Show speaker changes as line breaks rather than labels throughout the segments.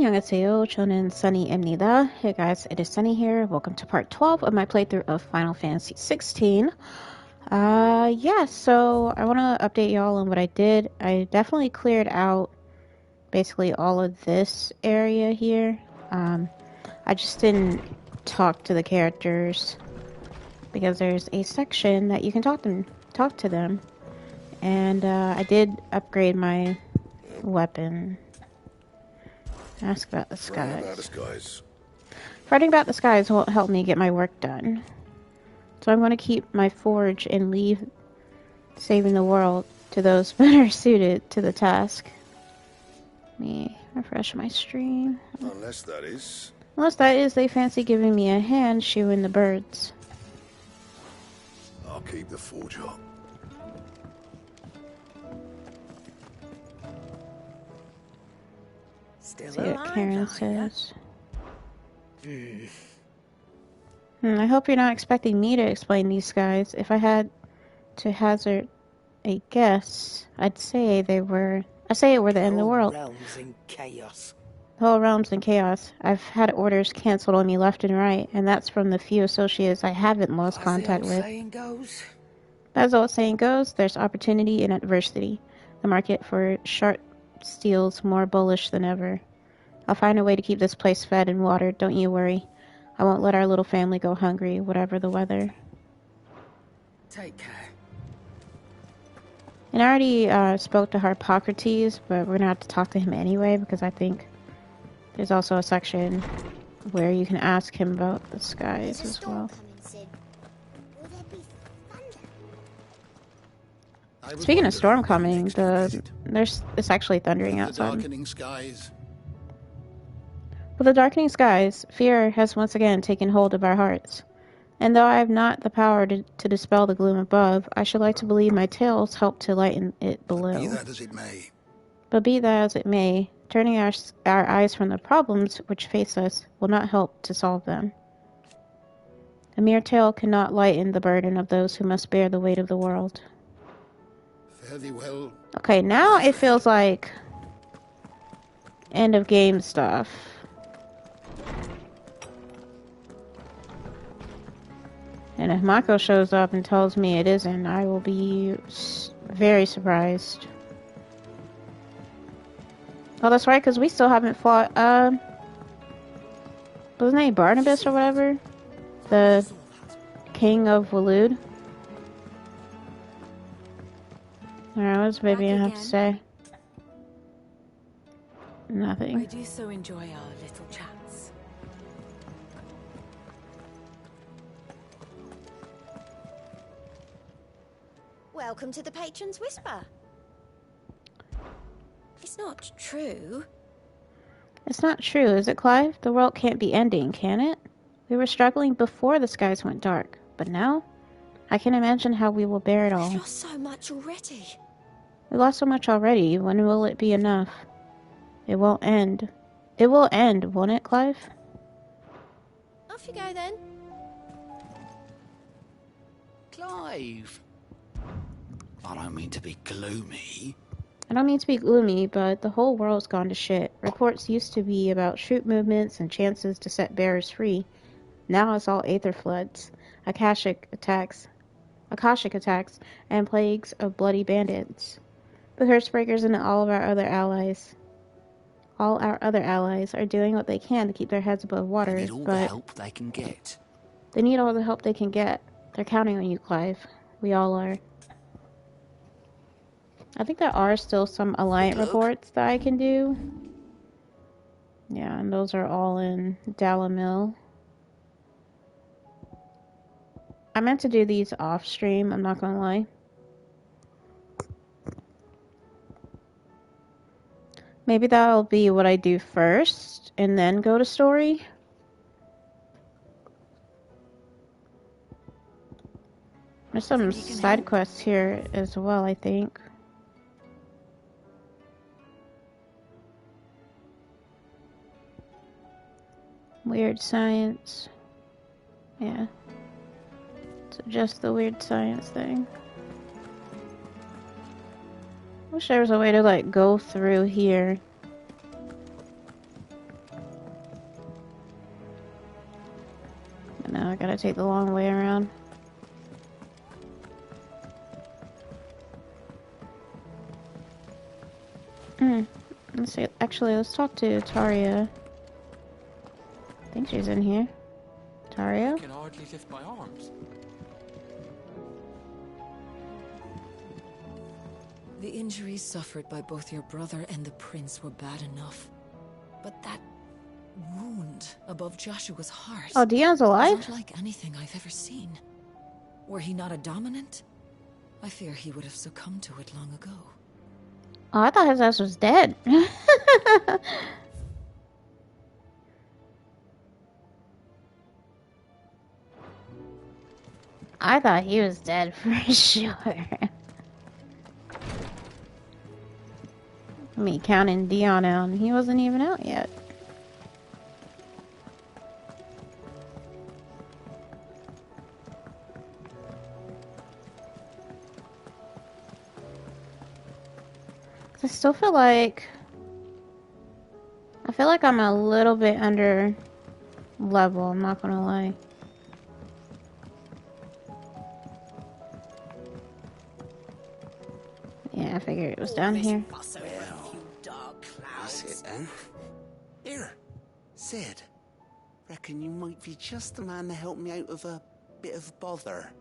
안녕하세요. 저는 Sunny입니다. Hey guys, it is Sunny here. Welcome to part 12 of my playthrough of Final Fantasy XVI. Yeah, so I want to update y'all on what I did. I definitely cleared out basically all of this area here. I just didn't talk to the characters because there's a section that you can talk to them. And I did upgrade my weapon. Ask about the skies. Fighting about the skies won't help me get my work done. So I'm going to keep my forge and leave saving the world to those better suited to the task. Let me refresh my stream. Unless that is they fancy giving me a hand shooing the birds.
I'll keep the forge up.
See what Karen says. I hope you're not expecting me to explain these skies. If I had to hazard a guess, I'd say it were the end of the world.
Realms in chaos.
The whole realm's in chaos. I've had orders canceled on me left and right, and that's from the few associates I haven't lost contact with. As the old saying goes, there's opportunity in adversity. The market for sharp steel's more bullish than ever. I'll find a way to keep this place fed and watered, don't you worry. I won't let our little family go hungry, whatever the weather.
Take care.
And I already spoke to Harpocrates, but we're gonna have to talk to him anyway, because I think there's also a section where you can ask him about the skies as well. Speaking of storm coming, it's actually thundering outside. With the darkening skies, fear has once again taken hold of our hearts. And though I have not the power to dispel the gloom above, I should like to believe my tales help to lighten it below. But be that as it may, turning our eyes from the problems which face us will not help to solve them. A mere tale cannot lighten the burden of those who must bear the weight of the world.
Well.
Okay, now it feels like end of game stuff. And if Mako shows up and tells me it isn't, I will be very surprised. Oh, that's right, because we still haven't fought, wasn't it Barnabas or whatever? The King of Waloed? Alright, what does baby have to say? Nothing.
I do so enjoy our little chats.
Welcome to the Patron's Whisper. It's not true.
It's not true, is it, Clive? The world can't be ending, can it? We were struggling before the skies went dark, but now? I can imagine how we will bear it all.
We've lost so much already.
We lost so much already. When will it be enough? It won't end. It will end, won't it, Clive?
Off you go then.
Clive! I don't mean to be gloomy.
I don't mean to be gloomy, but the whole world's gone to shit. Reports used to be about troop movements and chances to set bearers free. Now it's all aether floods, Akashic attacks, and plagues of bloody bandits. The Cursebreakers and all our other allies are doing what they can to keep their heads above water,
They need all the help they can get.
They need all the help they can get. They're counting on you, Clive. We all are. I think there are still some Alliant reports that I can do. Yeah, and those are all in Dalamil. I meant to do these off stream, I'm not gonna lie. Maybe that'll be what I do first, and then go to story. There's some side quests here as well, I think. Weird science. Yeah. So just the weird science thing. Wish there was a way to, like, go through here. Yeah, I gotta take the long way around. Let's see. Actually, let's talk to Taria. I think she's in here. Taria?
I can hardly lift my arms.
The injuries suffered by both your brother and the prince were bad enough. But that wound above Joshua's heart
Oh, Dion's alive?
is unlike anything I've ever seen. Were he not a dominant, I fear he would have succumbed to it long ago.
Oh, I thought his ass was dead. I thought he was dead for sure. Me counting Dion out, and he wasn't even out yet. I still feel like I'm a little bit under level, I'm not gonna lie. Yeah, I figured it was down here.
That's it then. Here, Sid. Reckon you might be just the man to help me out of a bit of bother,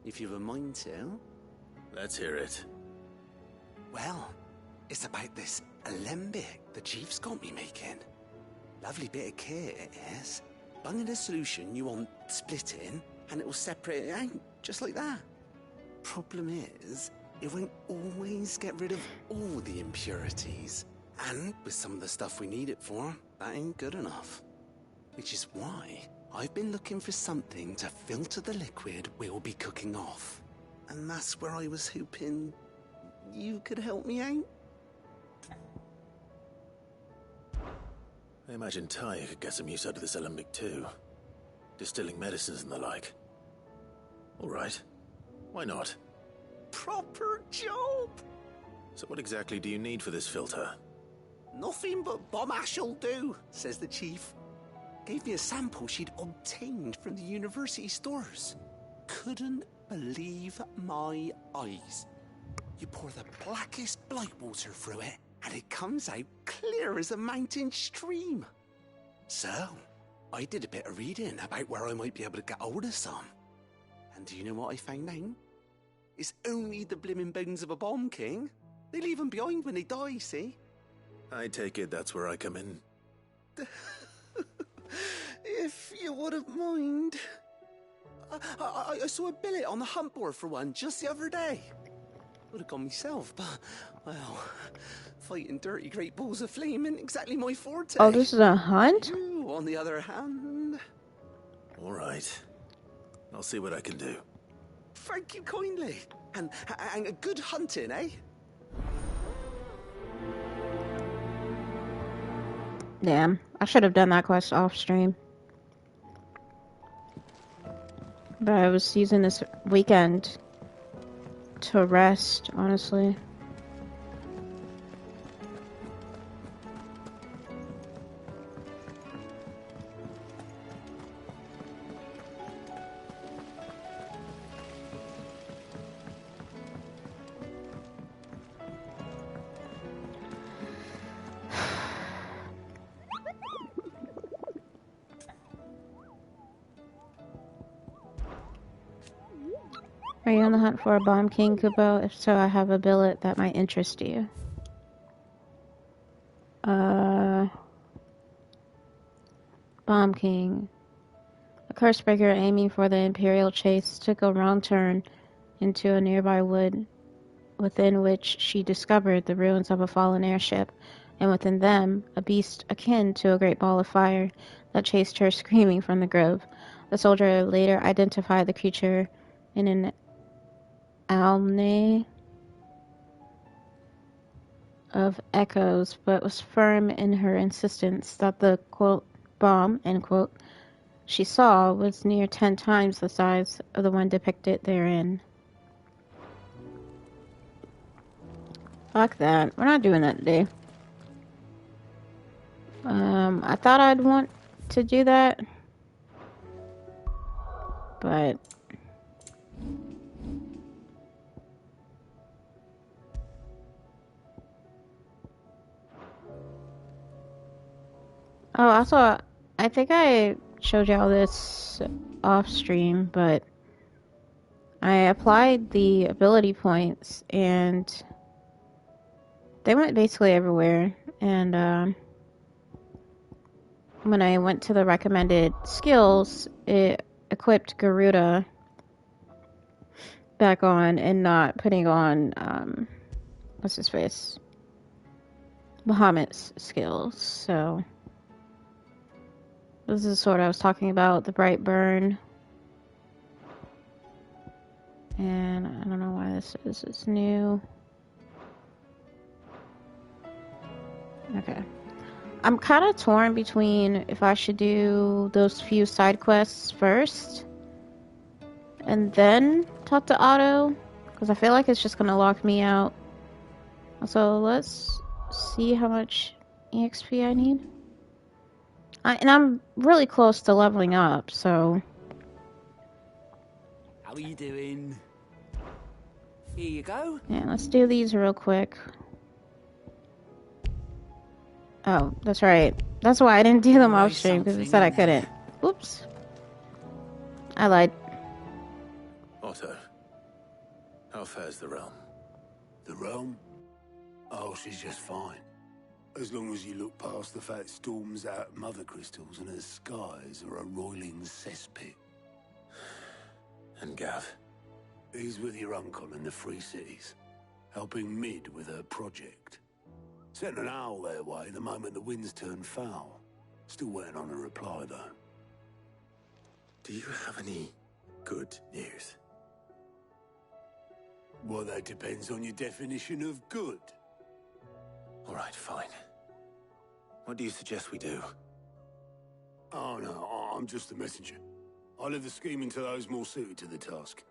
if you've a mind to.
Let's hear it.
Well, it's about this alembic the chief's got me making. Lovely bit of kit it is. Bunging a solution you want splitting, and it will separate it out, just like that. Problem is, it won't always get rid of all the impurities. And with some of the stuff we need it for, that ain't good enough. Which is why I've been looking for something to filter the liquid we'll be cooking off. And that's where I was hoping you could help me out.
I imagine Ty could get some use out of this alembic too. Distilling medicines and the like. Alright. Why not?
Proper job!
So what exactly do you need for this filter?
Nothing but bomb ash'll do, says the chief. Gave me a sample she'd obtained from the university stores. Couldn't believe my eyes. You pour the blackest blight water through it, and it comes out clear as a mountain stream. So, I did a bit of reading about where I might be able to get hold of some. And do you know what I found out? It's only the blimmin' bones of a bomb king. They leave them behind when they die, see?
I take it that's where I come in.
If you wouldn't mind. I saw a billet on the hunt board for one just the other day. Would have gone myself, but, well, fighting dirty great balls of flame isn't exactly my forte.
Oh, this is a hunt?
You, on the other hand...
Alright. I'll see what I can do.
Thank you kindly. And a good hunting, eh?
Damn, I should have done that quest off stream. But I was using this weekend to rest, honestly. Are you on the hunt for a Bomb King, Kubo? If so, I have a billet that might interest you. Bomb King. A Cursebreaker aiming for the Imperial chase took a wrong turn into a nearby wood, within which she discovered the ruins of a fallen airship, and within them, a beast akin to a great ball of fire that chased her screaming from the grove. The soldier later identified the creature in an almanac of echoes, but was firm in her insistence that the, quote, bomb, end quote, she saw was near 10 times the size of the one depicted therein. Fuck that. We're not doing that today. I thought I'd want to do that. but oh, also, I think I showed y'all this off stream, but I applied the ability points and they went basically everywhere. And when I went to the recommended skills, it equipped Garuda back on and not putting on, what's his face? Bahamut's skills. So this is sort of I was talking about, the bright burn. And I don't know why this is. It's new. Okay. I'm kind of torn between if I should do those few side quests first and then talk to Otto, because I feel like it's just going to lock me out. So let's see how much EXP I need. And I'm really close to leveling up, so...
How are you doing? Here you go.
Yeah, let's do these real quick. Oh, that's right. That's why I didn't do them off stream, because it said I couldn't. Oops. I lied.
Otto, how fares the realm?
The realm? Oh, she's just fine. As long as you look past the fat storms out mother crystals and her skies are a roiling cesspit.
And Gav?
He's with your uncle in the Free Cities, helping Mid with her project. Sent an owl their way the moment the winds turned foul. Still waiting on a reply, though.
Do you have any good news?
Well, that depends on your definition of good.
All right, fine. What do you suggest we do?
Oh, no, I'm just a messenger. I leave the scheming to those more suited to the task.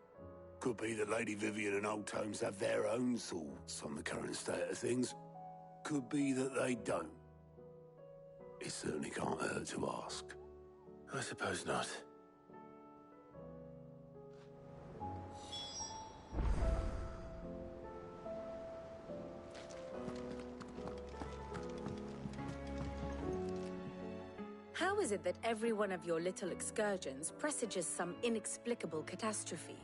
Could be that Lady Vivian and Old Tomes have their own thoughts on the current state of things. Could be that they don't. It certainly can't hurt to ask.
I suppose not.
How is it that every one of your little excursions presages some inexplicable catastrophe?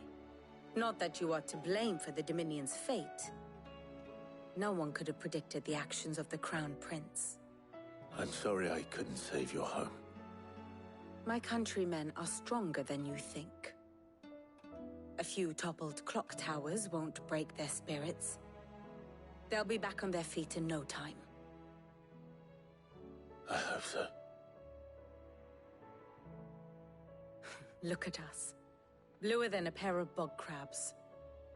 Not that you are to blame for the Dominion's fate. No one could have predicted the actions of the Crown Prince.
I'm sorry I couldn't save your home.
My countrymen are stronger than you think. A few toppled clock towers won't break their spirits. They'll be back on their feet in no time.
I hope so.
Look at us. Bluer than a pair of bog crabs.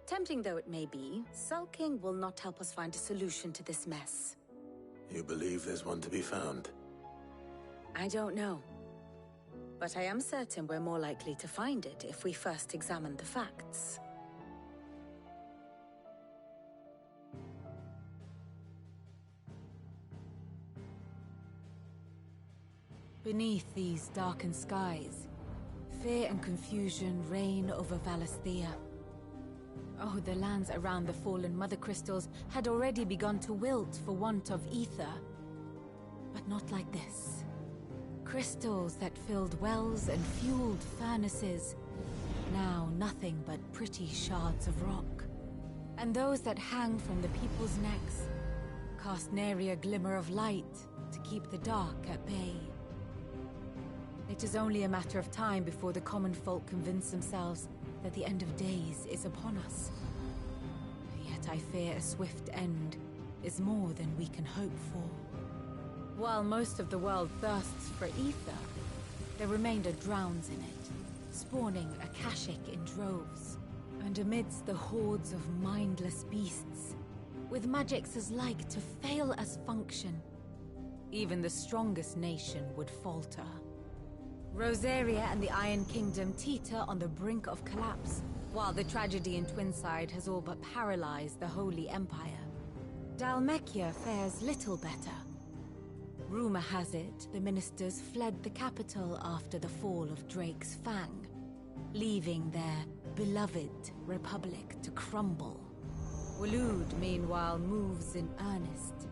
Tempting though it may be, sulking will not help us find a solution to this mess.
You believe there's one to be found?
I don't know. But I am certain we're more likely to find it if we first examine the facts. Beneath these darkened skies, fear and confusion reign over Valisthea. Oh, the lands around the fallen mother crystals had already begun to wilt for want of ether. But not like this. Crystals that filled wells and fueled furnaces. Now nothing but pretty shards of rock. And those that hang from the people's necks cast nary a glimmer of light to keep the dark at bay. It is only a matter of time before the common folk convince themselves that the end of days is upon us. Yet I fear a swift end is more than we can hope for. While most of the world thirsts for ether, the remainder drowns in it, spawning Akashic in droves. And amidst the hordes of mindless beasts, with magics as like to fail as function, even the strongest nation would falter. Rosaria and the Iron Kingdom teeter on the brink of collapse, while the tragedy in Twinside has all but paralyzed the Holy Empire. Dalmekia fares little better. Rumor has it the ministers fled the capital after the fall of Drake's Fang. leaving their beloved republic to crumble. Waloed, meanwhile, moves in earnest.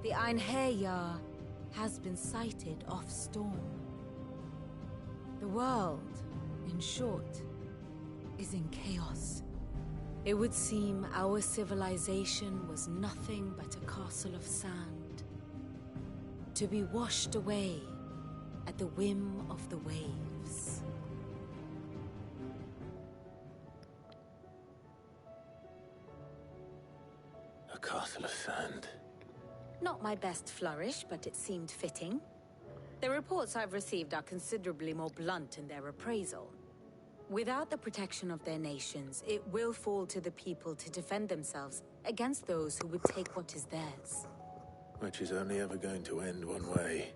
The Einherjar has been sighted off-storm. The world, in short, is in chaos. It would seem our civilization was nothing but a castle of sand, to be washed away at the whim of the waves.
A castle of sand.
Not my best flourish, but it seemed fitting. The reports I've received are considerably more blunt in their appraisal. Without the protection of their nations, it will fall to the people to defend themselves against those who would take what is theirs.
Which is only ever going to end one way.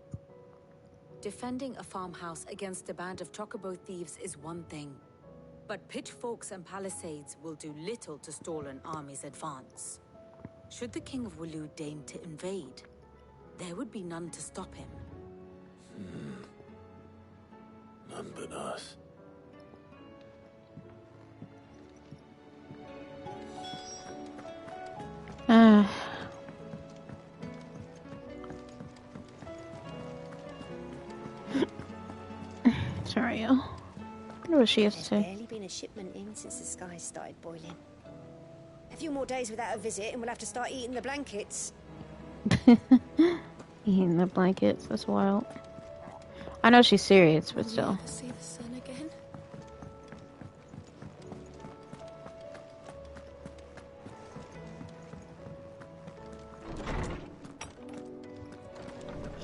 Defending a farmhouse against a band of chocobo thieves is one thing, but pitchforks and palisades will do little to stall an army's advance. Should the King of Waloed deign to invade, there would be none to stop him.
None but us.
Sorry, yo. I wonder what she has to
There's
say.
barely been a shipment in since the skies started boiling. A few more days without a visit and we'll have to start eating the blankets.
Eating the blankets, that's wild. I know she's serious, but still.
Will we ever see the sun again?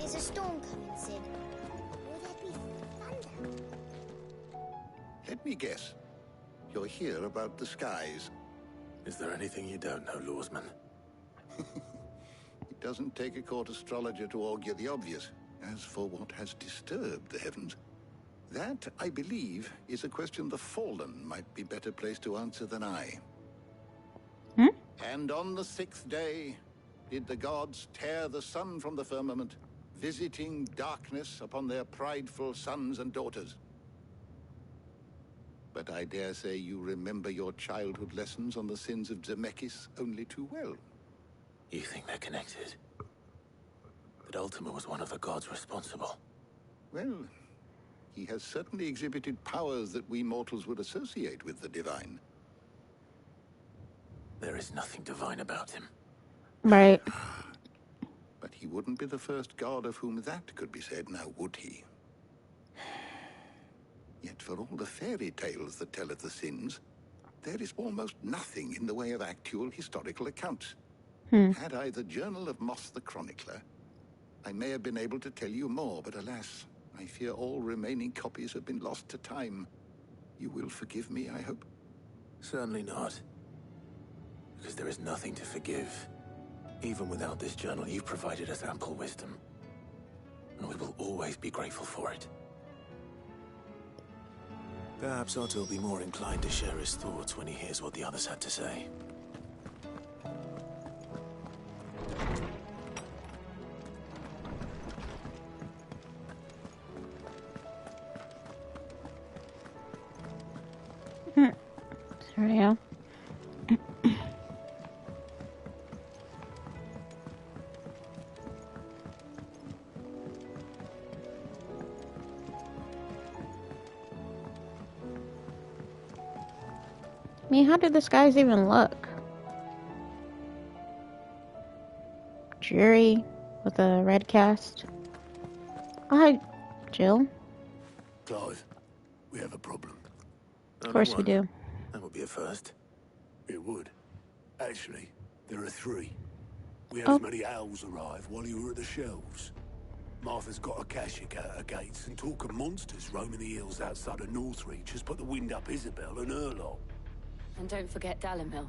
Is a storm coming soon? Will there be thunder?
Let me guess. You're here about the skies.
Is there anything you don't know, Lawsman?
It doesn't take a court astrologer to augur the obvious. As for what has disturbed the heavens, that, I believe, is a question the Fallen might be better placed to answer than I. And on the 6th day, did the gods tear the sun from the firmament, visiting darkness upon their prideful sons and daughters. But I dare say you remember your childhood lessons on the sins of Zemeckis only too well.
You think they're connected? That Ultima was one of the gods responsible?
Well, he has certainly exhibited powers that we mortals would associate with the divine.
There is nothing divine about him.
Right.
But he wouldn't be the first god of whom that could be said, now would he? Yet for all the fairy tales that tell of the sins, there is almost nothing in the way of actual historical accounts. Had I the Journal of Moss the Chronicler, I may have been able to tell you more, but alas, I fear all remaining copies have been lost to time. You will forgive me, I hope?
Certainly not. Because there is nothing to forgive. Even without this journal, you've provided us ample wisdom. And we will always be grateful for it. Perhaps Otto will be more inclined to share his thoughts when he hears what the others had to say.
Sorry, yeah. I mean, how did this guys even look? Jury with a red cast. Oh, hi, Jill.
Clive, we have a problem.
Of course we do.
That would be a first.
It would. Actually, there are 3. We had as many owls arrive while you were at the shelves. Martha's got a Akashic at her gates, and talk of monsters roaming the hills outside of Northreach has put the wind up Isabel and her lot.
And don't forget Dalimil.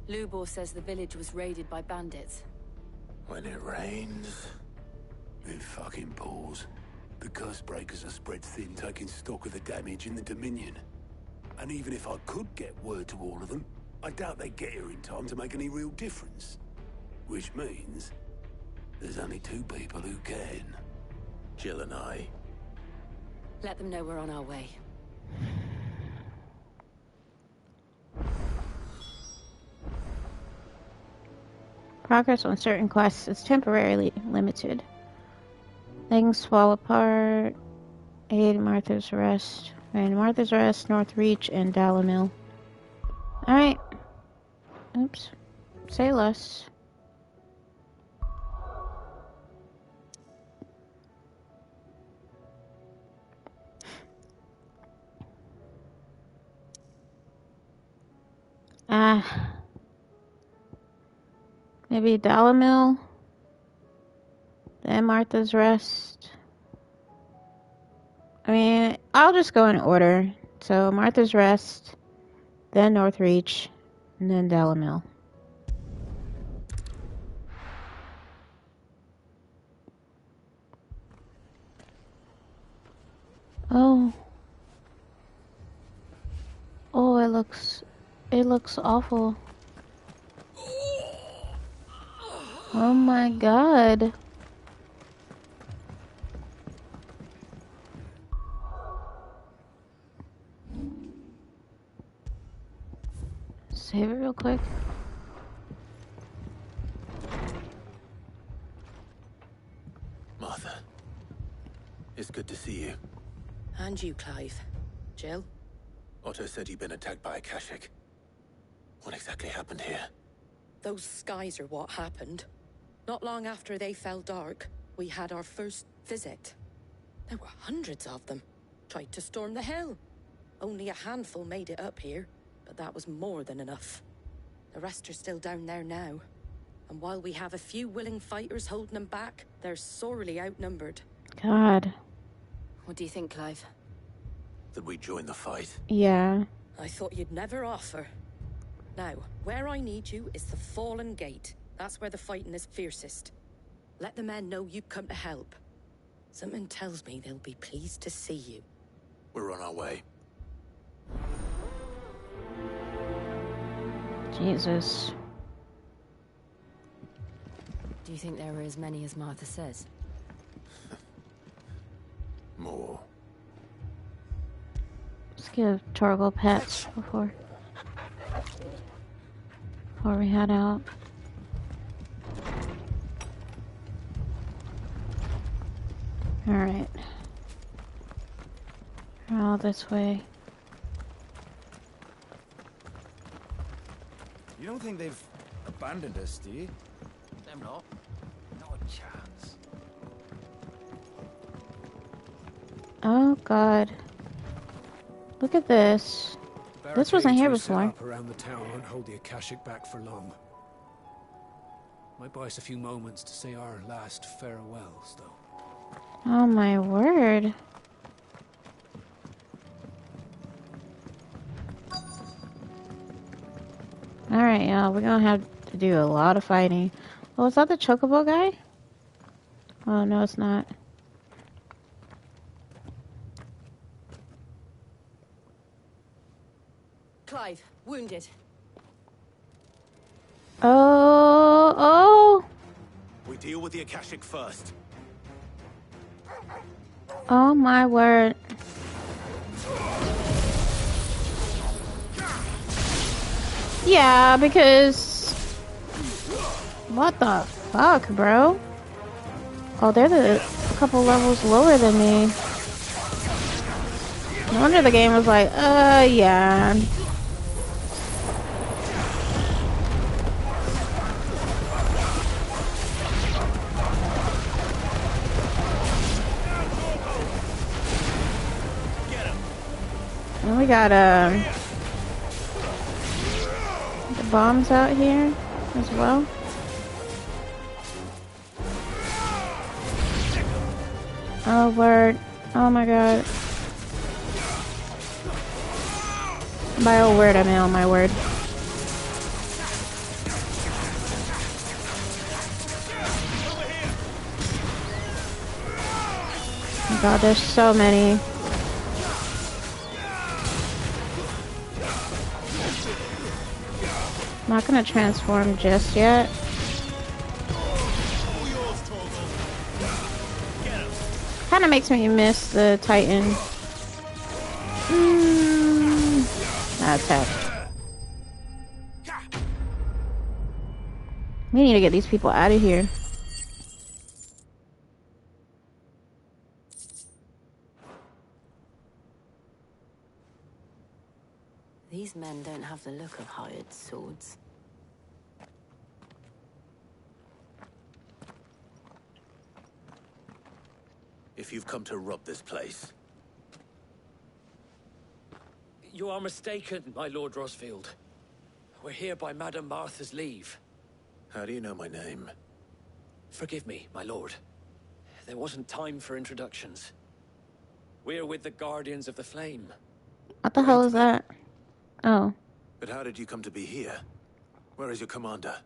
Lubor says the village was raided by bandits.
When it rains...
It fucking pours. The curse breakers are spread thin, taking stock of the damage in the Dominion. And even if I could get word to all of them, I doubt they'd get here in time to make any real difference. Which means there's only 2 people who can.
Jill and I.
Let them know we're on our way.
Progress on certain quests is temporarily limited. Things fall apart. Aid Martha's Rest. And Martha's Rest, North Reach, and Dalamil. Alright. Oops. Say less. Maybe Dalamil. Then Martha's Rest. I mean, I'll just go in order. So Martha's Rest, then North Reach, and then Dalamil. Oh. Oh, it looks awful. Oh my god. Save it real quick.
Martha, it's good to see you.
And you, Clive. Jill?
Otto said you'd been attacked by a Kashik. What exactly happened here?
Those skies are what happened. Not long after they fell dark, we had our first visit. There were hundreds of them. Tried to storm the hill. Only a handful made it up here, but that was more than enough. The rest are still down there now. And while we have a few willing fighters holding them back, they're sorely outnumbered.
God.
What do you think, Clive?
That we join the fight?
Yeah.
I thought you'd never offer. Now, where I need you is the Fallen Gate. That's where the fighting is fiercest. Let the men know you've come to help. Something tells me they'll be pleased to see you.
We're on our way.
Jesus.
Do you think there are as many as Martha says?
More.
Let's give Torgal pets before we head out. Alright. All this way.
You don't think they've abandoned us, do you?
Them not. Not a chance.
Oh god. Look at this. This wasn't here before.
Up around the town won't hold the Akashic back for long. Might buy us a few moments to say our last farewells, though.
Oh my word. Alright, y'all. We're gonna have to do a lot of fighting. Oh, is that the Chocobo guy? Oh, no, it's not.
Clive, wounded.
Oh.
We deal with the Akashic first.
Oh my word. Yeah, because... What the fuck, bro? Oh, they're a couple levels lower than me. No wonder the game was like, yeah. And we got, the bombs out here as well. Oh, word. Oh my god. By oh word, I mean oh my word. Oh god, there's so many. I'm not gonna transform just yet. Kinda makes me miss the Titan. Attack. We need to get these people out of here.
These men don't have the look of hired swords.
If you've come to rob this place.
You are mistaken, my Lord Rosfield. We're here by Madame Martha's leave.
How do you know my name?
Forgive me, my lord. There wasn't time for introductions. We're with the Guardians of the Flame.
What the hell is that? Oh.
But how did you come to be here? Where is your commander?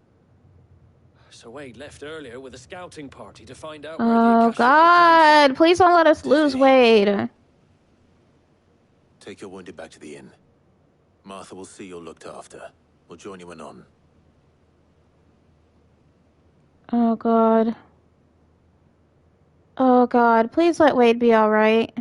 Sir Wade left earlier with a scouting party to find out
Oh,
where the Akashic
God. Please don't let us lose Wade.
Take your wounded back to the inn. Martha will see you're looked after. We'll join you anon.
Oh, God. Oh, God. Please let Wade be alright.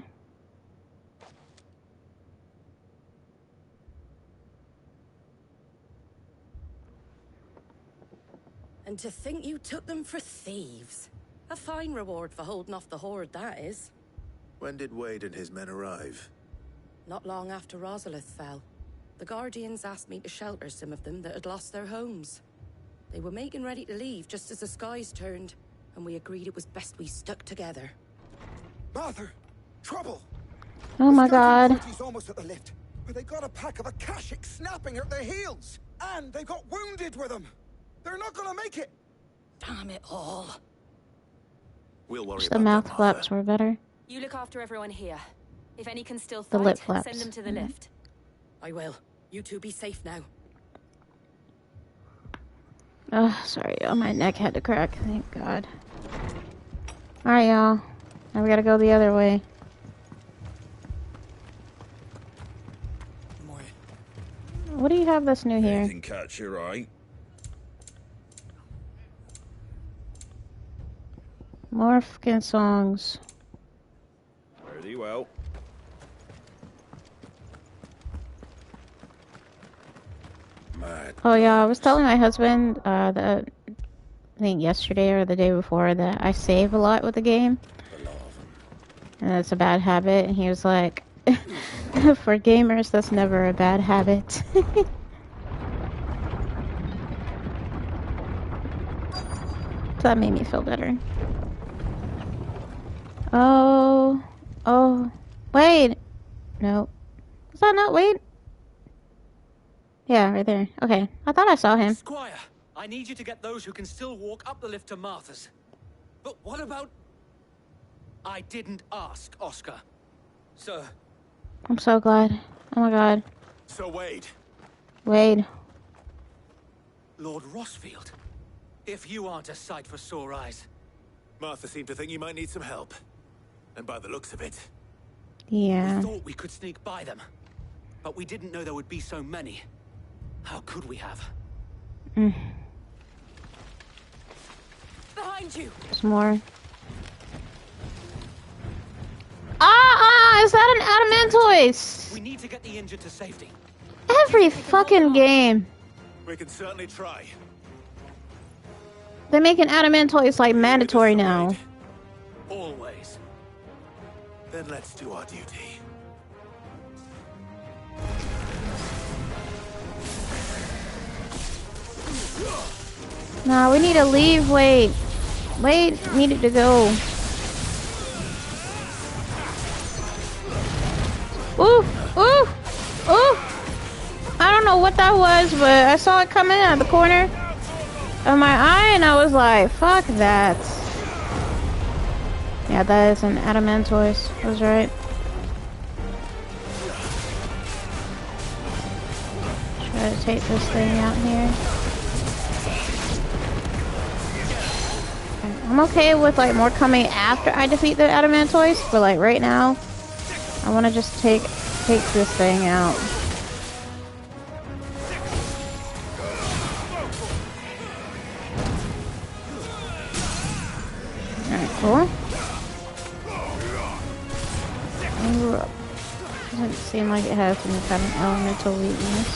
And to think you took them for thieves. A fine reward for holding off the horde, that is.
When did Wade and his men arrive?
Not long after Rosalith fell. The Guardians asked me to shelter some of them that had lost their homes. They were making ready to leave just as the skies turned, and we agreed it was best we stuck together.
Martha! Trouble!
Oh my God.
He's almost at the lift, but they got a pack of Akashic snapping at their heels! And they got wounded with them! They're not gonna make it!
Damn it all.
We'll worry
Wish the mouth flaps were better.
You look after everyone here. If any can still
The
fight,
lip flaps.
send them to the lift.
I will. You two be safe now.
Oh, sorry. Oh, my neck had to crack. Thank God. Alright, y'all. Now we gotta go the other way. What do you have that's new here?
Anything catch your eye?
More fucking songs.
Very well.
Oh yeah, I was telling my husband I think yesterday or the day before that I save a lot with the game. And that's a bad habit. And he was like, for gamers, that's never a bad habit. So that made me feel better. Oh, wait. No. Was that not Wade? Yeah, right there. Okay. I thought I saw him.
Squire, I need you to get those who can still walk up the lift to Martha's. But what about... I didn't ask, Oscar. Sir.
I'm so glad. Oh my God.
So Wade.
Wade.
Lord Rosfield. If you aren't a sight for sore eyes.
Martha seemed to think you might need some help. And by the looks of it...
Yeah.
We thought we could sneak by them. But we didn't know there would be so many. How could we have?
Behind you!
There's more. Is that an Adamantoise?
We need to get the injured to safety.
Every fucking game.
We can certainly try.
They're making Adamantoise like mandatory now.
Always. Then let's do our duty.
Nah, we need to leave. Wade needed to go. Ooh! I don't know what that was, but I saw it coming out of the corner of my eye, and I was like, fuck that. Yeah, that is an Adamantoise. I was right. Try to take this thing out here. I'm okay with like more coming after I defeat the Adamantoise, but like right now, I want to just take this thing out. Alright, cool. Doesn't seem like it has any kind of elemental weakness.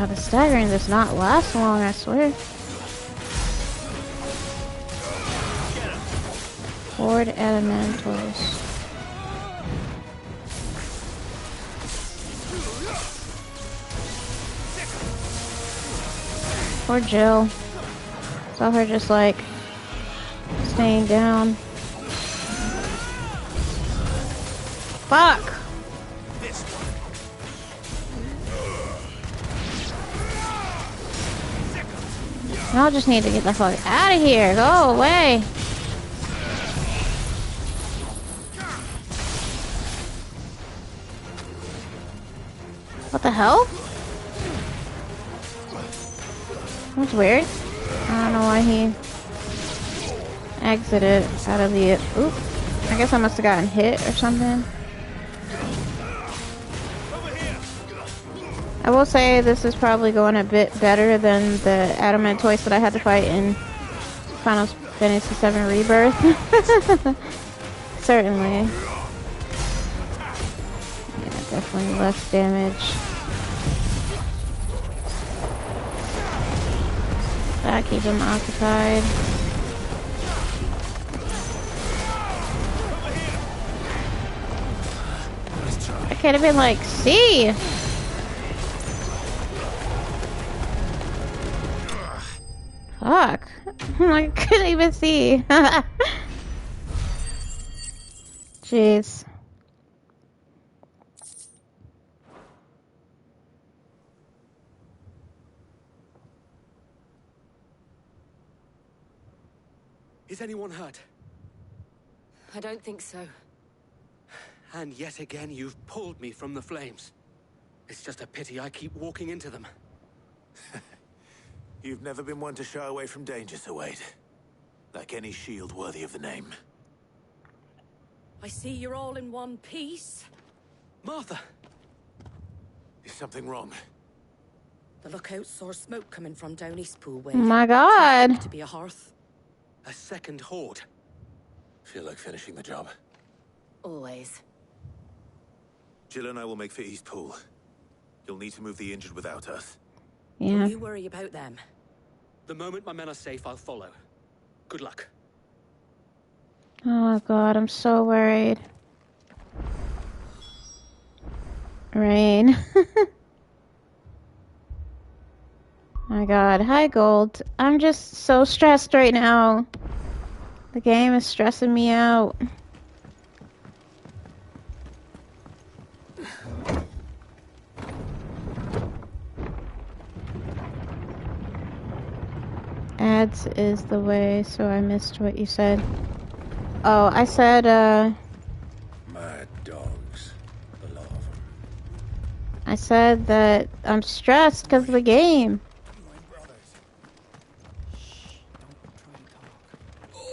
God, the staggering does not last long, I swear. Horde Elementals. Poor Jill. Saw her just like staying down. Fuck! Y'all just need to get the fuck out of here. Go away. What the hell? That's weird. I don't know why he exited out of the... Oop. I guess I must have gotten hit or something. I will say this is probably going a bit better than the adamant toys that I had to fight in Final Fantasy VII Rebirth. Certainly. Yeah, definitely less damage. That keep him occupied. I could have been like, see. Fuck. I couldn't even see. Jeez.
Is anyone hurt?
I don't think so.
And yet again, you've pulled me from the flames. It's just a pity I keep walking into them.
You've never been one to shy away from danger, Sir Wade. Like any shield worthy of the name.
I see you're all in one piece.
Martha!
Is something wrong?
The lookout saw smoke coming from down Eastpool way.
Oh my god.
To be a hearth.
A second horde.
Feel like finishing the job?
Always.
Jill and I will make for Eastpool. You'll need to move the injured without us.
Yeah.
Don't you worry about them.
The moment my men are safe, I'll follow. Good luck.
Oh god, I'm so worried. Rain. My god. Hi, Gold. I'm just so stressed right now. The game is stressing me out. Ads is the way, so I missed what you said. Oh, I said,
Mad dogs. The lot of them.
I said that I'm stressed because of the game.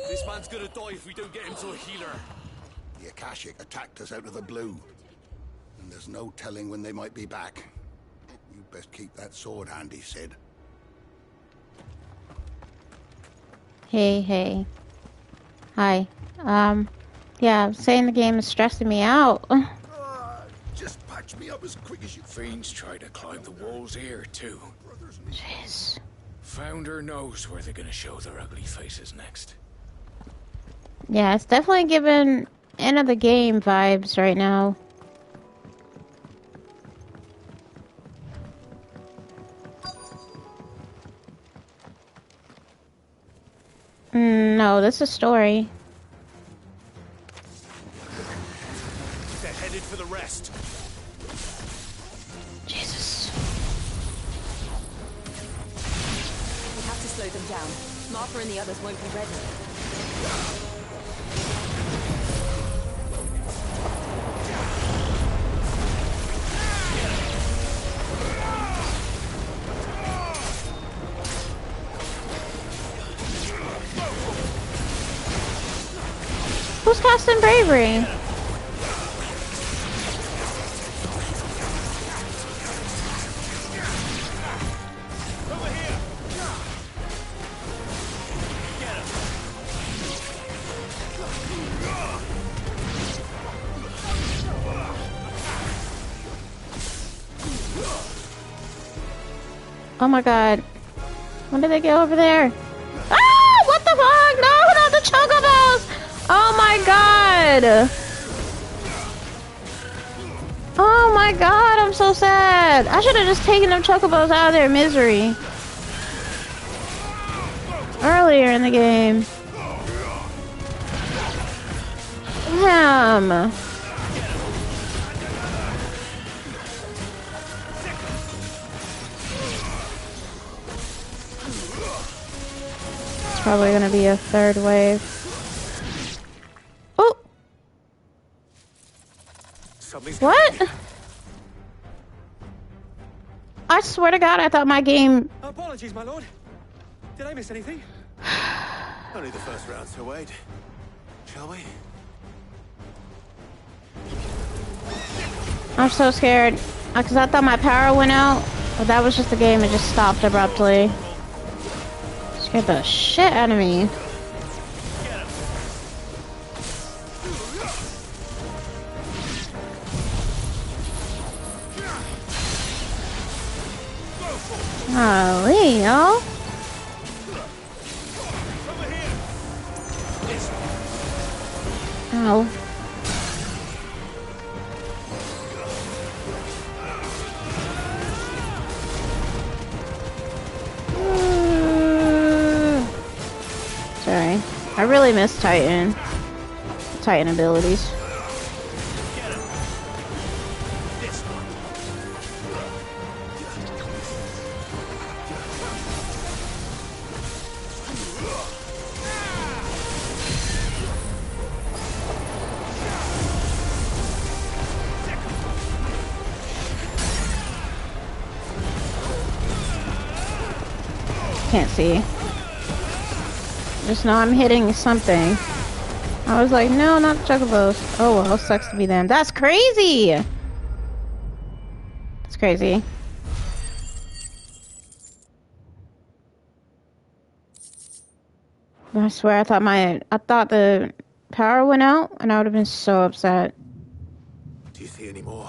This man's gonna die if we don't get him to a healer.
The Akashic attacked us out of the blue. And there's no telling when they might be back. You best keep that sword handy, Sid.
Hey. Hi. Yeah, I'm saying the game is stressing me out.
Just patch me up as quick as you... Fiends try to climb the walls here, too.
Jeez.
Founder knows where they're gonna show their ugly faces next.
Yeah, it's definitely giving end of the game vibes right now. No, this is story.
They're headed for the rest.
Jesus.
We have to slow them down. Martha and the others won't be ready.
Who's casting bravery? Oh my god. When did they get over there? Ah! What the fuck? No, not the chocobos! Oh my god! Oh my god, I'm so sad. I should have just taken them chocobos out of their misery. Earlier in the game. Damn. It's probably gonna be a third wave. Oh! What? I swear to God, I thought my game...
Apologies, my lord. Did I miss anything?
Only the first round to wait. Shall we?
I'm so scared. Because I thought my power went out. But that was just the game. It just stopped abruptly. Scared the shit out of me. Golly, yo. Ow. Sorry. I really miss Titan. Titan abilities. Can't see. Just know I'm hitting something. I was like, no, not chocobos. Oh well, sucks to be them. That's crazy! That's crazy. I swear I thought the power went out and I would have been so upset.
Do you see any more?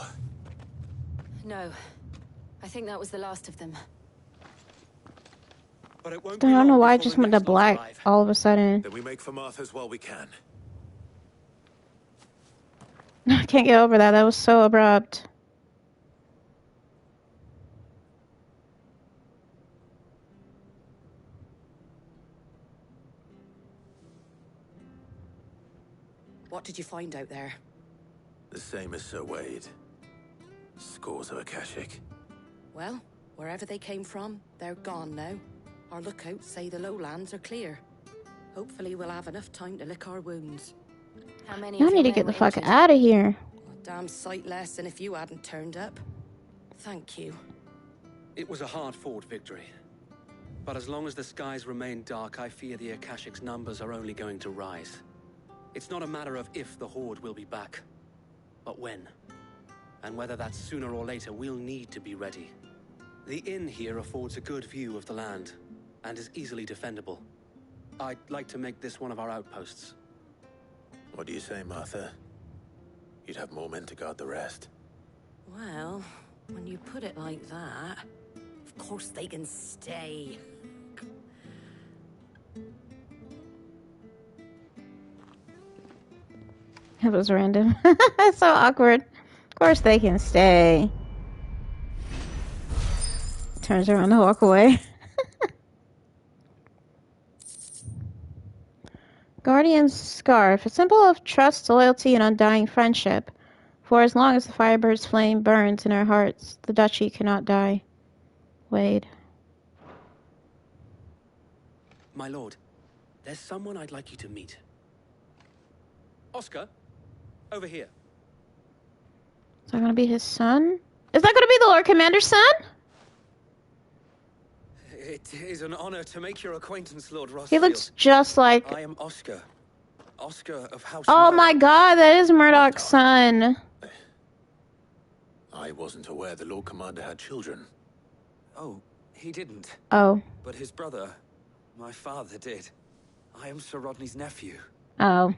No. I think that was the last of them.
But it won't
I don't know why I just went to black all of a sudden.
Then we make for Martha's while we can.
I can't get over that. That was so abrupt.
What did you find out there?
The same as Sir Wade. Scores of Akashic.
Well, wherever they came from, they're gone now. Our lookouts say the lowlands are clear. Hopefully we'll have enough time to lick our wounds.
How many
I
of
need
your
to
men
get the
were
fuck
injured?
out of here.
A damn sight less than if you hadn't turned up. Thank you.
It was a hard-fought victory. But as long as the skies remain dark, I fear the Akashic's numbers are only going to rise. It's not a matter of if the Horde will be back, but when. And whether that's sooner or later, we'll need to be ready. The inn here affords a good view of the land, and is easily defendable. I'd like to make this one of our outposts.
What do you say, Martha? You'd have more men to guard the rest.
Well, when you put it like that, of course they can stay.
It was random. It's so awkward. Of course they can stay. Turns around to walk away. Guardian's Scarf. A symbol of trust, loyalty, and undying friendship. For as long as the Firebird's flame burns in our hearts, the duchy cannot die. Wade.
My lord, there's someone I'd like you to meet. Oscar, over here.
Is that gonna be his son? Is that gonna be the Lord Commander's son?
It is an honor to make your acquaintance, Lord Rossfield.
He looks just like...
I am Oscar. Oscar of House
Oh
Murdoch.
my god, that is Murdoch's son.
I wasn't aware the Lord Commander had children.
Oh, he didn't.
Oh.
But his brother, my father, did. I am Sir Rodney's nephew.
Oh.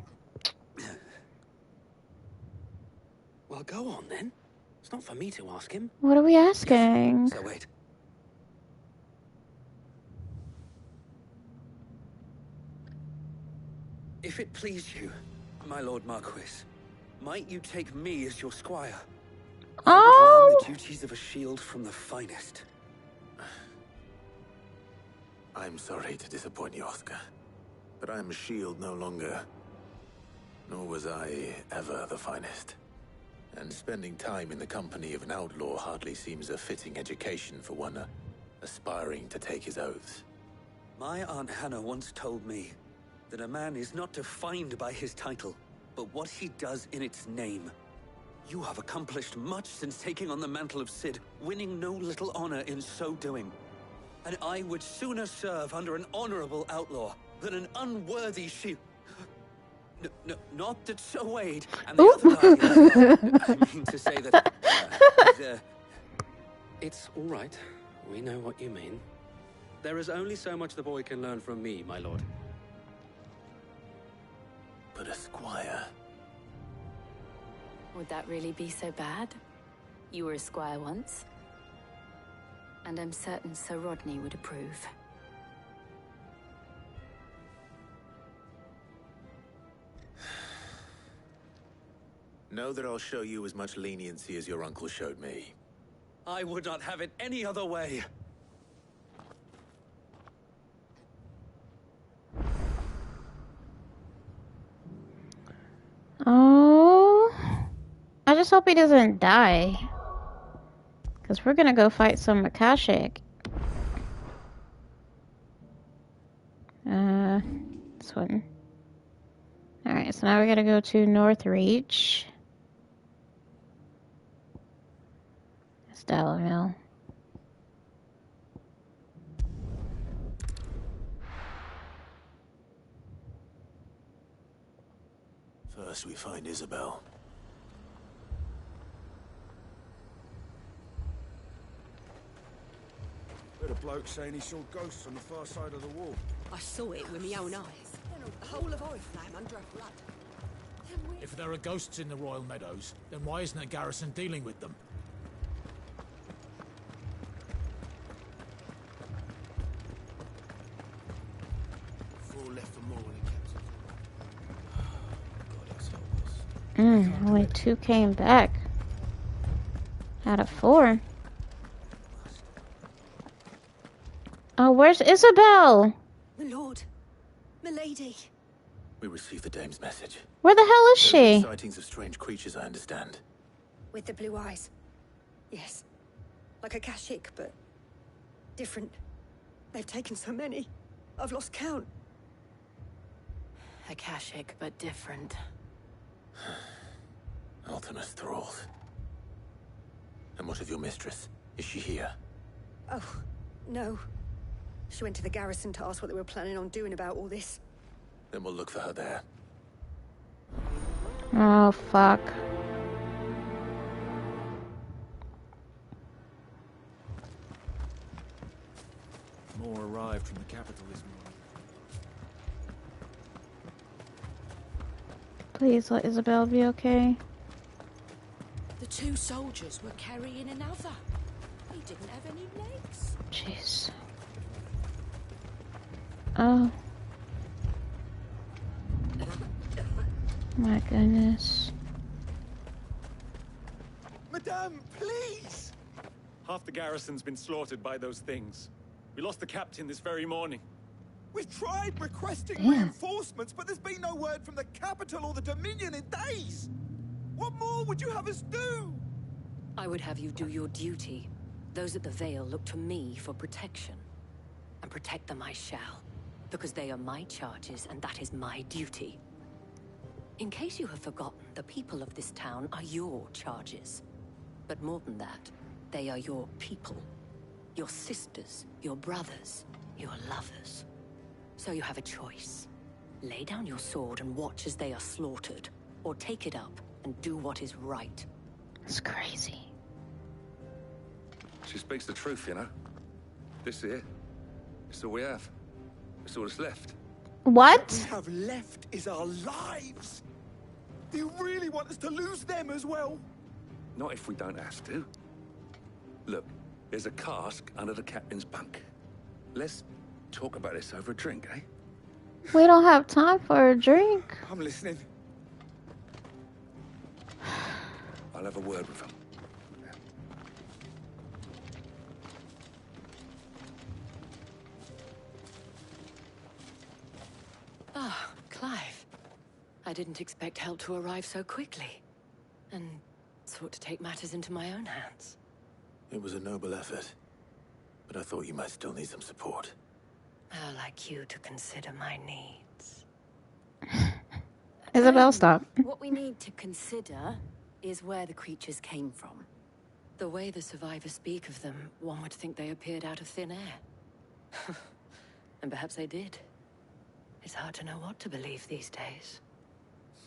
Well, go on then. It's not for me to ask him.
What are we asking?
So wait. If it please you, my Lord Marquis, might you take me as your squire? I would learn the duties of a shield from the finest.
I'm sorry to disappoint you, Oscar, but I am a shield no longer. Nor was I ever the finest. And spending time in the company of an outlaw hardly seems a fitting education for one aspiring to take his oaths.
My Aunt Hannah once told me that a man is not defined by his title, but what he does in its name. You have accomplished much since taking on the mantle of Cid, winning no little honor in so doing. And I would sooner serve under an honorable outlaw than an unworthy shield. No, not that Sir Wade and the other guardians are. I mean to say that... It's all right. We know what you mean. There is only so much the boy can learn from me, my lord.
But a squire...
Would that really be so bad? You were a squire once. And I'm certain Sir Rodney would approve.
Know that I'll show you as much leniency as your uncle showed me.
I would not have it any other way.
Oh, I just hope he doesn't die. Because we're gonna go fight some Akashic. This one. Alright, so now we gotta go to Northreach. It's Dalamil.
First we find Isabel.
Heard a bloke saying he saw ghosts on the far side of the wall.
I saw it with my own eyes. The whole of Oriflamme under a flood.
If there are ghosts in the Royal Meadows, then why isn't the garrison dealing with them?
Four left for morning,
Only 2 came back. Out of 4. Oh, where's Isabel?
My lord. Milady.
We received the dame's message.
Where the hell is
There
she?
are sightings of strange creatures, I understand.
With the blue eyes. Yes. Like a Akashic, but different. They've taken so many. I've lost count.
Akashic, but different.
Ultimus thralls. And what of your mistress? Is she here?
Oh, no. She went to the garrison to ask what they were planning on doing about all this.
Then we'll look for her there.
Oh, fuck.
More arrived from the capital this morning.
Please let Isabel be okay.
The 2 soldiers were carrying another. He didn't have any legs.
Jeez. Oh. My goodness.
Madame, please! Half the garrison's been slaughtered by those things. We lost the captain this very morning.
We've tried requesting
Damn.
reinforcements, but there's been no word from the capital or the Dominion in days. What more would you have us do?
I would have you do your duty. Those at the Vale look to me for protection. And protect them I shall. Because they are my charges, and that is my duty. In case you have forgotten, the people of this town are your charges. But more than that, they are your people. Your sisters, your brothers, your lovers. So you have a choice. Lay down your sword and watch as they are slaughtered, or take it up and do what is right.
It's crazy.
She speaks the truth, you know. This here, it's all we have. It's all that's left.
What?
What we have left is our lives. Do you really want us to lose them as well?
Not if we don't have to. Look, there's a cask under the captain's bunk. Let's talk about this over a drink, eh?
We don't have time for a drink.
I'm listening.
I'll have a word with him.
Ah, Clive. I didn't expect help to arrive so quickly. And sought to take matters into my own hands.
It was a noble effort, but I thought you might still need some support.
How like you to consider my needs.
Isabel, stop.
What we need to consider is where the creatures came from.
The way the survivors speak of them, one would think they appeared out of thin air. And perhaps they did. It's hard to know what to believe these days.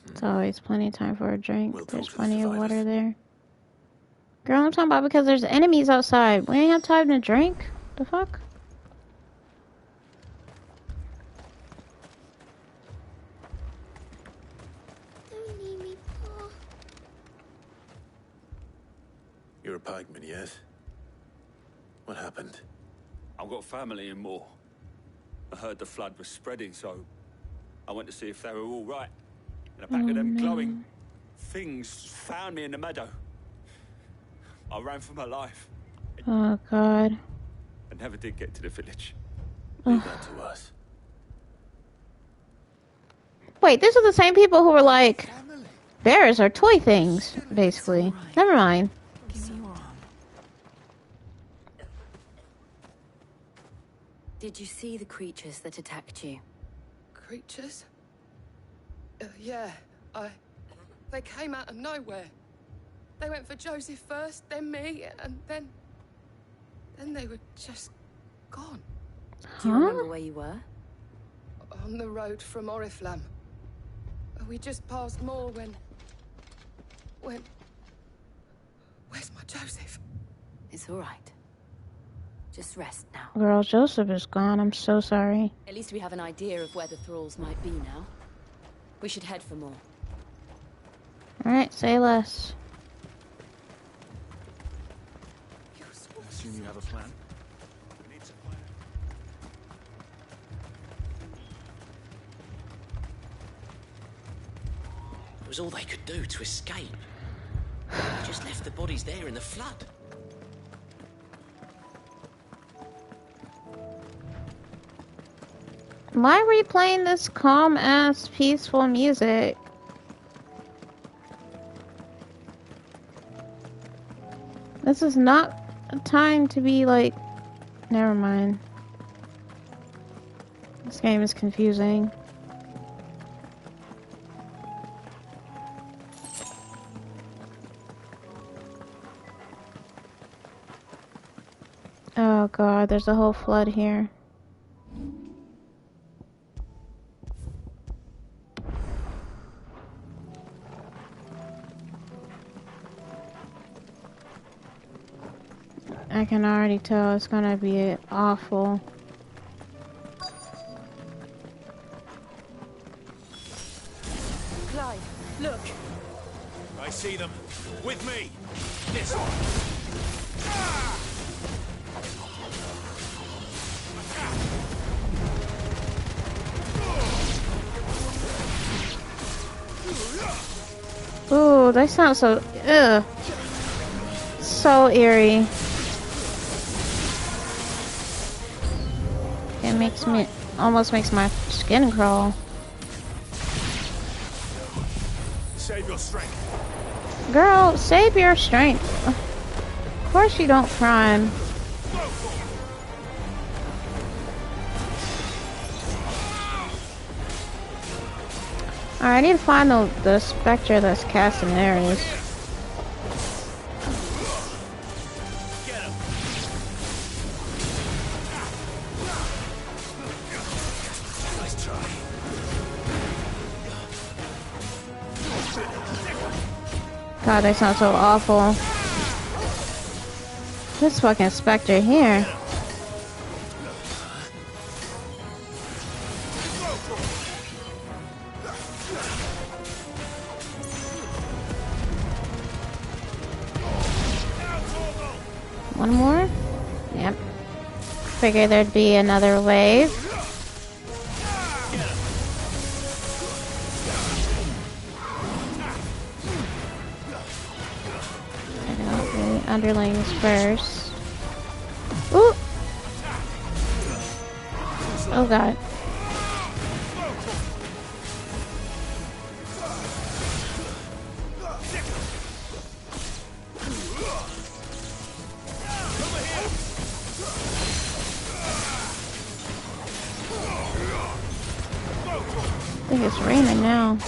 It's always plenty of time for a drink. There's plenty of water there. Girl, I'm talking about because there's enemies outside. We ain't have time to drink. The fuck?
Don't leave me, Pa.
You're a pikeman, yes? What happened?
I've got family in Moor. I heard the flood was spreading, so I went to see if they were all right. And the back of them glowing things found me in the meadow. I ran for my life.
Oh, God.
I never did get to the village.
Leave that to us.
Wait, these are the same people who were like, bears are toy things, basically. Never mind.
Did you see the creatures that attacked you?
Creatures? Yeah, They came out of nowhere. They went for Joseph first, then me, and then they were just gone.
Do you remember where you were?
On the road from Oriflamme. We just passed Moor when... Where's my Joseph?
It's all right. Just rest now.
Girl, Joseph is gone. I'm so sorry.
At least we have an idea of where the thralls might be now. We should head for more.
Alright, say less.
I assume you have a plan?
It was all they could do to escape. They just left the bodies there in the flood.
Why are we playing this calm-ass, peaceful music? This is not a time to be like... Never mind. This game is confusing. Oh god, there's a whole flood here. I can already tell it's gonna be awful.
Clive, look.
I see them. With me. This one. Ah!
Ooh, that sounds so... Ugh. So eerie. It makes me... almost makes my skin crawl.
Save your strength.
Girl, save your strength. Of course you don't prime. Alright, I need to find the spectre that's casting areas.
Nice try.
God, that sounds so awful. This fucking spectre here. One more? Yep. Figured thered be another wave. underlings first. Ooh! Oh god. I think it's raining now.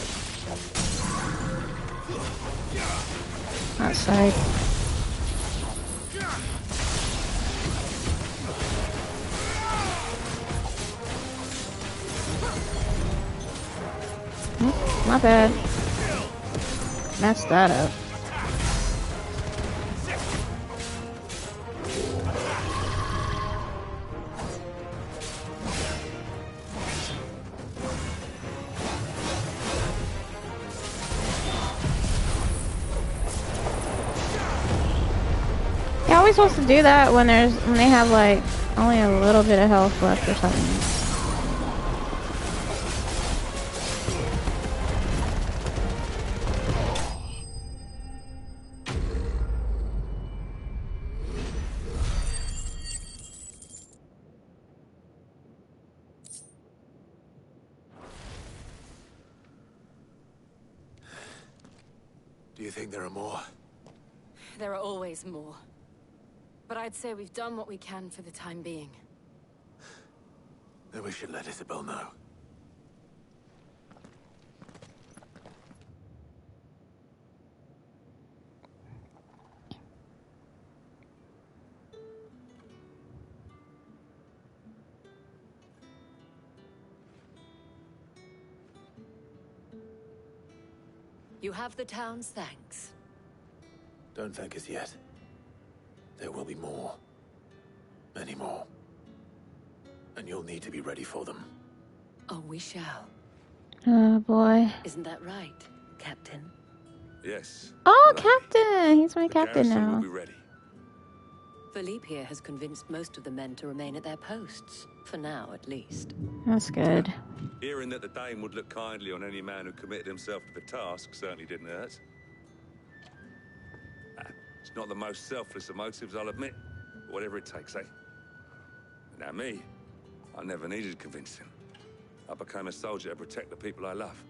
Outside. My bad. Messed that up. He always supposed to do that when they have like only a little bit of health left or something.
Do you think there are more?
There are always more. But I'd say we've done what we can for the time being.
Then we should let Isabel know.
You have the town's thanks.
Don't thank us yet. There will be more. Many more. And you'll need to be ready for them.
Oh, we shall.
Oh boy.
Isn't that right, Captain?
Yes.
Oh, Captain! He's my captain
Garrison
now.
will be ready.
Philippe here has convinced most of the men to remain at their posts. For now, at least.
That's good.
Hearing that the Dane would look kindly on any man who committed himself to the task certainly didn't hurt. It's not the most selfless of motives, I'll admit. But whatever it takes, eh? Now me, I never needed convincing. I became a soldier to protect the people I love.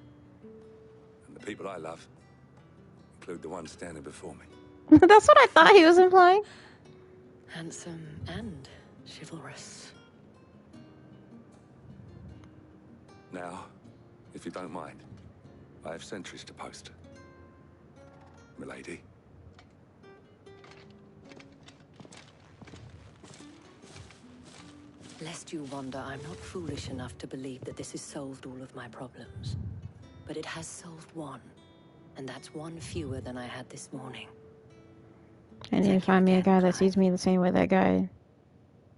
And the people I love include the ones standing before me.
That's what I thought he was implying.
Handsome and chivalrous.
Now, if you don't mind, I have sentries to post. Milady.
Lest you wonder, I'm not foolish enough to believe that this has solved all of my problems. But it has solved one. And that's one fewer than I had this morning.
I need to find me a guy that sees me the same way that guy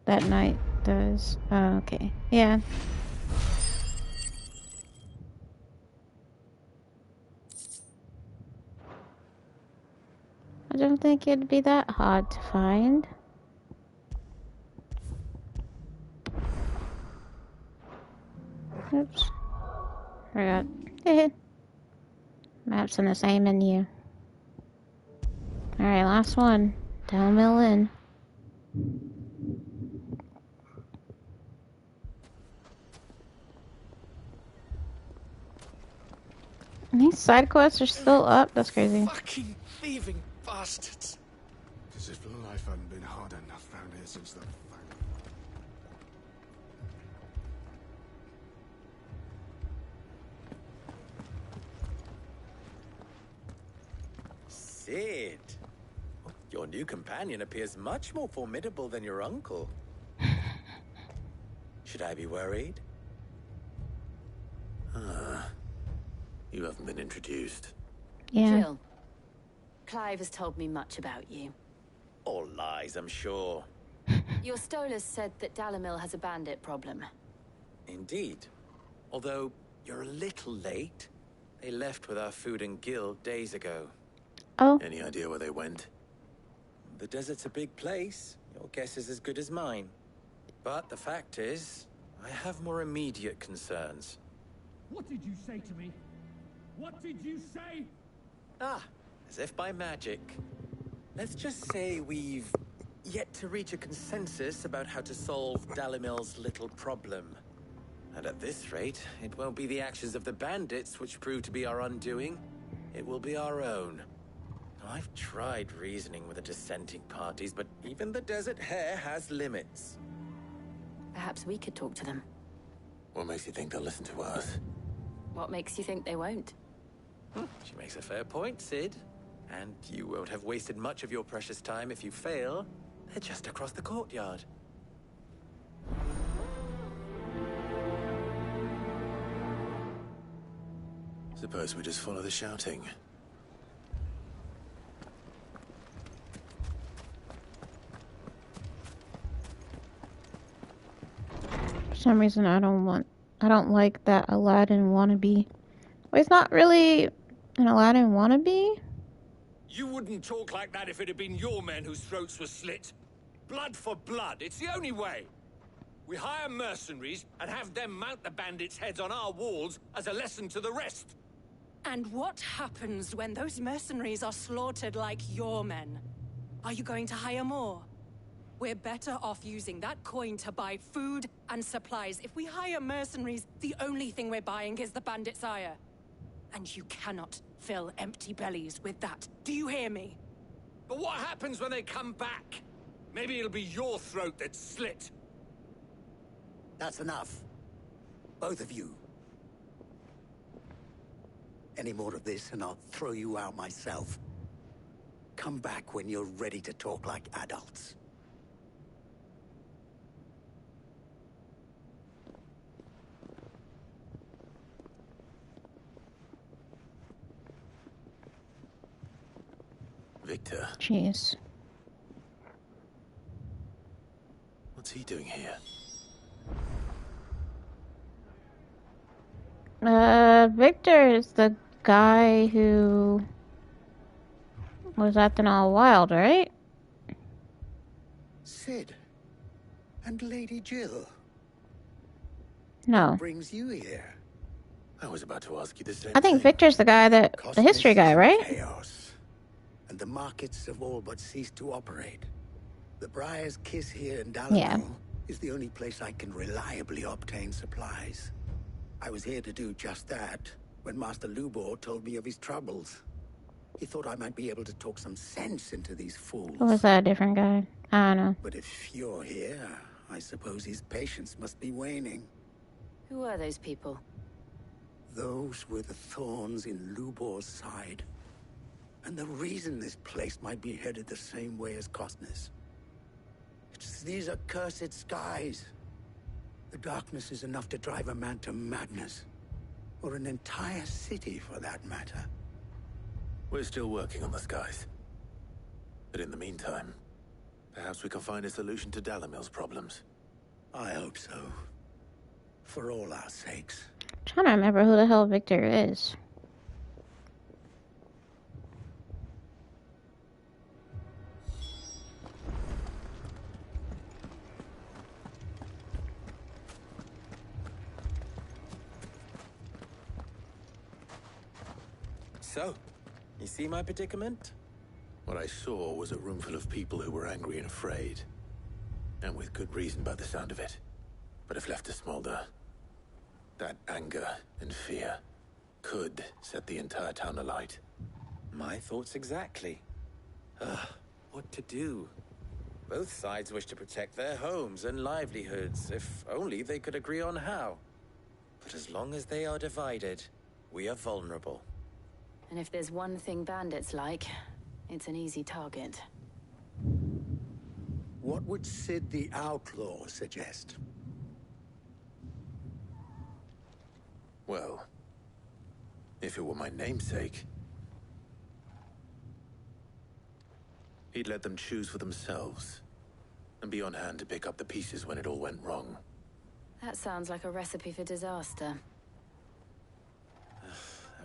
that night does. Oh, okay. Yeah. I don't think it'd be that hard to find. Oops. Forgot. Maps in the same menu. Alright, last one. Downmill Inn. These side quests are still up? That's crazy.
Fucking thieving bastards. As if life hadn't been hard enough round here since the...
Sid, your new companion appears much more formidable than your uncle. Should I be worried?
You haven't been introduced.
Yeah.
Jill, Clive has told me much about you.
All lies, I'm sure.
Your Stolas said that Dalamil has a bandit problem.
Indeed. Although, you're a little late. They left with our food and guild days ago.
Oh.
Any idea where they went?
The desert's a big place. Your guess is as good as mine. But the fact is, I have more immediate concerns.
What did you say to me? What did you say?
Ah, as if by magic. Let's just say we've yet to reach a consensus about how to solve Dalimil's little problem. And at this rate, it won't be the actions of the bandits which prove to be our undoing. It will be our own. I've tried reasoning with the dissenting parties, but even the Desert Hare has limits.
Perhaps we could talk to them.
What makes you think they'll listen to us?
What makes you think they won't?
She makes a fair point, Sid. And you won't have wasted much of your precious time if you fail. They're just across the courtyard.
Suppose we just follow the shouting.
For some reason, I don't like that Aladdin wannabe. Well, he's not really an Aladdin wannabe.
You wouldn't talk like that if it had been your men whose throats were slit. Blood for blood, it's the only way. We hire mercenaries and have them mount the bandits' heads on our walls as a lesson to the rest.
And what happens when those mercenaries are slaughtered like your men? Are you going to hire more? We're better off using that coin to buy food and supplies. If we hire mercenaries, the only thing we're buying is the bandits' ire. And you cannot fill empty bellies with that. Do you hear me?
But what happens when they come back? Maybe it'll be your throat that's slit.
That's enough. Both of you. Any more of this and I'll throw you out myself. Come back when you're ready to talk like adults.
Victor.
Jeez.
What's he doing here?
Victor is the guy who was acting all wild, right?
Sid. And Lady Jill.
No.
What brings you here?
I was about to ask you the same
I think Victor's the guy the history guy, right?
Chaos. And the markets have all but ceased to operate. The Briar's Kiss here in Dalimil is the only place I can reliably obtain supplies. I was here to do just that when Master Lubor told me of his troubles. He thought I might be able to talk some sense into these fools.
Or was that a different guy? I don't know.
But if you're here, I suppose his patience must be waning.
Who are those people?
Those were the thorns in Lubor's side. And the reason this place might be headed the same way as Costner's. It's these accursed skies. The darkness is enough to drive a man to madness. Or an entire city, for that matter.
We're still working on the skies. But in the meantime, perhaps we can find a solution to Dalimil's problems.
I hope so. For all our sakes.
I'm trying to remember who the hell Victor is.
So, you see my predicament?
What I saw was a room full of people who were angry and afraid. And with good reason by the sound of it. But if left to smolder, that anger and fear could set the entire town alight.
My thoughts exactly. What to do? Both sides wish to protect their homes and livelihoods, if only they could agree on how. But as long as they are divided, we are vulnerable.
And if there's one thing bandits like, it's an easy target.
What would Sid the Outlaw suggest?
Well, if it were my namesake, he'd let them choose for themselves and be on hand to pick up the pieces when it all went wrong.
That sounds like a recipe for disaster.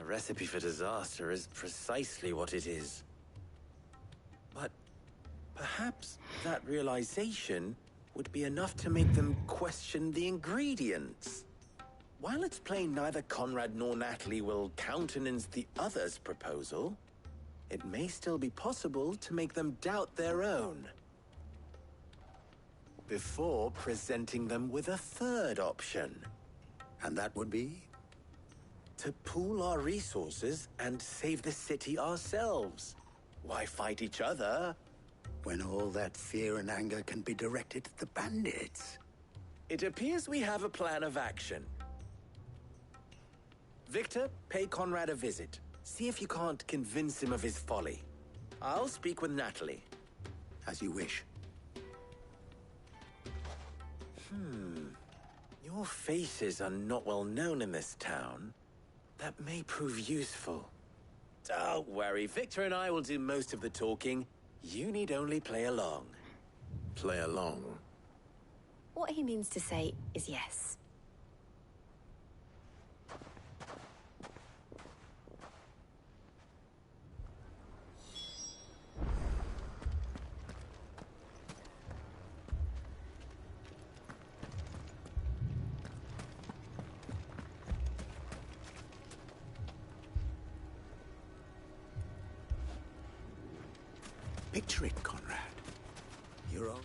A recipe for disaster is precisely what it is. But perhaps that realization would be enough to make them question the ingredients. While it's plain neither Conrad nor Natalie will countenance the other's proposal, it may still be possible to make them doubt their own. Before presenting them with a third option.
And that would be?
To pool our resources and save the city ourselves. Why fight each other?
When all that fear and anger can be directed at the bandits.
It appears we have a plan of action. Victor, pay Conrad a visit. See if you can't convince him of his folly. I'll speak with Natalie.
As you wish.
Your faces are not well known in this town. That may prove useful. Don't worry, Victor and I will do most of the talking. You need only play along.
Play along?
What he means to say is yes.
Picture it, Conrad. You're on.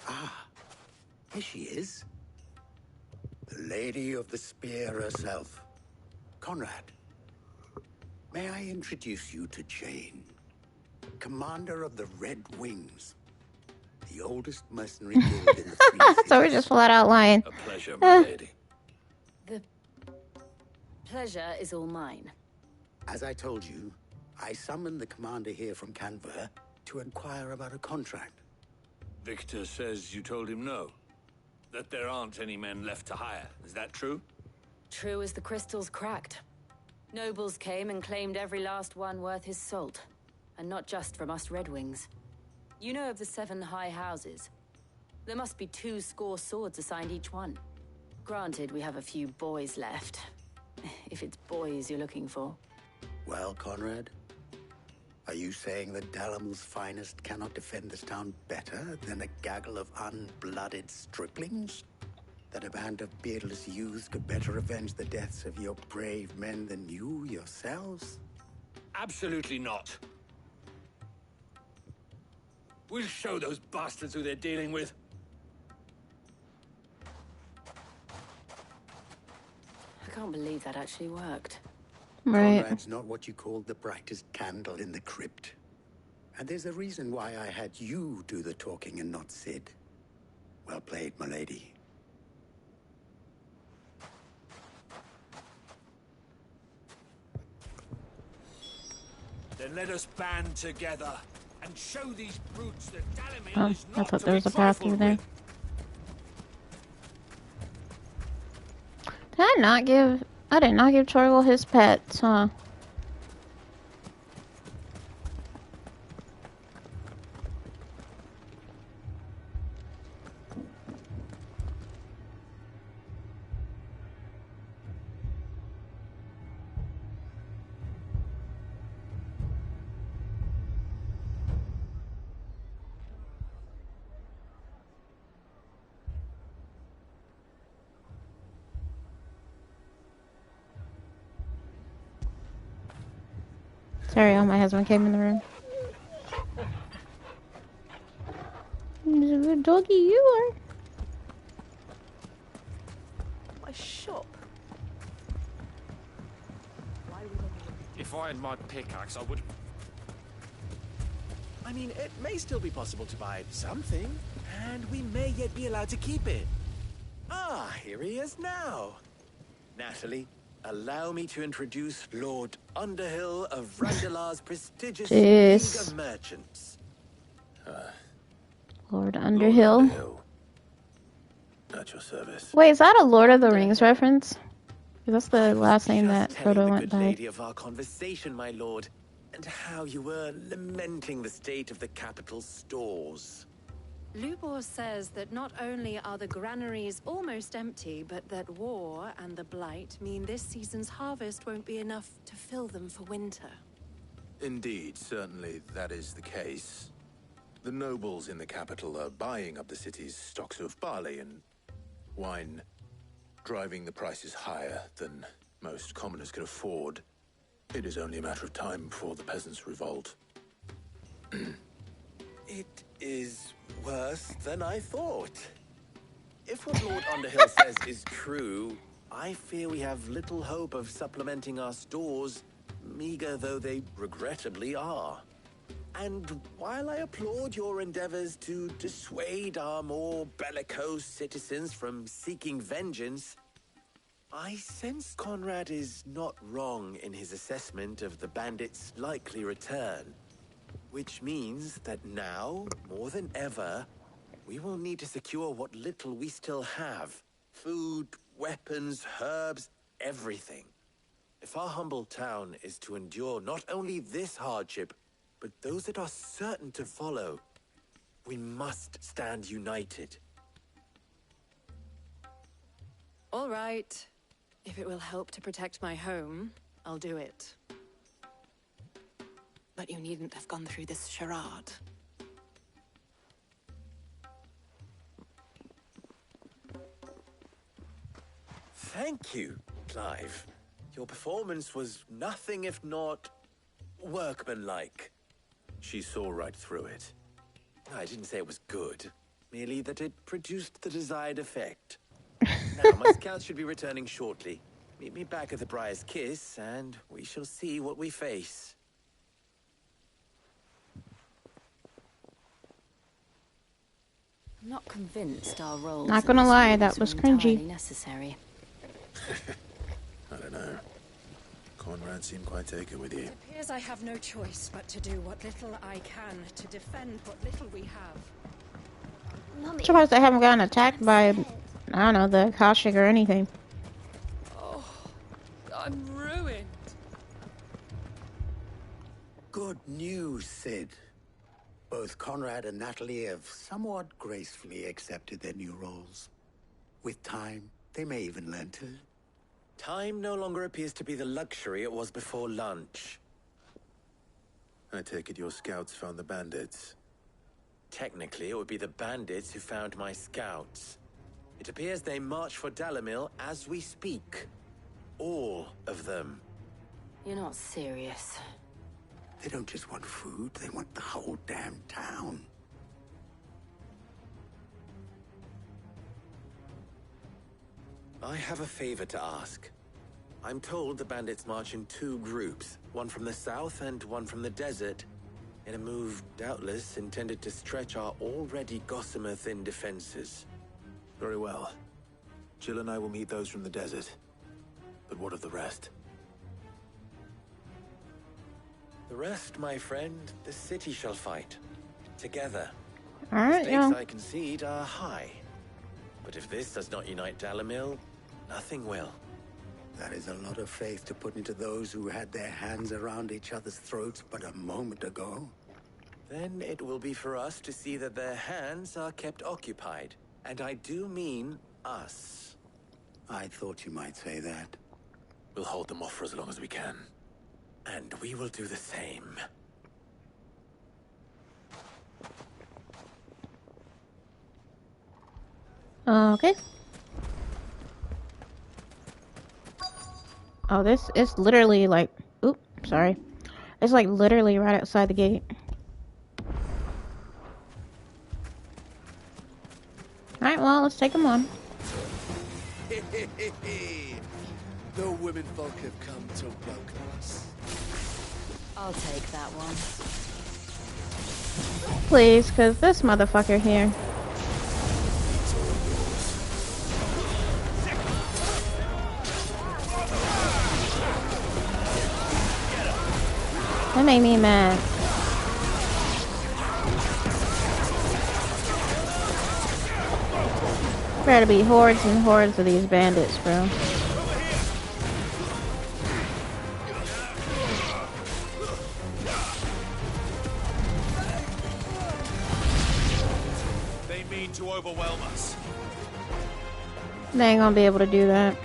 Ah, here she is. The Lady of the Spear herself. Conrad, may I introduce you to Jane, commander of the Red Wings, the oldest mercenary guild in the Three Cities.
So we're just flat out lying.
A pleasure, my lady.
The pleasure is all mine.
As I told you, I summoned the commander here from Canver to inquire about a contract.
Victor says you told him no. That there aren't any men left to hire. Is that true?
True as the crystals cracked. Nobles came and claimed every last one worth his salt. And not just from us Red Wings. You know of the 7 high houses. There must be 2 swords assigned each one. Granted, we have a few boys left. If it's boys you're looking for.
Well, Conrad, are you saying that Dalamel's finest cannot defend this town better than a gaggle of unblooded striplings? That a band of beardless youths could better avenge the deaths of your brave men than you yourselves?
Absolutely not. We'll show those bastards who they're dealing with.
I can't believe that actually worked.
Right.
Conrad's not what you called the brightest candle in the crypt. And there's a reason why I had you do the talking and not Sid. Well played, my lady.
Then let us band together and show these brutes that Dalimil
Oh,
is
I
not
thought
to
there
be
was a path through
trifled
there.
with.
I did not give Torgal his pets, huh? Sorry, my husband came in the room. He's a good doggy, you are.
My shop.
If I had my pickaxe, I would...
I mean, it may still be possible to buy something, and we may yet be allowed to keep it. Ah, here he is now. Natalie, allow me to introduce Lord Underhill of Randalar's prestigious League of Merchants.
Lord Underhill.
At your service.
Wait, is that a Lord of the Rings reference? 'Cause that's the last name that
Telling
Frodo
the
went
good
by.
lady of our conversation, my lord, and how you were lamenting the state of the capital's stores.
Lubor says that not only are the granaries almost empty, but that war and the Blight mean this season's harvest won't be enough to fill them for winter.
Indeed, certainly that is the case. The nobles in the capital are buying up the city's stocks of barley and wine, driving the prices higher than most commoners can afford, it is only a matter of time before the peasants revolt.
It is worse than I thought. If what Lord Underhill says is true, I fear we have little hope of supplementing our stores, meager though they regrettably are. And while I applaud your endeavors to dissuade our more bellicose citizens from seeking vengeance, I sense Conrad is not wrong in his assessment of the bandits' likely return. Which means that now, more than ever, we will need to secure what little we still have. Food, weapons, herbs, everything. If our humble town is to endure not only this hardship, but those that are certain to follow, we must stand united.
All right. If it will help to protect my home, I'll do it. But you needn't have gone through this charade.
Thank you, Clive. Your performance was nothing if not workmanlike.
She saw right through it.
I didn't say it was good, merely that it produced the desired effect. Now, my scouts should be returning shortly. Meet me back at the Briar's Kiss, and we shall see what we face.
I'm not convinced our roles.
Not gonna lie, that was cringy.
Necessary.
I don't know. Conrad seemed quite taken with you.
It appears I have no choice but to do what little I can to defend what little we have.
I'm surprised I haven't gotten attacked by, I don't know, the Akashic or anything.
Oh, I'm ruined.
Good news, Sid. Both Conrad and Natalie have somewhat gracefully accepted their new roles. With time, they may even learn to.
Time no longer appears to be the luxury it was before lunch.
I take it your scouts found the bandits.
Technically, it would be the bandits who found my scouts. It appears they march for Dalimil as we speak. All of them.
You're not serious.
They don't just want food, they want the whole damn town.
I have a favor to ask. I'm told the bandits march in two groups, one from the south and one from the desert, in a move doubtless intended to stretch our already gossamer-thin defenses.
Very well. Jill and I will meet those from the desert. But what of the rest?
The rest, my friend, the city shall fight. Together.
All right,
the stakes I concede are high. But if this does not unite Dalimil, nothing will.
That is a lot of faith to put into those who had their hands around each other's throats but a moment ago.
Then it will be for us to see that their hands are kept occupied. And I do mean us.
I thought you might say that.
We'll hold them off for as long as we can.
And we will do the same.
Okay. Oh, this is literally like... Oop, sorry. It's like literally right outside the gate. Alright, well, let's take them on.
The women folk have come to welcome us.
I'll take that one.
Please, because this motherfucker here. That made me mad. There to be hordes and hordes of these bandits, bro.
They mean to overwhelm us.
They ain't gonna be able to do that.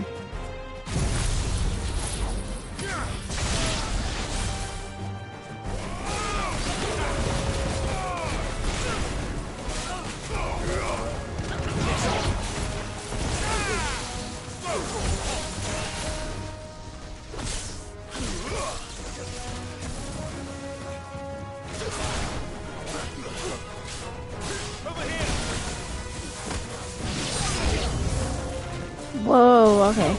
Whoa, okay.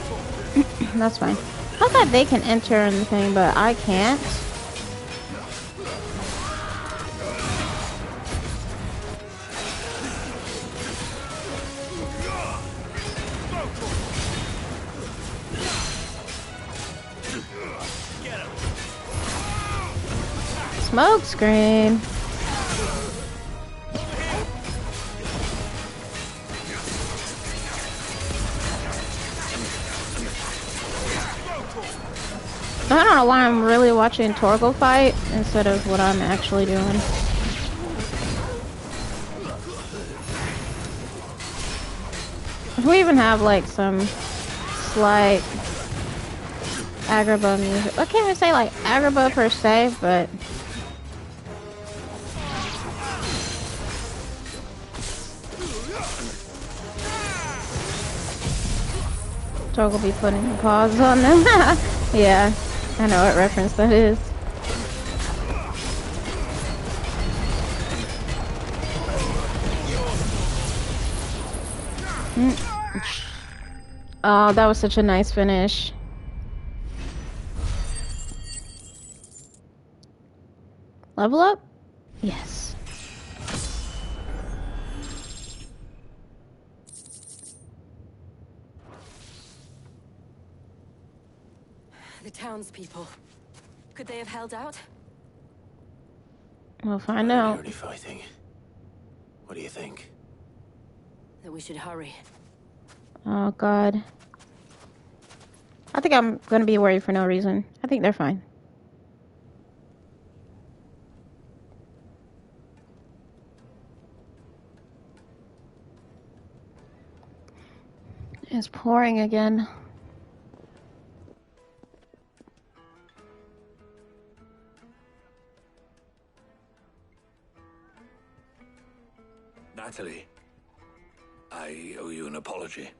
That's fine. I thought they can enter anything, but I can't. Smoke screen. I don't know why I'm really watching Torgal fight instead of what I'm actually doing. We even have like some slight Agrabah music. I can't even say like Agrabah per se, but Torgal be putting the paws on them. Yeah, I know what reference that is. Oh, that was such a nice finish. Level up? Yes.
The townspeople. Could they have held out?
We'll find out.
Any fighting? What do you think?
That we should hurry.
Oh god. I think I'm gonna be worried for no reason. I think they're fine. It's pouring again.
Natalie, I owe you an apology.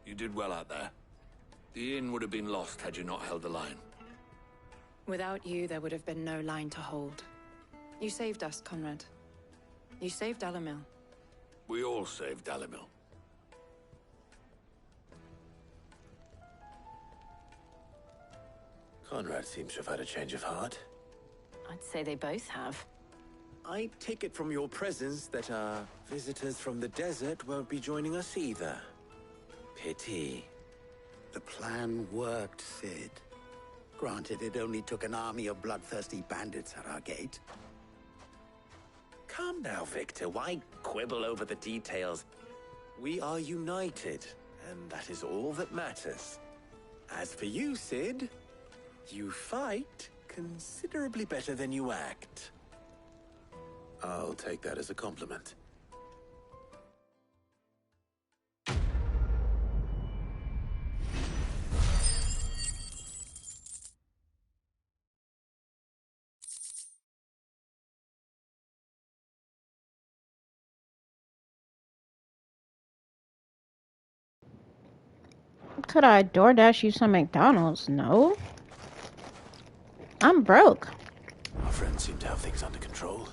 You did well out there. The inn would have been lost had you not held the line.
Without you, there would have been no line to hold. You saved us, Conrad. You saved Dalimil.
We all saved Dalimil.
Conrad seems to have had a change of heart.
I'd say they both have.
I take it from your presence that our visitors from the desert won't be joining us either. Pity.
The plan worked, Sid. Granted, it only took an army of bloodthirsty bandits at our gate.
Calm now, Victor. Why quibble over the details? We are united, and that is all that matters. As for you, Sid, you fight considerably better than you act.
I'll take that as a compliment.
Could I DoorDash you some McDonald's? No. I'm broke.
Our friends seem to have things under control.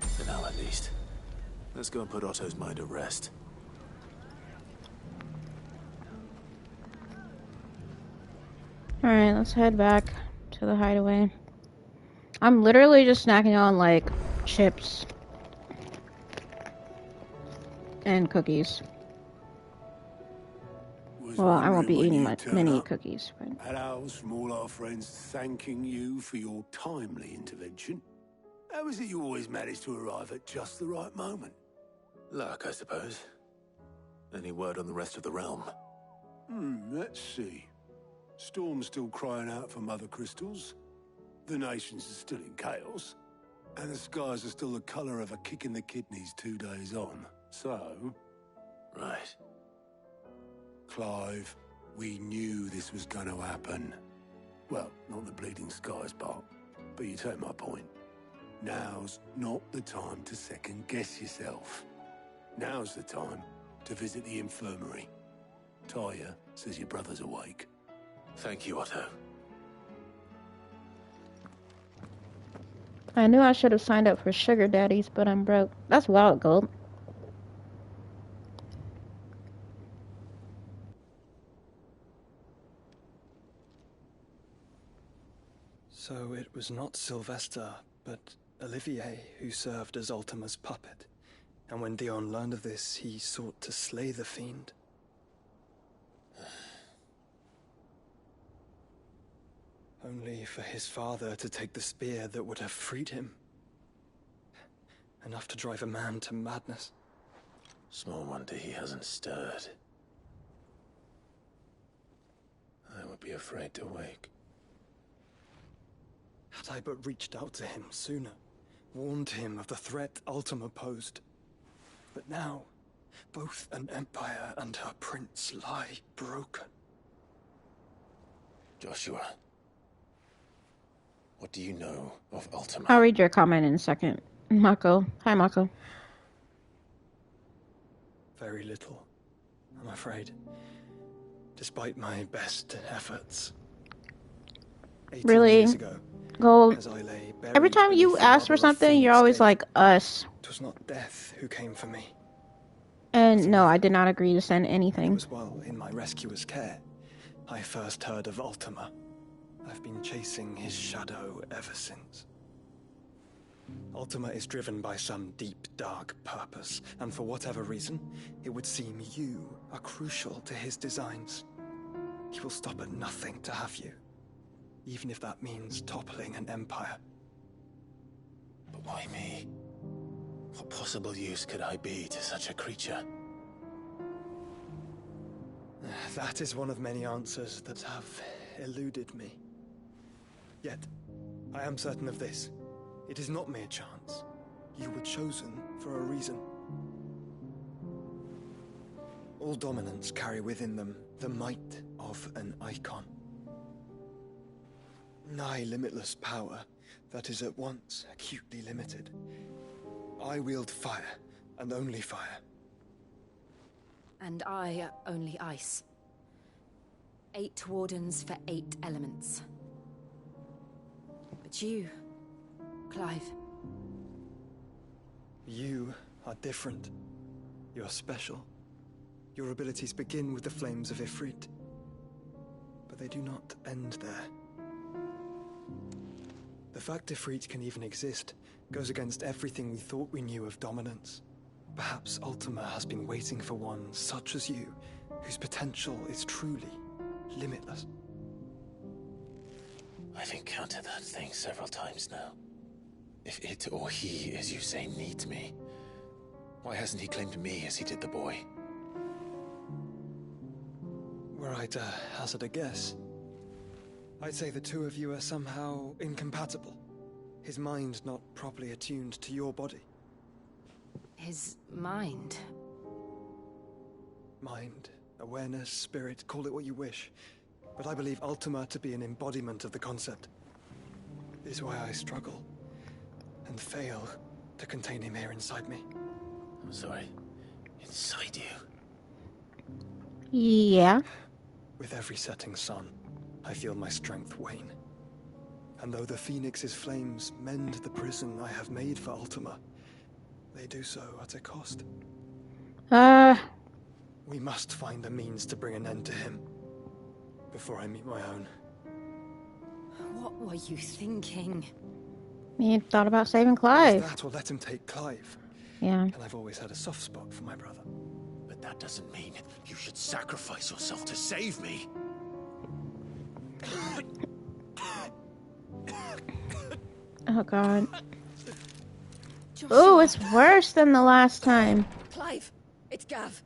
For now, at least. Let's go and put Otto's mind at rest.
Alright, let's head back to the hideaway. I'm literally just snacking on, like, chips. And cookies. Well, I won't be eating many cookies. But...
Hellos from all our friends thanking you for your timely intervention. How is it you always manage to arrive at just the right moment?
Luck, I suppose. Any word on the rest of the realm?
Let's see. Storm's still crying out for mother crystals. The nations are still in chaos. And the skies are still the colour of a kick in the kidneys 2 days on. So...
Right.
Clive, we knew this was going to happen. Well, not the bleeding skies part, but you take my point. Now's not the time to second-guess yourself. Now's the time to visit the infirmary. Taya says your brother's awake.
Thank you, Otto.
I knew I should have signed up for sugar daddies, but I'm broke. That's wild gold.
So it was not Sylvester, but Olivier who served as Ultima's puppet. And when Dion learned of this, he sought to slay the fiend. Only for his father to take the spear that would have freed him. Enough to drive a man to madness.
Small wonder he hasn't stirred. I would be afraid to wake.
Had I but reached out to him sooner, warned him of the threat Ultima posed. But now, both an empire and her prince lie broken.
Joshua, what do you know of Ultima?
I'll read your comment in a second. Mako. Hi, Mako.
Very little, I'm afraid. Despite my best efforts. 18
Really?
years ago,
Go.
as I lay
Every
buried
time you
beneath the
ask for
rubble of
something, you're
Phoenix
always
Gate,
like, us.
it was not death who came for me.
And no, I did not agree to send
It
anything.
was while in my rescuer's care I first heard of Ultima. I've been chasing his shadow ever since. Ultima is driven by some deep, dark purpose, and for whatever reason, it would seem you are crucial to his designs. He will stop at nothing to have you, even if that means toppling an empire.
But why me? What possible use could I be to such a creature?
That is one of many answers that have eluded me. Yet, I am certain of this. It is not mere chance. You were chosen for a reason. All dominants carry within them the might of an icon. Nigh limitless power that is at once acutely limited. I wield fire, and only fire.
And I only ice. 8 wardens for 8 elements. But you, Clive.
You are different. You're special. Your abilities begin with the flames of Ifrit. But they do not end there. The fact Ifrit can even exist goes against everything we thought we knew of dominance. Perhaps Ultima has been waiting for one such as you, whose potential is truly limitless.
I've encountered that thing several times now. If it or he, as you say, needs me, why hasn't he claimed me as he did the boy?
Were I to hazard a guess, I'd say the two of you are somehow incompatible. His mind not properly attuned to your body.
His mind.
Mind, awareness, spirit, call it what you wish. But I believe Ultima to be an embodiment of the concept. It is why I struggle and fail to contain him here inside me.
I'm sorry. Inside you?
Yeah.
With every setting sun, I feel my strength wane. And though the Phoenix's flames mend the prison I have made for Ultima, they do so at a cost. We must find a means to bring an end to him before I meet my own.
What were you thinking?
You thought about saving Clive.
That will let him take Clive.
Yeah.
And I've always had a soft spot for my brother.
But that doesn't mean you should sacrifice yourself to save me.
Oh, God. Oh, it's worse than the last time.
Clive, it's Gav.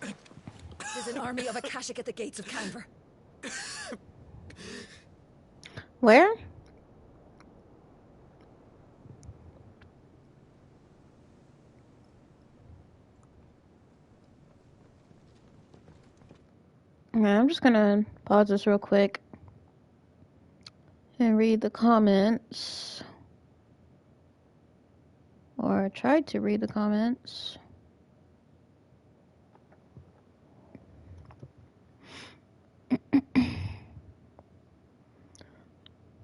There's an army of Akashic at the gates of Canver.
Where? Okay, I'm just gonna pause this real quick and read the comments. Or try to read the comments.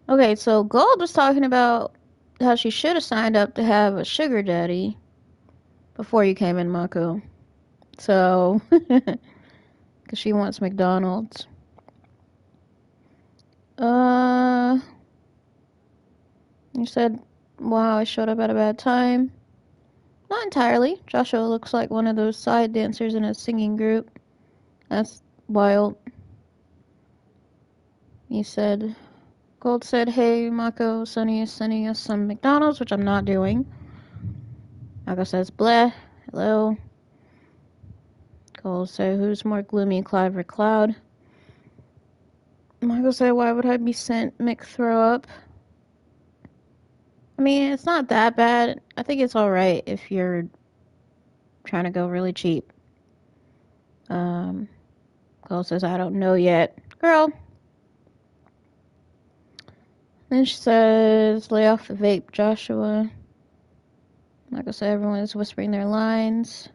Okay, so Gold was talking about how she should have signed up to have a sugar daddy before you came in, Mako. So, because she wants McDonald's. You said, wow, I showed up at a bad time. Not entirely. Joshua looks like one of those side dancers in a singing group. That's wild. He said, Gold said, hey, Mako, Sunny is sending us some McDonald's, which I'm not doing. Mako says, bleh, hello. Gold said, who's more gloomy, Clive or Cloud? Mako said, why would I be sent Mick throw up? I mean, it's not that bad. I think it's alright if you're trying to go really cheap. Gold says, I don't know yet. Girl. Then she says, lay off the vape, Joshua. Like I said, everyone is whispering their lines.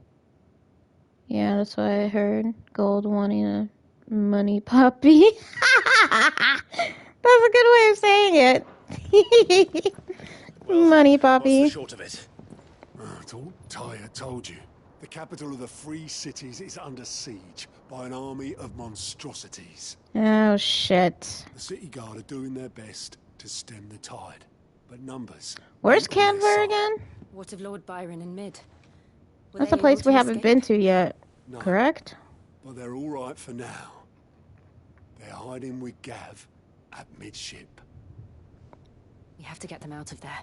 Yeah, that's what I heard. Gold wanting a money puppy. That's a good way of saying it. Money puppy.
What's the short of it? I thought Tyre told you. The capital of the Free Cities is under siege by an army of monstrosities.
Oh, shit.
The city guard are doing their best to stem the tide, but numbers...
Where's Canver again?
What of Lord Byron and Mid?
That's a place we haven't been to yet,
no,
correct?
But they're all right for now. They're hiding with Gav at midship.
We have to get them out of there.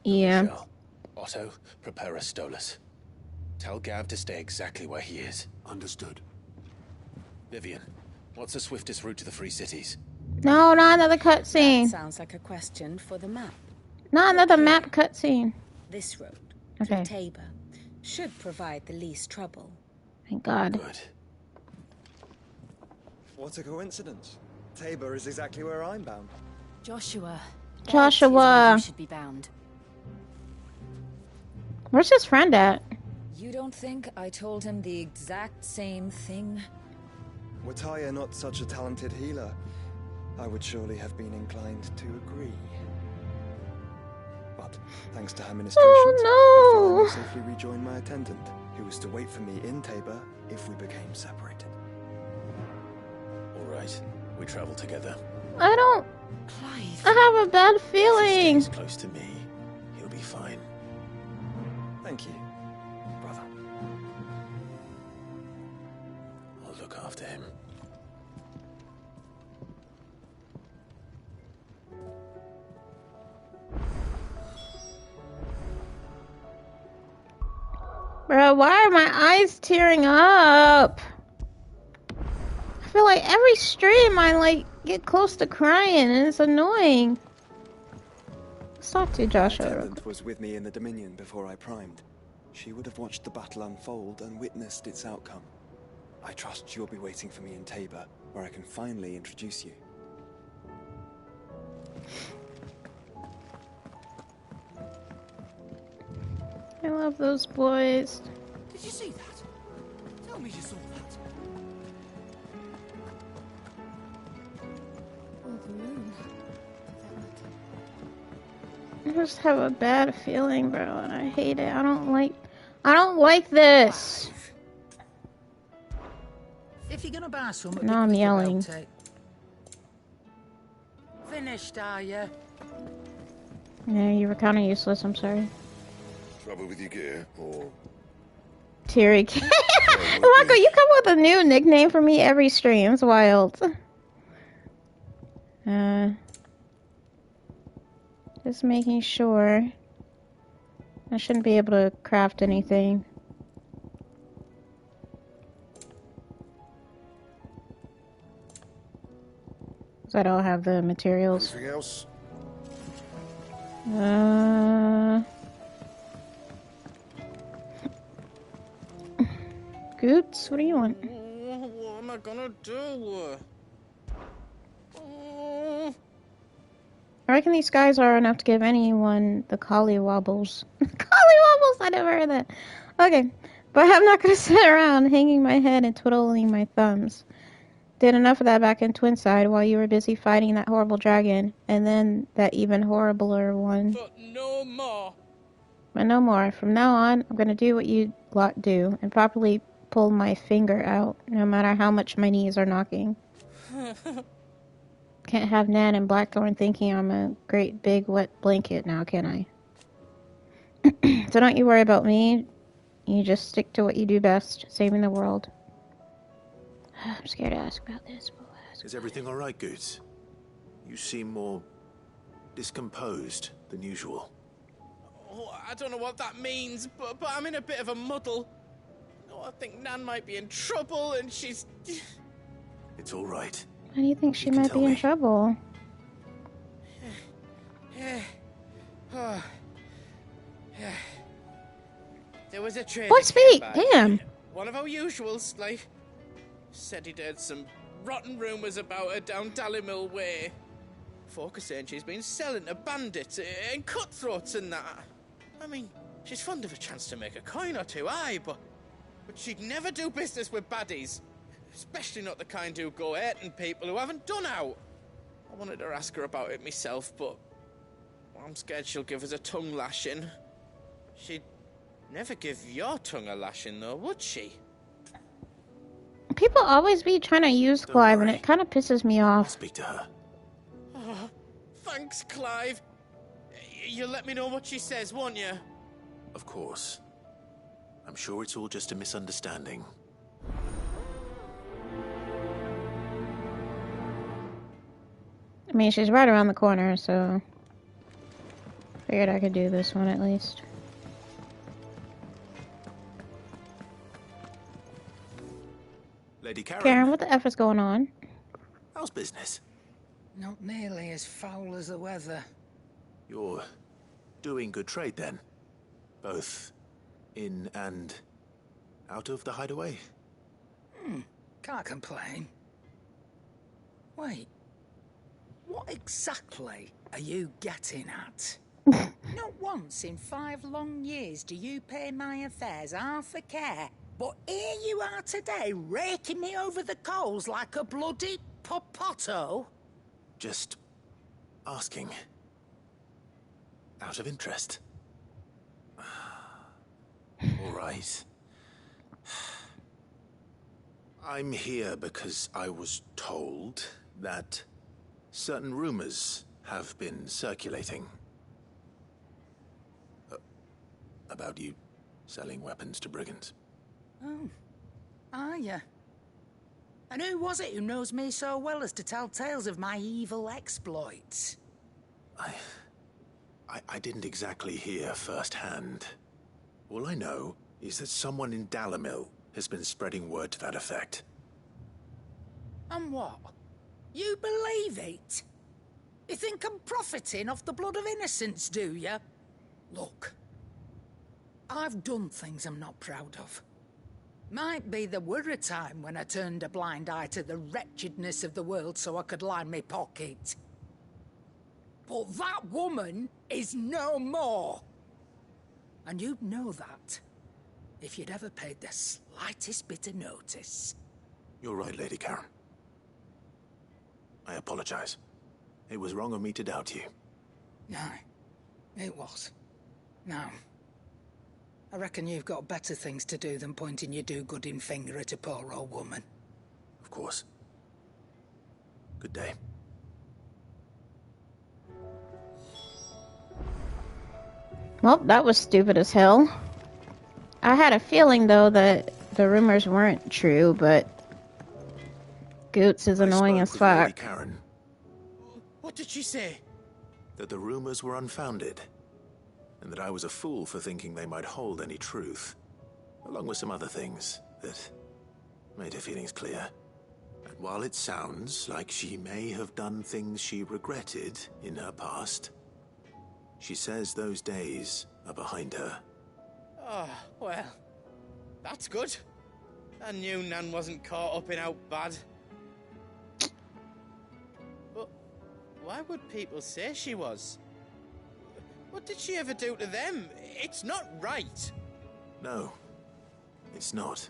Yeah.
Michelle, Otto, prepare a Stolas. Tell Gav to stay exactly where he is.
Understood.
Vivian, what's the swiftest route to the Free Cities?
No, not another cutscene.
Sounds like a question for the map.
Not another map cutscene.
This road,
okay,
through Tabor, should provide the least trouble.
Thank God.
Good.
What a coincidence. Tabor is exactly where I'm bound.
Joshua.
Joshua.
You should be bound.
Where's his friend at?
You don't think I told him the exact same thing?
Were Tyre not such a talented healer, I would surely have been inclined to agree. But thanks to her ministrations, I finally safely rejoined my attendant, who was to wait for me in Tabor if we became separated.
All right, we travel together.
I don't... Clive. I have a bad feeling.
If he stays close to me, he'll be fine.
Thank you, brother.
I'll look after him.
Bro, why are my eyes tearing up? I feel like every stream I get close to crying and it's annoying. Let's talk to Joshua.
My attendant was with me in the Dominion before I primed. She would have watched the battle unfold and witnessed its outcome. I trust you'll be waiting for me in Tabor, where I can finally introduce you.
I love those boys.
Did you see that? Tell me you saw that.
Oh, the moon.
I just have a bad feeling, bro, and I hate it. I don't like this.
If you're gonna buy something,
now I'm yelling.
Finished, are you?
Yeah, you were kind of useless. I'm sorry.
Trouble with your gear, or...
Terry. Marco, you come up with a new nickname for me every stream. It's wild. Just making sure. I shouldn't be able to craft anything. I don't have the materials.
Anything else?
Goots, what do you want?
What am I gonna do?
I reckon these guys are enough to give anyone the collie wobbles. Collie wobbles! I never heard that. Okay, but I'm not gonna sit around hanging my head and twiddling my thumbs. Did enough of that back in Twinside while you were busy fighting that horrible dragon, and then that even horribler one.
But no more.
But no more. From now on, I'm gonna do what you lot do, and properly pull my finger out, no matter how much my knees are knocking. Can't have Nan and Blackthorn thinking I'm a great big wet blanket now, can I? So don't you worry about me. You just stick to what you do best, saving the world. I'm scared to ask about this, but we'll ask.
Is everything all right, Goots? You seem more discomposed than usual.
Oh, I don't know what that means, but I'm in a bit of a muddle. Oh, I think Nan might be in trouble, and she's...
It's all right.
Why do you think she might be in trouble?
There was a trader.
Boy, speak!
by,
Damn!
One of our usuals, like, said he'd heard some rotten rumours about her down Dalimil Way. Folk are saying she's been selling to bandits and cutthroats and that. I mean, she's fond of a chance to make a coin or two, aye, but she'd never do business with baddies. Especially not the kind who go hurting people who haven't done out. I wanted to ask her about it myself, but I'm scared she'll give us a tongue lashing. She'd never give your tongue a lashing, though, would she?
People always be trying to use Clive, and it kind of pisses me off.
Speak to her.
Oh, thanks, Clive. You'll let me know what she says, won't you?
Of course. I'm sure it's all just a misunderstanding.
I mean, she's right around the corner, so... Figured I could do this one at least.
Lady Karen.
Karen, what the F is going on?
How's business?
Not nearly as foul as the weather.
You're doing good trade, then? Both in and out of the hideaway?
Can't complain. Wait. What exactly are you getting at? Not once in 5 long years do you pay my affairs half a care, but here you are today, raking me over the coals like a bloody popoto?
Just asking. Out of interest. All right. I'm here because I was told that certain rumors have been circulating. About you selling weapons to brigands.
Oh, are ya? And who was it who knows me so well as to tell tales of my evil exploits?
I didn't exactly hear firsthand. All I know is that someone in Dalimil has been spreading word to that effect.
And what? You believe it? You think I'm profiting off the blood of innocents, do you? Look, I've done things I'm not proud of. Might be there were a time when I turned a blind eye to the wretchedness of the world so I could line my pocket. But that woman is no more. And you'd know that if you'd ever paid the slightest bit of notice.
You're right, Lady Karen. I apologize. It was wrong of me to doubt you.
No, it was. Now, I reckon you've got better things to do than pointing your do-gooding finger at a poor old woman.
Of course. Good day.
Well, that was stupid as hell. I had a feeling, though, that the rumors weren't true, but... Goots is annoying as fuck.
Lady Karen.
What did she say?
That the rumors were unfounded, and that I was a fool for thinking they might hold any truth, along with some other things that made her feelings clear. And while it sounds like she may have done things she regretted in her past, she says those days are behind her.
Oh, well, that's good. I knew Nan wasn't caught up in out bad. But why would people say she was? What did she ever do to them? It's not right.
No, it's not.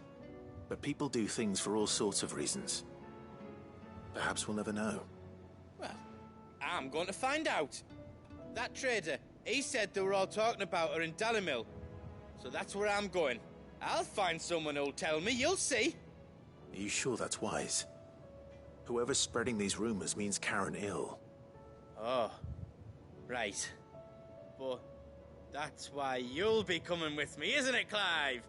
But people do things for all sorts of reasons. Perhaps we'll never know.
Well, I'm going to find out. That trader, he said they were all talking about her in Dalimil. So that's where I'm going. I'll find someone who'll tell me, you'll see.
Are you sure that's wise? Whoever's spreading these rumors means Karen ill.
Oh, right. But that's why you'll be coming with me, isn't it, Clive?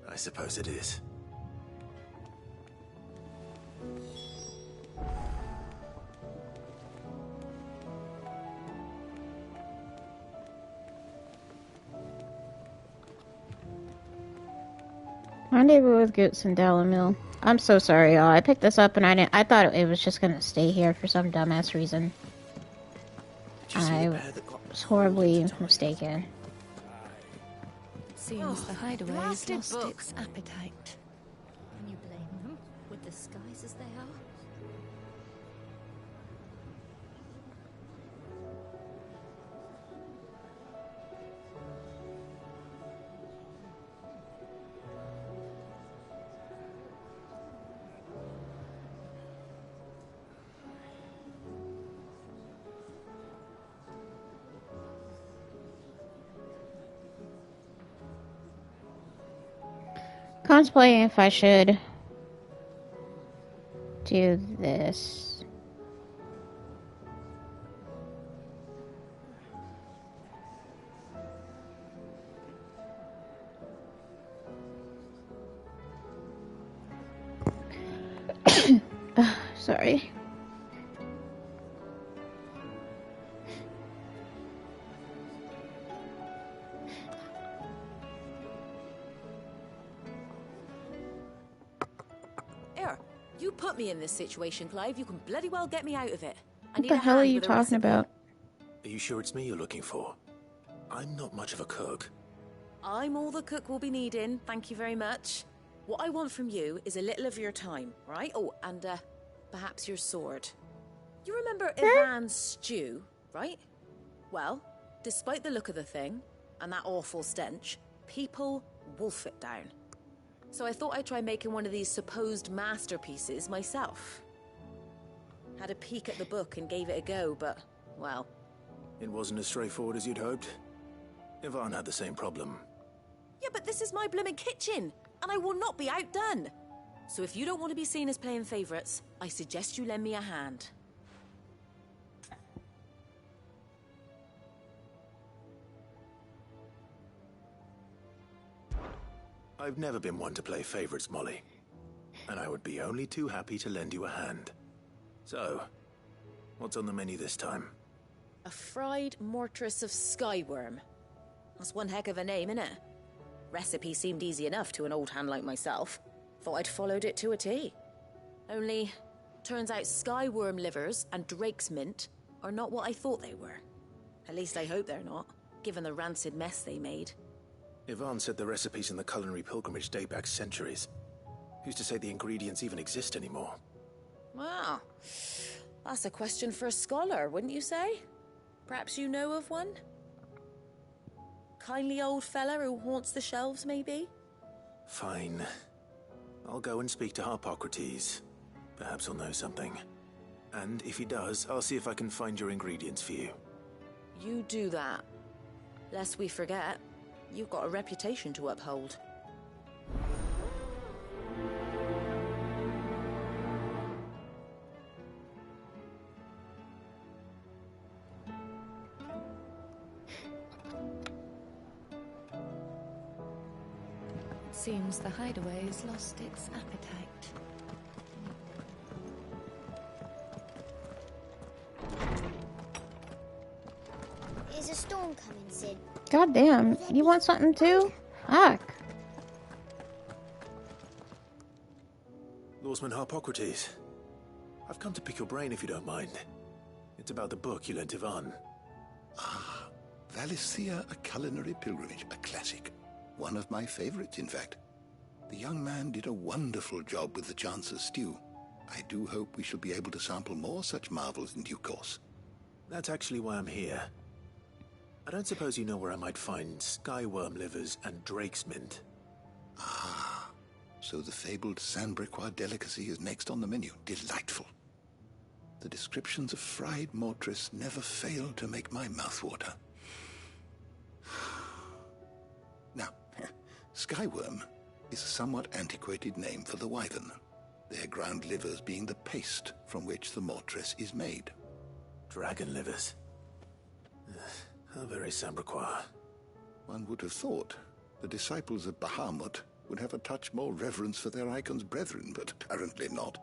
I suppose it is.
Rendezvous with Goots and Dalamil. I'm so sorry, y'all. I picked this up and I thought it was just gonna stay here for some dumbass reason. I was horribly mistaken.
Seems the hideaway's lost its appetite.
Can you blame them, with the skies as they are?
Contemplating if I should do this. Sorry.
You put me in this situation, Clive. You can bloody well get me out of it.
What the hell are you talking about?
Are you sure it's me you're looking for? I'm not much of a cook.
I'm all the cook will be needing, thank you very much. What I want from you is a little of your time, right? Oh, and perhaps your sword. You remember Ivan's stew, right? Well, despite the look of the thing, and that awful stench, people wolf it down. So I thought I'd try making one of these supposed masterpieces myself. Had a peek at the book and gave it a go, but, well...
It wasn't as straightforward as you'd hoped. Ivan had the same problem.
Yeah, but this is my blooming kitchen, and I will not be outdone. So if you don't want to be seen as playing favourites, I suggest you lend me a hand.
I've never been one to play favorites, Molly. And I would be only too happy to lend you a hand. So, what's on the menu this time?
A fried mortress of skyworm. That's one heck of a name, innit? Recipe seemed easy enough to an old hand like myself. Thought I'd followed it to a T. Only, turns out skyworm livers and drake's mint are not what I thought they were. At least I hope they're not, given the rancid mess they made.
Ivan said the recipes in the culinary pilgrimage date back centuries. Who's to say the ingredients even exist anymore?
Well, that's a question for a scholar, wouldn't you say? Perhaps you know of one? Kindly old fella who haunts the shelves, maybe?
Fine. I'll go and speak to Harpocrates. Perhaps he'll know something. And if he does, I'll see if I can find your ingredients for you.
You do that. Lest we forget, you've got a reputation to uphold.
It seems the hideaway has lost its appetite.
Is a storm coming, Sid?
God damn, you want something too? Fuck.
Lawsman Harpocrates. I've come to pick your brain if you don't mind. It's about the book you lent Ivan.
Ah, Valicia, A Culinary Pilgrimage, a classic. One of my favorites, in fact. The young man did a wonderful job with the Chance's stew. I do hope we shall be able to sample more such marvels in due course.
That's actually why I'm here. I don't suppose you know where I might find skyworm livers and drake's mint.
Ah, so the fabled Sandbricois delicacy is next on the menu. Delightful. The descriptions of fried mortress never fail to make my mouth water. Now, skyworm is a somewhat antiquated name for the wyvern. their ground livers being the paste from which the mortress is made.
Dragon livers. How very Sambraquois.
One would have thought the disciples of Bahamut would have a touch more reverence for their icon's brethren, but apparently not.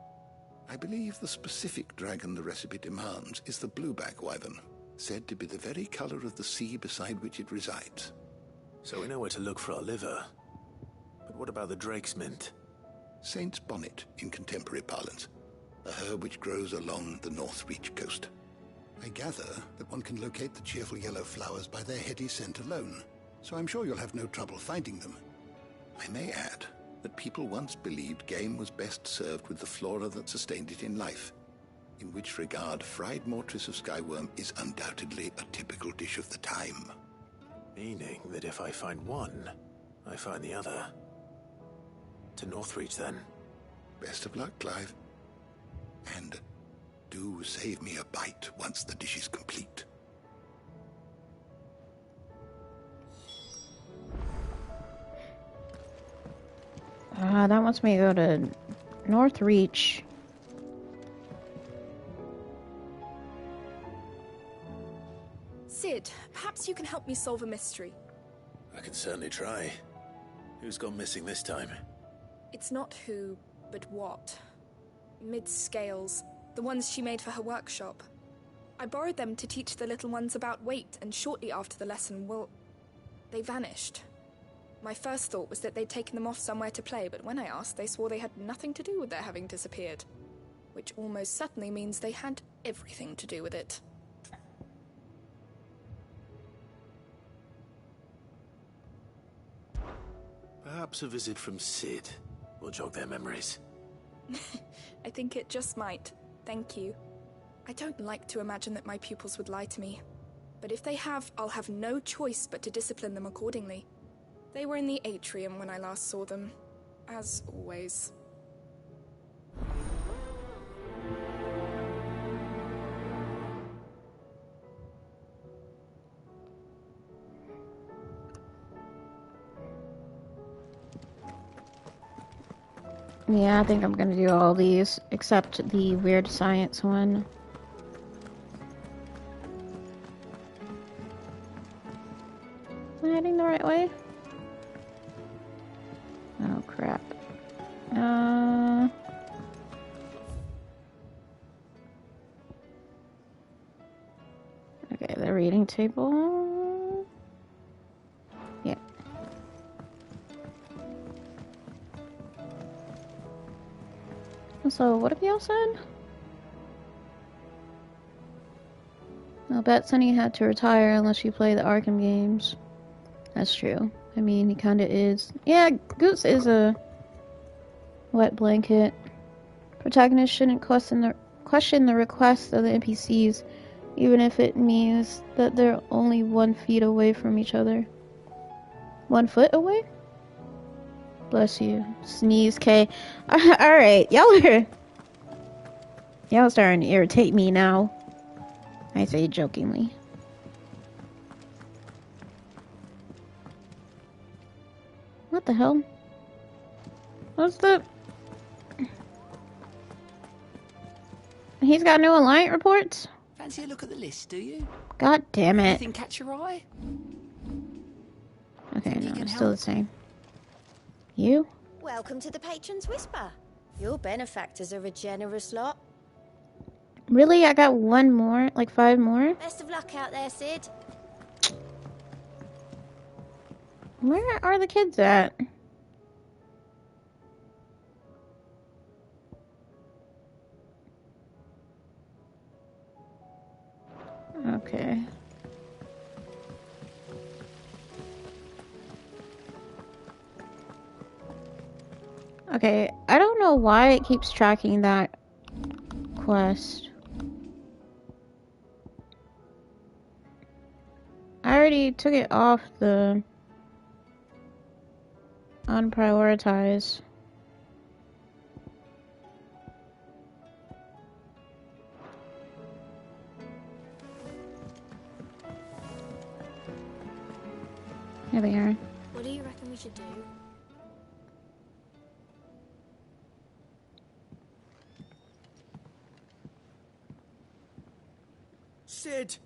I believe the specific dragon the recipe demands is the blueback wyvern, said to be the very color of the sea beside which it resides.
So we know where to look for our liver. But what about the drake's mint?
Saint's bonnet in contemporary parlance, a herb which grows along the North Reach coast. I gather that one can locate the cheerful yellow flowers by their heady scent alone, so I'm sure you'll have no trouble finding them. I may add that people once believed game was best served with the flora that sustained it in life, in which regard fried mortress of skyworm is undoubtedly a typical dish of the time.
Meaning that if I find one, I find the other. To Northreach, then.
Best of luck, Clive. And do save me a bite once the dish is complete.
That wants me to go to Northreach.
Sid, perhaps you can help me solve a mystery.
I can certainly try. Who's gone missing this time?
It's not who, but what. Mid-scales, the ones she made for her workshop. I borrowed them to teach the little ones about weight, and shortly after the lesson, well, they vanished. My first thought was that they'd taken them off somewhere to play, but when I asked, they swore they had nothing to do with their having disappeared. Which almost certainly means they had everything to do with it.
Perhaps a visit from Sid will jog their memories.
I think it just might. Thank you. I don't like to imagine that my pupils would lie to me. But if they have, I'll have no choice but to discipline them accordingly. They were in the atrium when I last saw them, as always.
Yeah, I think I'm gonna do all these, except the weird science one. Am I heading the right way? Oh, crap. Okay, the reading table. Yeah. So, what have y'all said? I'll bet Sunny had to retire unless you play the Arkham games. That's true. I mean, he kinda is. Yeah, Goose is a wet blanket. Protagonists shouldn't question the requests of the NPCs, even if it means that they're only 1 foot away from each other. 1 foot away? Bless you. Sneeze, K. Alright, y'all starting to irritate me now. I say jokingly. What the hell? What's the... He's got new Alliant reports?
Fancy a look at the list, do you?
God damn it.
Anything catch your eye?
Okay, no, it's still the same. You?
Welcome to the Patron's Whisper. Your benefactors are a generous lot.
Really? I got 1 more? Like 5 more?
Best of luck out there, Sid.
Where are the kids at? Okay. Okay, I don't know why it keeps tracking that quest. I already took it off the unprioritized. Here they are.
What do you reckon we should do?
Sid!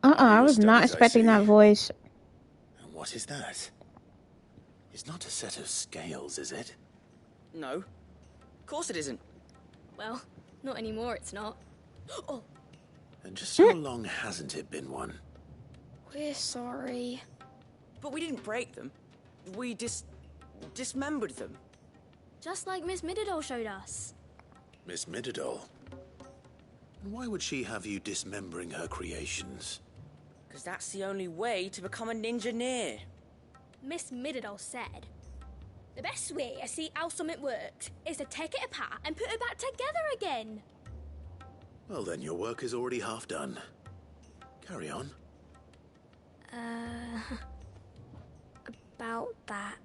I was not expecting that voice.
And what is that? It's not a set of scales, is it?
No. Of course it isn't.
Well, not anymore, it's not. Oh!
And just how long hasn't it been one?
We're sorry.
But we didn't break them. We dismembered them.
Just like Miss Mididol showed us.
Miss Mididol? Why would she have you dismembering her creations?
Because that's the only way to become a ninja-neer.
Miss Mididol said, the best way to see how something works is to take it apart and put it back together again.
Well then, your work is already half done. Carry on.
About that.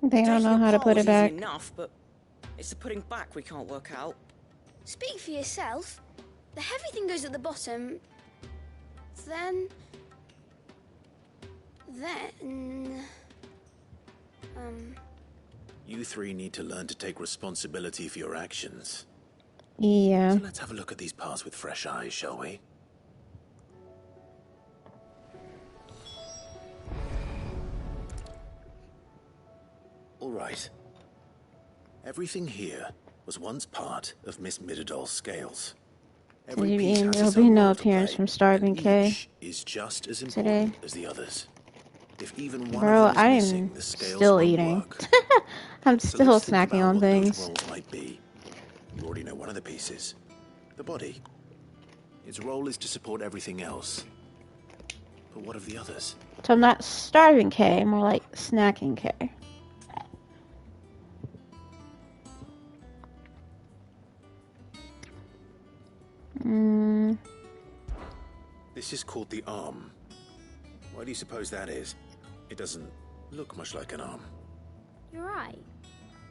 They don't know how to put it back.
Enough, but it's the putting back we can't work out.
Speak for yourself. The heavy thing goes at the bottom. Then...
You three need to learn to take responsibility for your actions.
Yeah.
So let's have a look at these parts with fresh eyes, shall we? All right. Everything here was once part of Miss Mididol's scales. Every piece has
There'll
its
be
own
no
role to
appearance
play,
from Starving
and
K
each is just as
today.
important as the others. If even one
Bro,
of them is missing, the scales
still
won't
eating.
work.
I'm
So
still
let's think
snacking
about
on
what those
things.
roles might be. You already know one of the pieces. The body. Its role is to support everything else. But what of the others?
So I'm not Starving K, more like Snacking K.
This is called the arm. Why do you suppose that is? It doesn't look much like an arm.
You're right.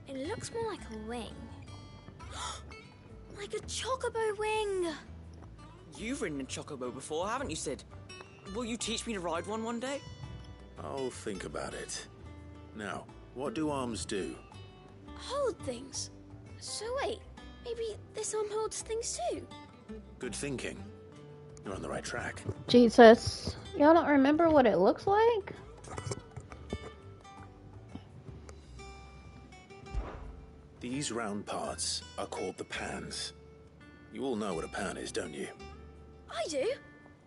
It looks more like a wing. Like a chocobo wing!
You've ridden a chocobo before, haven't you, Sid? Will you teach me to ride one day?
I'll think about it. Now, what do arms do?
Hold things. So wait, maybe this arm holds things too?
Good thinking. You're on the right track.
Jesus. Y'all don't remember what it looks like?
These round parts are called the pans. You all know what a pan is, don't you?
I do.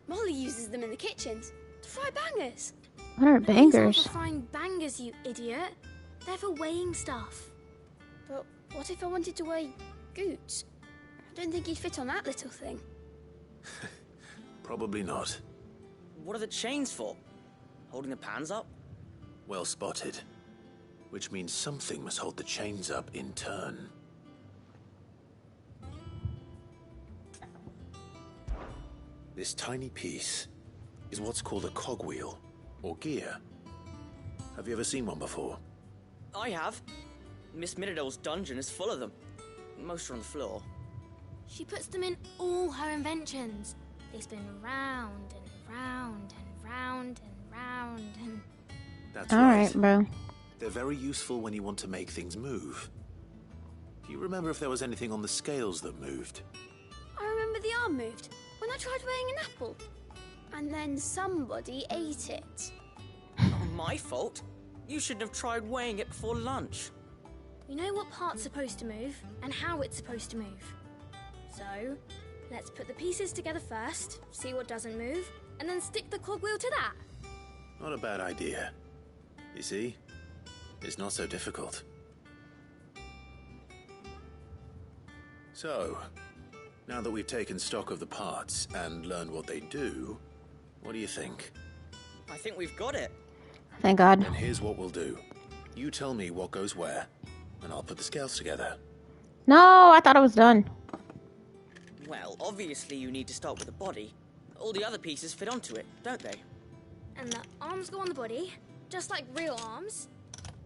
Molly uses them in the kitchens to fry bangers.
What are
These aren't
bangers?
for frying bangers, you idiot. They're for weighing stuff. But what if I wanted to weigh goods? I don't think he'd fit on that little thing.
Probably not.
What are the chains for? Holding the pans up?
Well spotted. Which means something must hold the chains up in turn. This tiny piece is what's called a cogwheel, or gear. Have you ever seen one before?
I have. Miss Mididol's dungeon is full of them. Most are on the floor.
She puts them in all her inventions. They spin round and round and round and round and...
That's
Alright, bro.
They're very useful when you want to make things move. Do you remember if there was anything on the scales that moved?
I remember the arm moved when I tried weighing an apple. And then somebody ate it.
Not my fault. You shouldn't have tried weighing it before lunch.
We know what part's supposed to move and how it's supposed to move. So, let's put the pieces together first, see what doesn't move, and then stick the cogwheel to that.
Not a bad idea. You see? It's not so difficult. So, now that we've taken stock of the parts and learned what they do, what do you think?
I think we've got it.
Thank God.
Then here's what we'll do. You tell me what goes where, and I'll put the scales together.
No, I thought I was done.
Well, obviously you need to start with the body. All the other pieces fit onto it, don't they?
And the arms go on the body, just like real arms.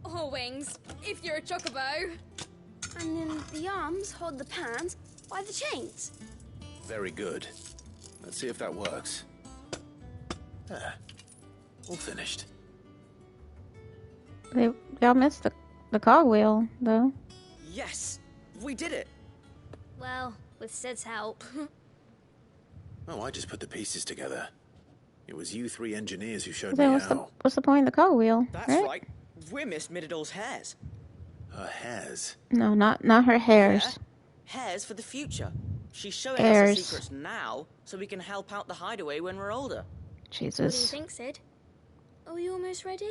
Or wings, if you're a chocobo. And then the arms hold the pans by the chains.
Very good. Let's see if that works. There. All finished.
Y'all missed the cogwheel, though.
Yes! We did it!
Well, with Sid's help.
Oh, I just put the pieces together. It was you three engineers who showed
Then
me how.
what's the point of the cogwheel?
That's
right?
right. We're Miss Mididol's hairs.
Her hairs?
No, not her hairs.
Yeah. Hairs for the future. She's showing us
Heirs.
her secrets now, so we can help out the hideaway when we're older.
Jesus.
What do you think, Sid? Are we almost ready?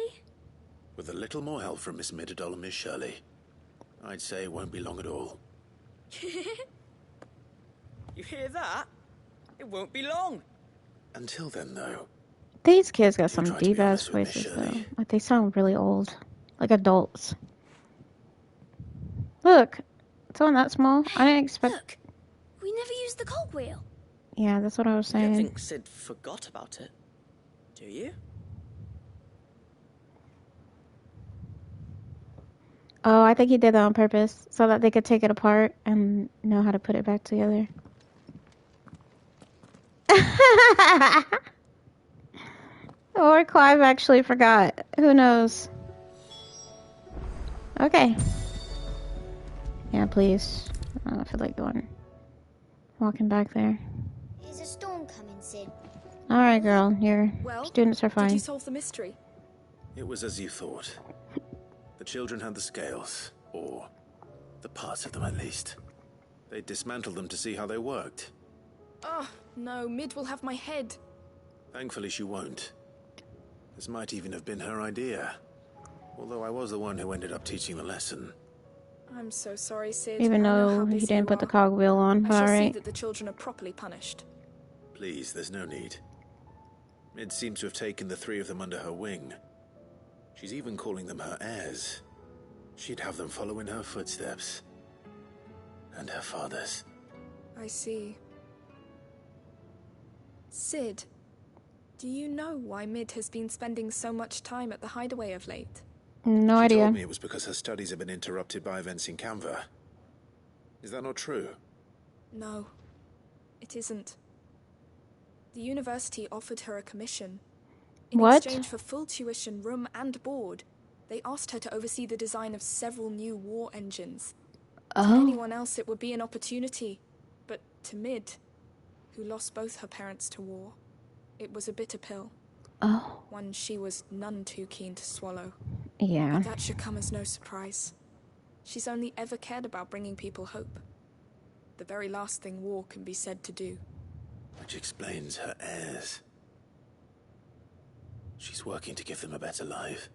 With a little more help from Miss Mididol and Miss Shirley, I'd say it won't be long at all.
You hear that? It won't be long.
Until then, though.
These kids got some
try to be
deep ass
honest with Miss
voices though.
Shirley.
Like they sound really old, like adults. Look, it's on that small. I didn't expect.
Look, we never used the cogwheel.
Yeah, that's what I was
I don't
saying.
think Sid forgot about it. Do you?
Oh, I think he did that on purpose so that they could take it apart and know how to put it back together. Or Clive actually forgot. Who knows? Okay. Yeah, please. I don't feel like walking back there.
Is a storm coming, Sid?
Alright, girl. Your
Well,
students are
did
fine.
you solve the mystery?
It was as you thought. The children had the scales, or the parts of them at least. They dismantled them to see how they worked.
Oh, no, Mid will have my head.
Thankfully, she won't. This might even have been her idea. Although I was the one who ended up teaching the lesson.
I'm so sorry, Sid.
Even
I know
though
how
he
busy
didn't
you
put the
are.
cogwheel on,
I
but
shall see
alright.
that the children are properly punished.
Please, there's no need. Mid seems to have taken the three of them under her wing. She's even calling them her heirs. She'd have them follow in her footsteps. And her father's.
I see. Sid, do you know why Mid has been spending so much time at the hideaway of late?
No
She
idea.
told me it was because her studies have been interrupted by events in Canva. Is that not true?
No, it isn't. The university offered her a commission. In
What?
exchange for full tuition, room and board, they asked her to oversee the design of several new war engines. To
Oh.
anyone else it would be an opportunity, but to Mid, who lost both her parents to war, it was a bitter pill.
Oh.
One she was none too keen to swallow.
Yeah.
But that should come as no surprise. She's only ever cared about bringing people hope. The very last thing war can be said to do.
Which explains her heirs. She's working to give them a better life.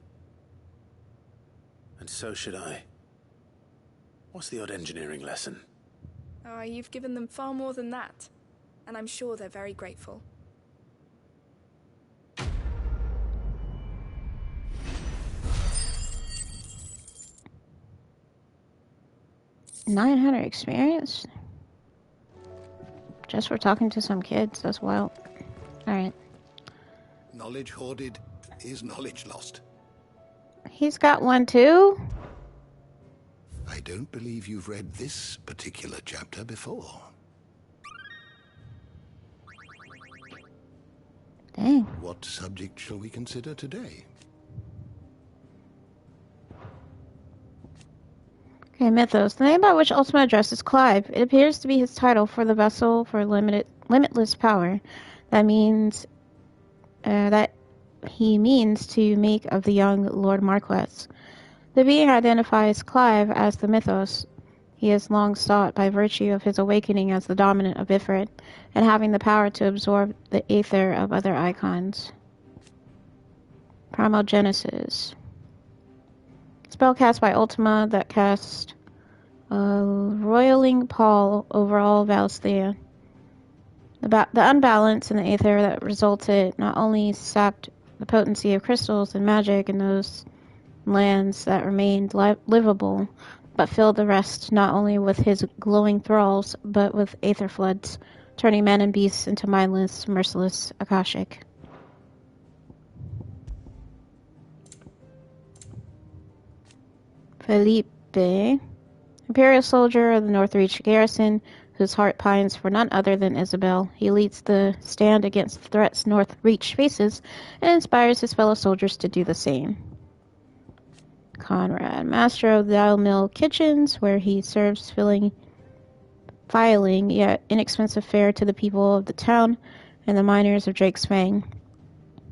And so should I. What's the odd engineering lesson?
Ah, you've given them far more than that. And I'm sure they're very grateful.
$900 experience? Just for talking to some kids, that's wild. Alright.
Knowledge hoarded is knowledge lost.
He's got one too?
I don't believe you've read this particular chapter before.
Dang.
What subject shall we consider today?
Okay, Mythos. The name by which Ultima addresses Clive. It appears to be his title for the vessel for limitless power. That means that he means to make of the young Lord Marquess. The being identifies Clive as the Mythos he has long sought by virtue of his awakening as the dominant of Ifrit and having the power to absorb the aether of other icons. Primogenesis. Spell cast by Ultima that cast roiling pall over all Valsthea. The unbalance in the aether that resulted not only sapped the potency of crystals and magic in those lands that remained livable, but filled the rest not only with his glowing thralls, but with aether floods, turning men and beasts into mindless, merciless Akashic. Felipe, Imperial soldier of the Northreach garrison, whose heart pines for none other than Isabel. He leads the stand against the threats Northreach faces and inspires his fellow soldiers to do the same. Conrad, master of the Mill kitchens, where he serves filling filing yet inexpensive fare to the people of the town and the miners of Drake's Fang.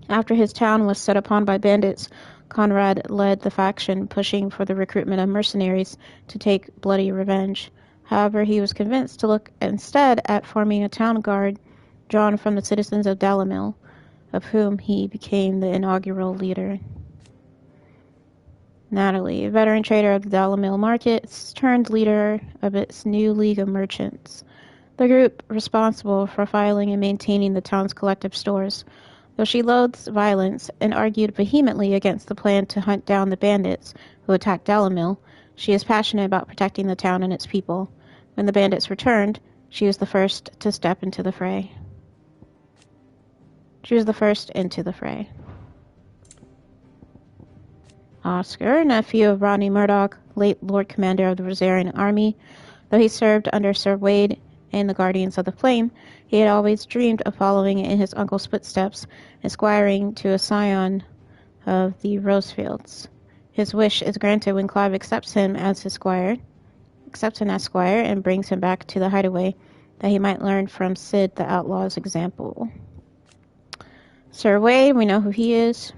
After his town was set upon by bandits, Conrad led the faction pushing for the recruitment of mercenaries to take bloody revenge. However, he was convinced to look instead at forming a town guard drawn from the citizens of Dalimil, of whom he became the inaugural leader. Natalie, a veteran trader of the Dalimil markets, turned leader of its new League of Merchants, the group responsible for filing and maintaining the town's collective stores. Though she loathes violence and argued vehemently against the plan to hunt down the bandits who attacked Dalimil, she is passionate about protecting the town and its people. When the bandits returned, she was the first to step into the fray. Oscar, nephew of Rodney Murdoch, late Lord Commander of the Rosarian Army, though he served under Sir Wade and the Guardians of the Flame, he had always dreamed of following in his uncle's footsteps, aspiring to a scion of the Rosefields. His wish is granted when Clive accepts him as squire, and brings him back to the hideaway, that he might learn from Sid the outlaw's example. Sir Wade, we know who he is.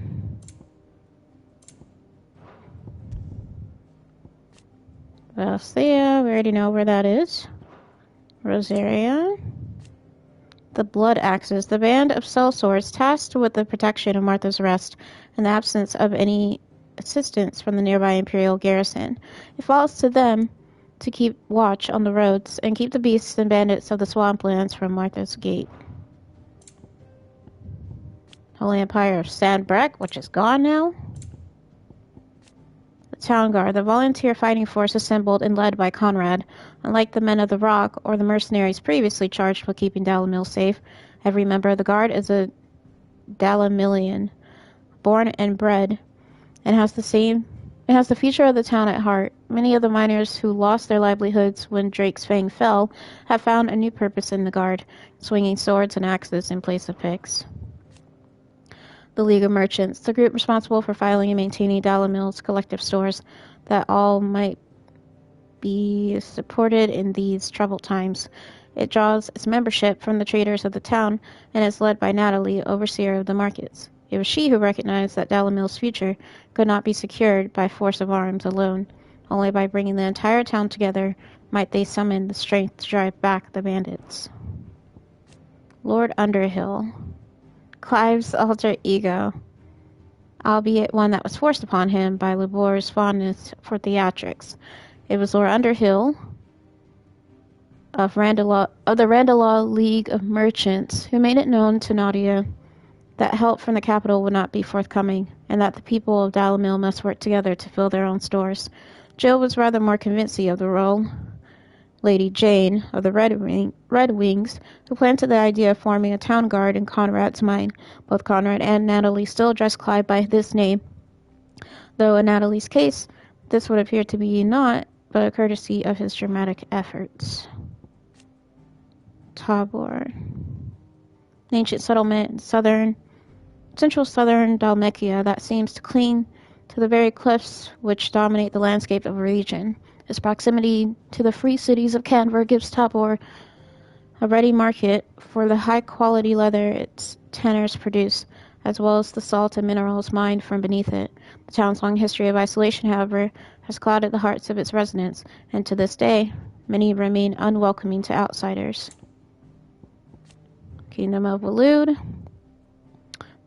Valthea, we already know where that is. Rosaria. The Blood Axes, the band of sellswords tasked with the protection of Martha's arrest in the absence of any assistance from the nearby Imperial garrison. It falls to them to keep watch on the roads and keep the beasts and bandits of the swamplands from Martha's gate. Holy Empire of Sandbreck, which is gone now. The Town Guard, the volunteer fighting force assembled and led by Conrad. Unlike the Men of the Rock or the mercenaries previously charged with keeping Dalimil safe, every member of the Guard is a Dalimilian, born and bred, and has the future of the town at heart. Many of the miners who lost their livelihoods when Drake's Fang fell have found a new purpose in the Guard, swinging swords and axes in place of picks. The League of Merchants, the group responsible for filing and maintaining Dalimil's collective stores, that all might be supported in these troubled times. It draws its membership from the traders of the town and is led by Natalie, overseer of the markets. It was she who recognized that Dalimil's future could not be secured by force of arms alone. Only by bringing the entire town together might they summon the strength to drive back the bandits. Lord Underhill, Clive's alter ego, albeit one that was forced upon him by Labor's fondness for theatrics. It was Lord Underhill of the Randalaw League of Merchants who made it known to Nadia that help from the capital would not be forthcoming, and that the people of Dalimil must work together to fill their own stores. Jill was rather more convincing of the role. Lady Jane of the Red Wings, who planted the idea of forming a town guard in Conrad's mind. Both Conrad and Natalie still address Clive by this name, though in Natalie's case, this would appear to be not but a courtesy of his dramatic efforts. Tabor, an ancient settlement in central southern Dalmekia that seems to cling to the very cliffs which dominate the landscape of the region. Its proximity to the free cities of Canver gives Tabor a ready market for the high-quality leather its tanners produce, as well as the salt and minerals mined from beneath it. The town's long history of isolation, however, has clouded the hearts of its residents, and to this day, many remain unwelcoming to outsiders. Kingdom of Waloed,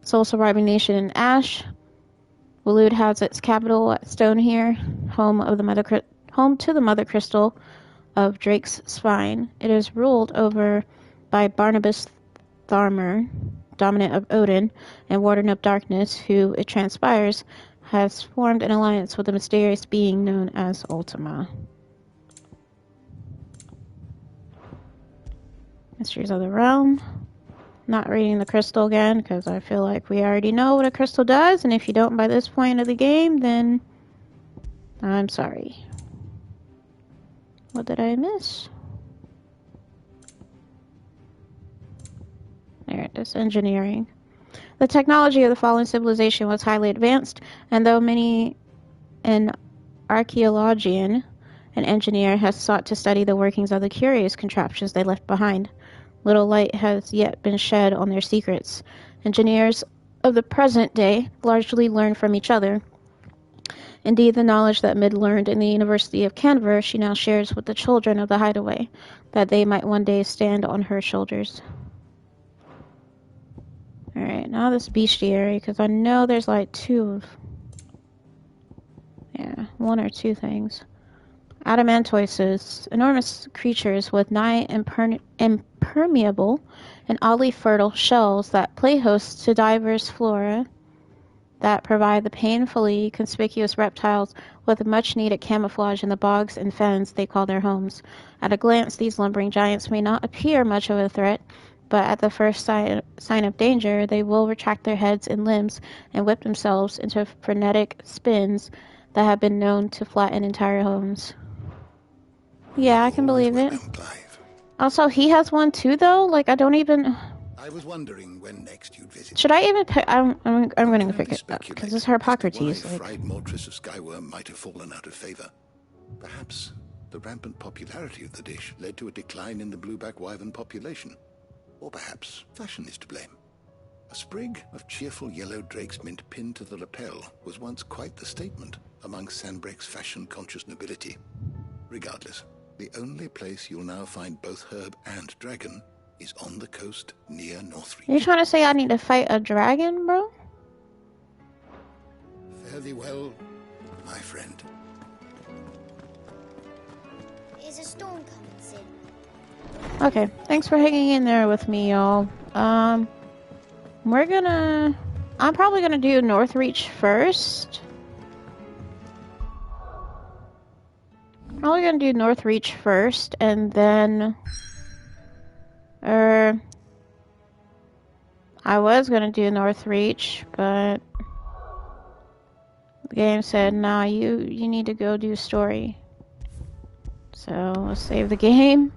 sole surviving nation in Ash. Waloed has its capital at Stonehere, home to the Mother Crystal of Drake's Spine. It is ruled over by Barnabas Tharmer, dominant of Odin and Warden of Darkness, who, it transpires, has formed an alliance with a mysterious being known as Ultima. Mysteries of the Realm. Not reading the crystal again, because I feel like we already know what a crystal does, and if you don't by this point of the game, then I'm sorry. What did I miss? There it is, engineering. The technology of the fallen civilization was highly advanced, and though many an archaeologian an engineer, has sought to study the workings of the curious contraptions they left behind. Little light has yet been shed on their secrets. Engineers of the present day largely learn from each other. Indeed, the knowledge that Mid learned in the University of Canver she now shares with the children of the Hideaway, that they might one day stand on her shoulders. Alright, now this bestiary, because I know there's like one or two things. Adamantoises, enormous creatures with nigh impermeable and oddly fertile shells that play host to diverse flora that provide the painfully conspicuous reptiles with much-needed camouflage in the bogs and fens they call their homes. At a glance, these lumbering giants may not appear much of a threat, but at the first sign of danger, they will retract their heads and limbs and whip themselves into frenetic spins that have been known to flatten entire homes. Yeah, I can believe it. Also, he has one too, though. Like, I don't even.
I was wondering when next you'd visit.
Should I even pick? I'm going to pick it up because it's Hippocrates.
Why fried mortress of skyworm might have fallen out of favor. Perhaps the rampant popularity of the dish led to a decline in the blueback wyvern population, or perhaps fashion is to blame. A sprig of cheerful yellow drake's mint pinned to the lapel was once quite the statement among Sanbreque's fashion-conscious nobility. Regardless, the only place you'll now find both herb and dragon is on the coast near Northreach.
You're trying to say I need to fight a dragon, bro?
Fare thee well, my friend.
Is a storm coming soon?
Okay, thanks for hanging in there with me, y'all. I'm probably gonna do Northreach first. Probably gonna do Northreach first, and then I was gonna do Northreach, but the game said, nah, you need to go do story. So let's save the game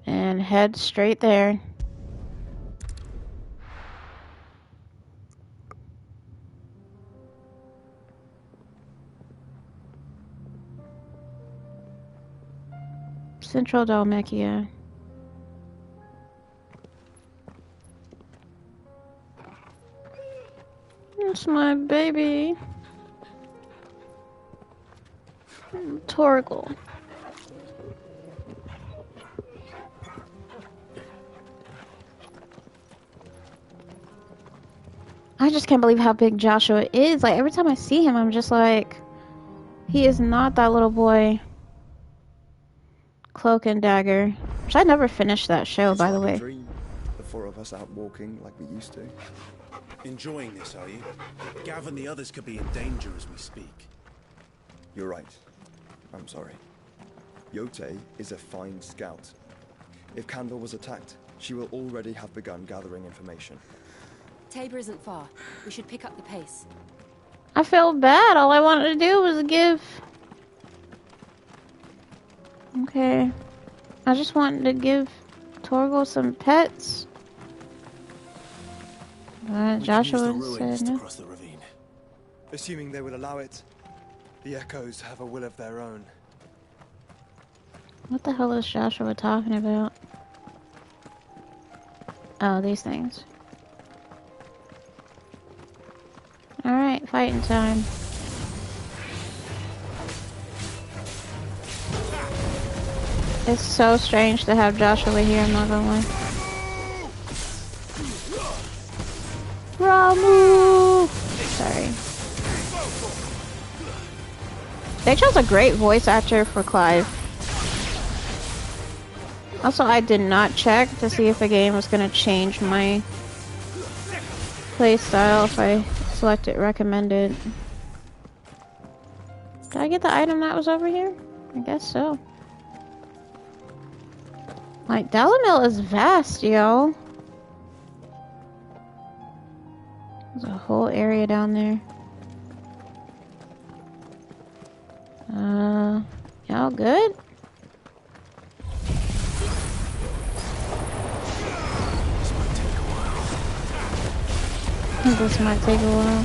and head straight there. Central Dalmekia. It's my baby. Torgal. I just can't believe how big Joshua is. Like, every time I see him, I'm just like, he is not that little boy. Cloak and Dagger. Which I never finished that show, by the way.
Dream. The four of us out walking like we used to.
Enjoying this, are you? Gav and the others could be in danger as we speak.
You're right. I'm sorry. Yote is a fine scout. If Kandor was attacked, she will already have begun gathering information.
Tabor isn't far. We should pick up the pace.
I feel bad. All I wanted to do was give... Okay. I just wanted to give Torgal some pets. Joshua said no.
The ravine.
Assuming they will allow it, the echoes have a will of their own.
What the hell is Joshua talking about? Oh, these things. Alright, fighting time. It's so strange to have Joshua here, I'm not gonna lie. Ramu! Sorry. They chose a great voice actor for Clive. Also, I did not check to see if the game was gonna change my playstyle if I select it recommended. Did I get the item that was over here? I guess so. Like, Dalimil is vast, yo. There's a whole area down there. Y'all good? This might take a while.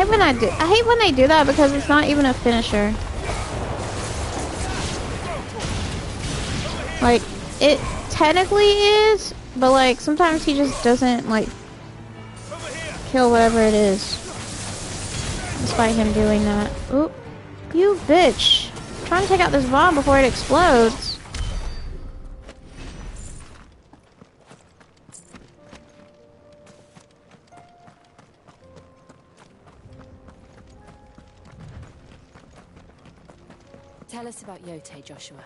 I hate when they do that because it's not even a finisher. Like, it technically is, but like sometimes he just doesn't like kill whatever it is. Despite him doing that. Oop. You bitch. I'm trying to take out this bomb before it explodes.
Tell us about Yote, Joshua.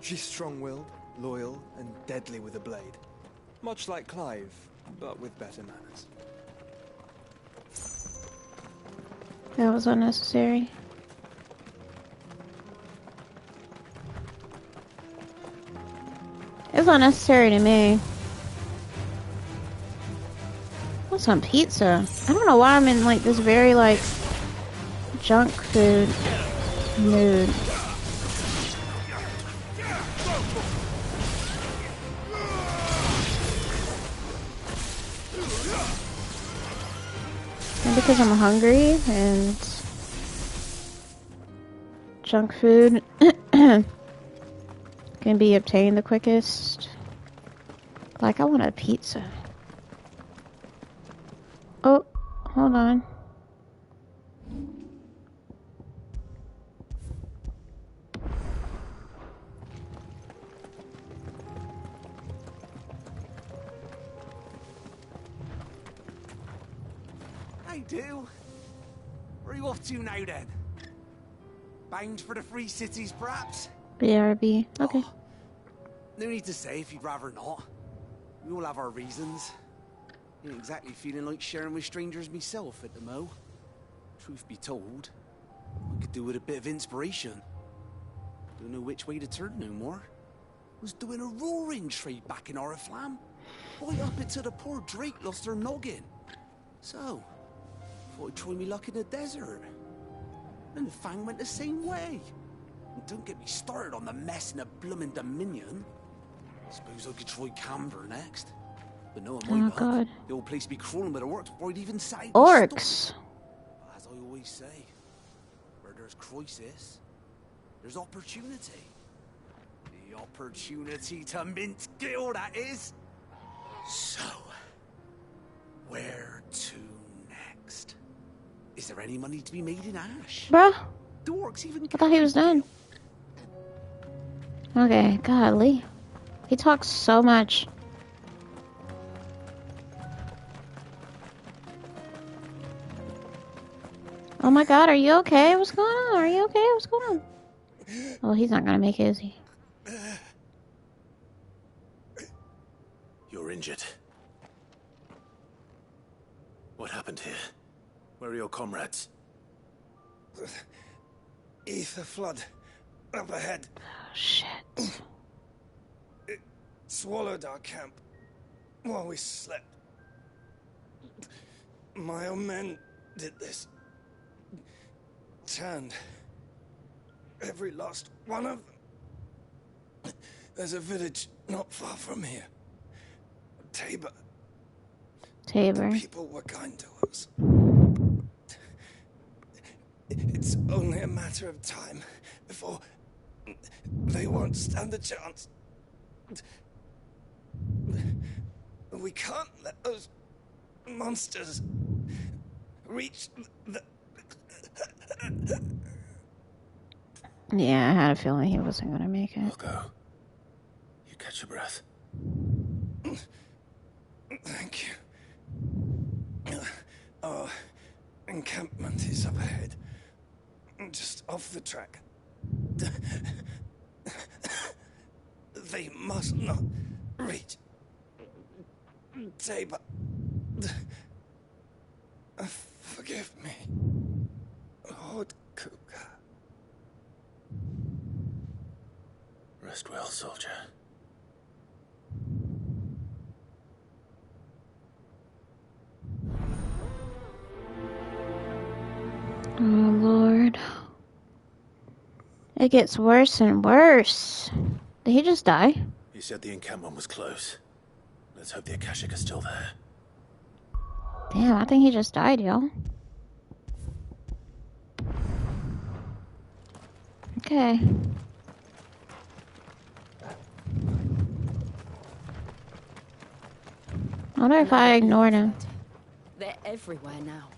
She's strong-willed, loyal, and deadly with a blade. Much like Clive, but with better manners.
That was unnecessary. It was unnecessary to me. What's on pizza? I don't know why I'm in like this very like junk food mood. And because I'm hungry and junk food can be obtained the quickest. Like, I want a pizza. Oh, hold on.
Hey, do. Where are you off to now, then? Bound for the Free Cities, perhaps?
BRB. Okay.
Oh, no need to say if you'd rather not. We all have our reasons. Ain't exactly feeling like sharing with strangers myself at the mo. Truth be told, I could do with a bit of inspiration. Don't know which way to turn no more. Was doing a roaring trade back in Oriflamme. Right up until the poor Drake lost her noggin. So, thought I'd try me luck in the desert. And Fang went the same way. And don't get me started on the mess in the bloomin' Dominion. Suppose I could try Camber next. But no, I might not. The old place be crawling with orcs before I'd even sight
Orcs.
As I always say, where there's crisis, there's opportunity. The opportunity to mint Gil, that is. So, where to next? Is there any money to be made in Ash?
Bruh.
Do orcs even
I thought he was done. Okay, godly. He talks so much. Oh my god, are you okay? What's going on? Are you okay? What's going on? Oh, he's not gonna make it, is he?
You're injured. What happened here? Where are your comrades?
Ether flood. Up ahead.
Oh, shit.
It swallowed our camp while we slept. My own men did this. Turned every last one of them. There's a village not far from here. Tabor.
Tabor.
The people were kind to us. It's only a matter of time before they won't stand a chance. We can't let those monsters reach the...
Yeah, I had a feeling he wasn't gonna make it.
I'll go. You catch your breath.
Thank you. Our encampment is up ahead. Just off the track. They must not reach Tabor. Forgive me, Lord Kuka.
Rest well, soldier.
Oh, Lord. It gets worse and worse. Did he just die?
You said the encampment was close. Let's hope the Akashic is still there.
Damn, I think he just died, y'all. Okay. I wonder if I ignored him.
They're everywhere now.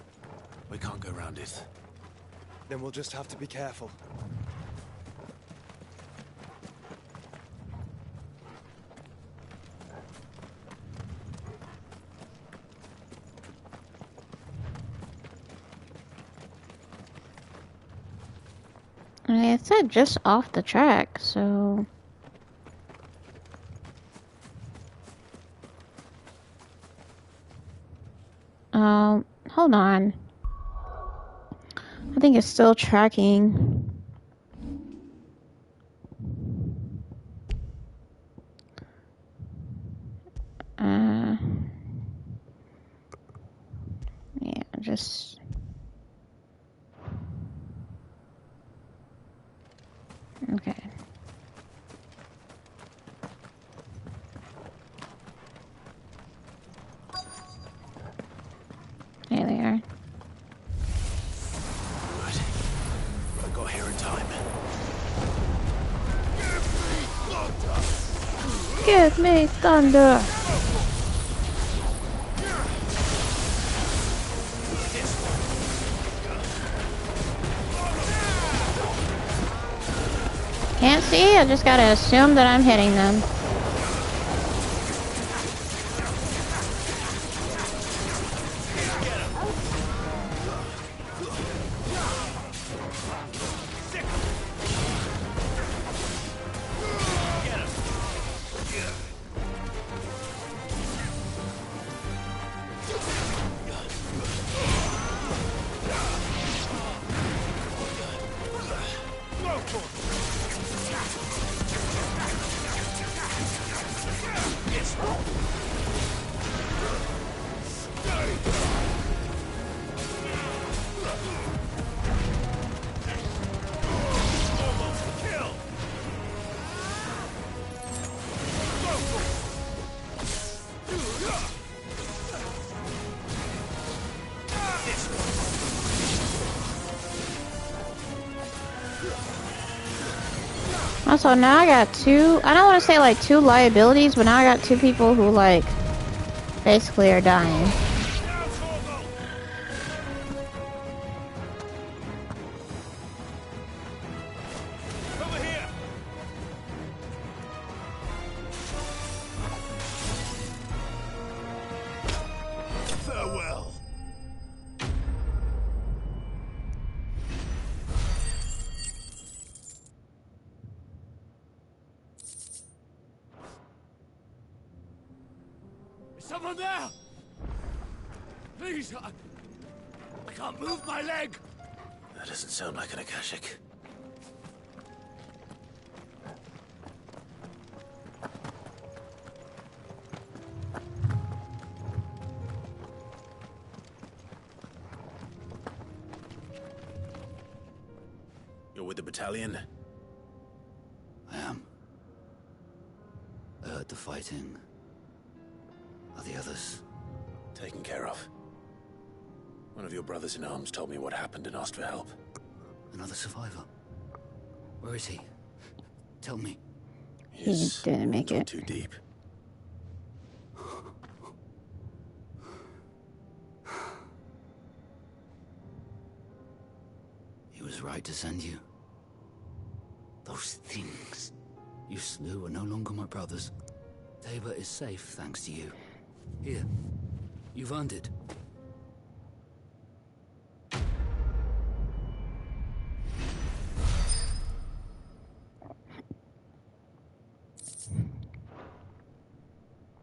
We can't go around it.
Then we'll just have to be careful.
I mean, it said just off the track, so... hold on. I think it's still tracking. Yeah, just... Okay. There they are.
Good. I got here in time.
Give me thunder! Can't see, I just gotta assume that I'm hitting them. Also, now I got two, I don't want to say like two liabilities, but now I got two people who like basically are dying.
Farewell. Is someone there? Please, I can't move my leg.
That doesn't sound like an Akashic. You're with the battalion?
I am. I heard the fighting. Are the others?
Taken care of. One of your brothers in arms told me what happened and asked for help.
Another survivor? Where is he? Tell me.
He didn't make it.
Too deep.
He was right to send you. Those things you slew are no longer my brothers. Tabor is safe thanks to you. Here, you've earned it.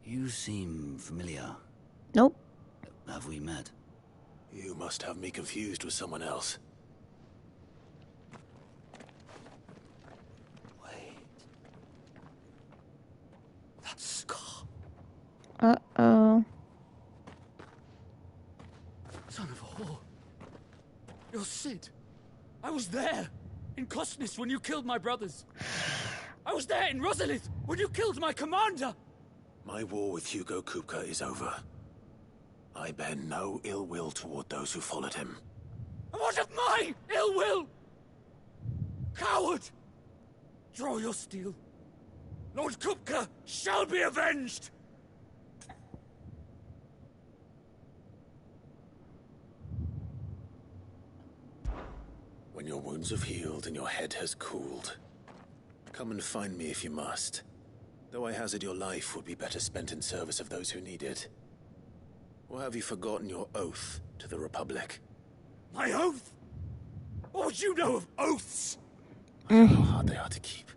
You seem familiar.
Nope.
Have we met?
You must have me confused with someone else.
That scar.
Uh-oh.
Son of a whore. You're Sid. I was there. In Kosnis when you killed my brothers. I was there in Rosalith when you killed my commander.
My war with Hugo Kupka is over. I bear no ill will toward those who followed him.
And what of my ill will? Coward! Draw your steel. Lord Kupka shall be avenged!
When your wounds have healed and your head has cooled, come and find me if you must. Though I hazard your life would be better spent in service of those who need it. Or have you forgotten your oath to the Republic?
My oath? What would you know of oaths?
I know how hard they are to keep.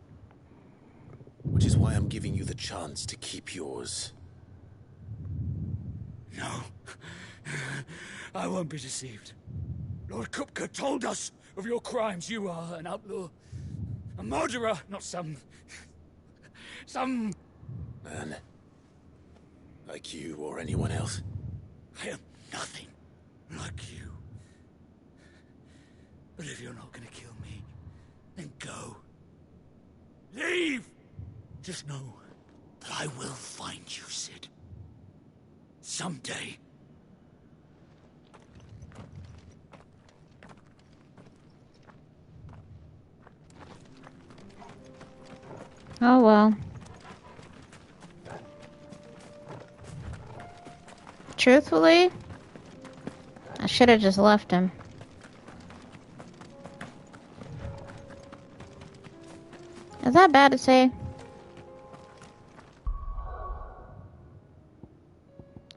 Which is why I'm giving you the chance to keep yours.
No. I won't be deceived. Lord Kupka told us of your crimes. You are an outlaw. A murderer, not some
man. Like you or anyone else.
I am nothing like you. But if you're not gonna kill me, then go. Leave! Just know that I will find you, Sid. Someday.
Oh well. Truthfully, I should have just left him. Is that bad to say?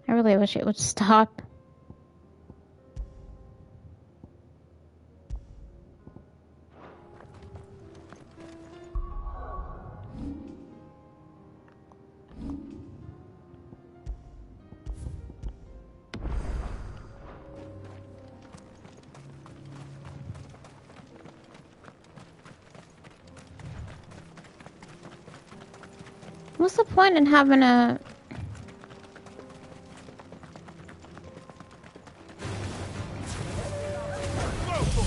I really wish it would stop. What's the point in having a...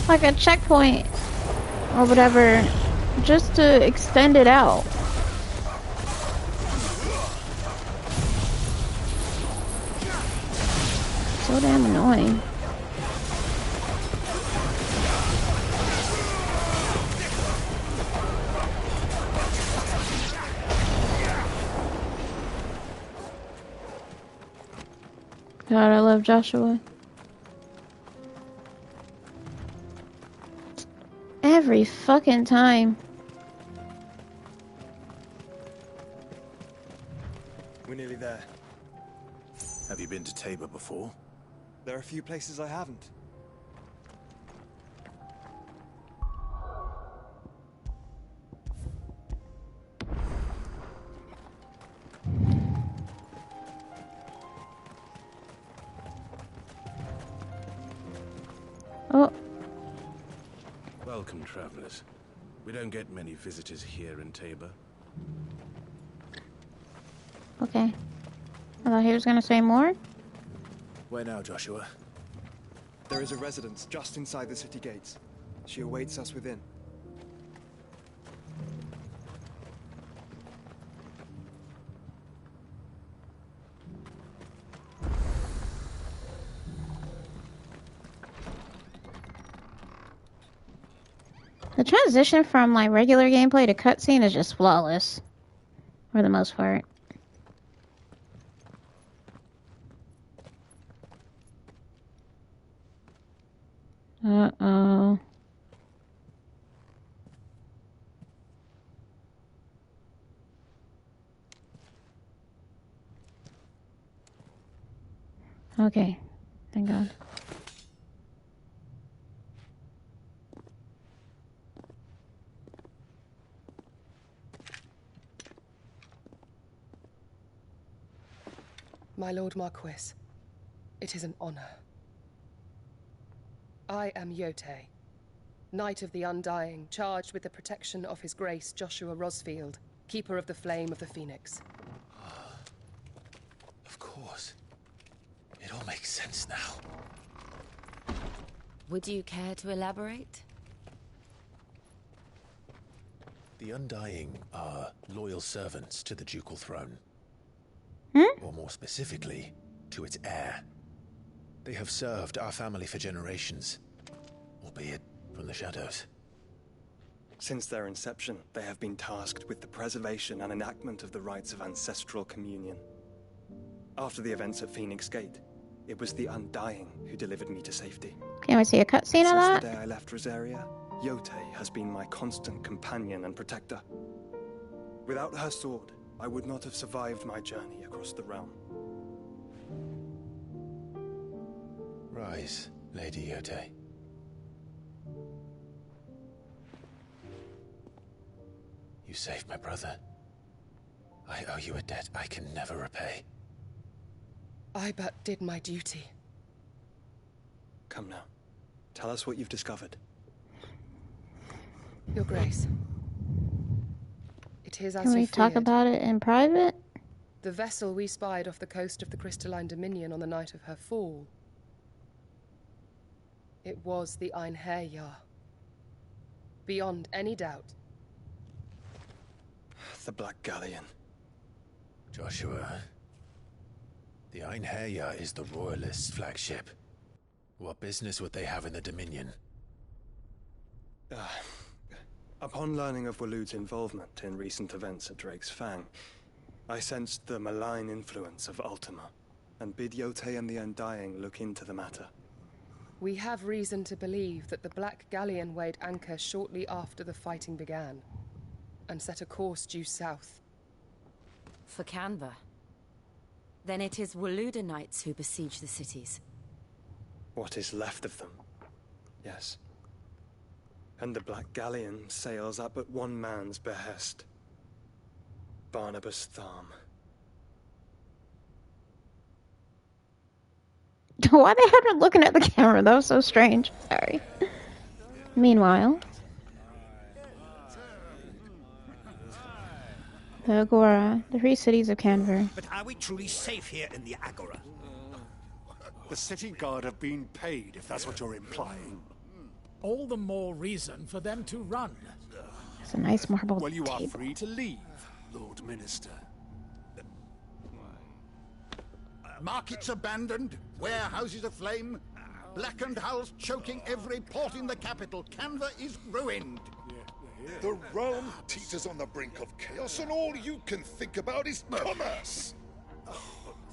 like a checkpoint or whatever, just to extend it out? So damn annoying. God, I love Joshua. Every fucking time.
We're nearly there.
Have you been to Tabor before?
There are a few places I haven't.
Oh.
Welcome, travelers. We don't get many visitors here in Tabor.
Okay. I thought he was gonna say more.
Where now, Joshua?
There is a residence just inside the city gates. She awaits us within.
The transition from like regular gameplay to cutscene is just flawless, for the most part. Uh-oh. Okay, thank God.
My Lord Marquis, it is an honor. I am Yotei, Knight of the Undying, charged with the protection of His Grace Joshua Rosfield, Keeper of the Flame of the Phoenix.
Of course. It all makes sense now.
Would you care to elaborate?
The Undying are loyal servants to the ducal throne. Or more specifically, to its heir. They have served our family for generations, albeit from the shadows.
Since their inception, they have been tasked with the preservation and enactment of the rites of ancestral communion. After the events at Phoenix Gate, it was the Undying who delivered me to safety.
Can we see a cutscene of that?
Since the day I left Rosaria, Yotei has been my constant companion and protector. Without her sword, I would not have survived my journey across the realm.
Rise, Lady Yotei. You saved my brother. I owe you a debt I can never repay.
I but did my duty.
Come now. Tell us what you've discovered.
Your Grace. It is as
Can we talk about it in private?
The vessel we spied off the coast of the Crystalline Dominion on the night of her fall. It was the Einherjar. Beyond any doubt.
The Black Galleon.
Joshua, the Einherjar is the Royalist flagship. What business would they have in the Dominion?
Upon learning of Waloed's involvement in recent events at Drake's Fang, I sensed the malign influence of Ultima, and bid Yotei and the Undying look into the matter.
We have reason to believe that the Black Galleon weighed anchor shortly after the fighting began, and set a course due south.
For Canva? Then it is Waloed knights who besiege the cities.
What is left of them, yes. And the Black Galleon sails at but one man's behest. Barnabas Tharm.
Why they had me looking at the camera? That was so strange. Sorry. Meanwhile, the Agora, the free cities of Canver.
But are we truly safe here in the Agora?
The city guard have been paid, if that's what you're implying.
All the more reason for them to run.
It's a nice marble
Well, you
table.
are free to leave, Lord Minister.
Markets abandoned, warehouses aflame, blackened hulls choking every port in the capital. Canva is ruined.
The realm teeters on the brink of chaos, and all you can think about is commerce.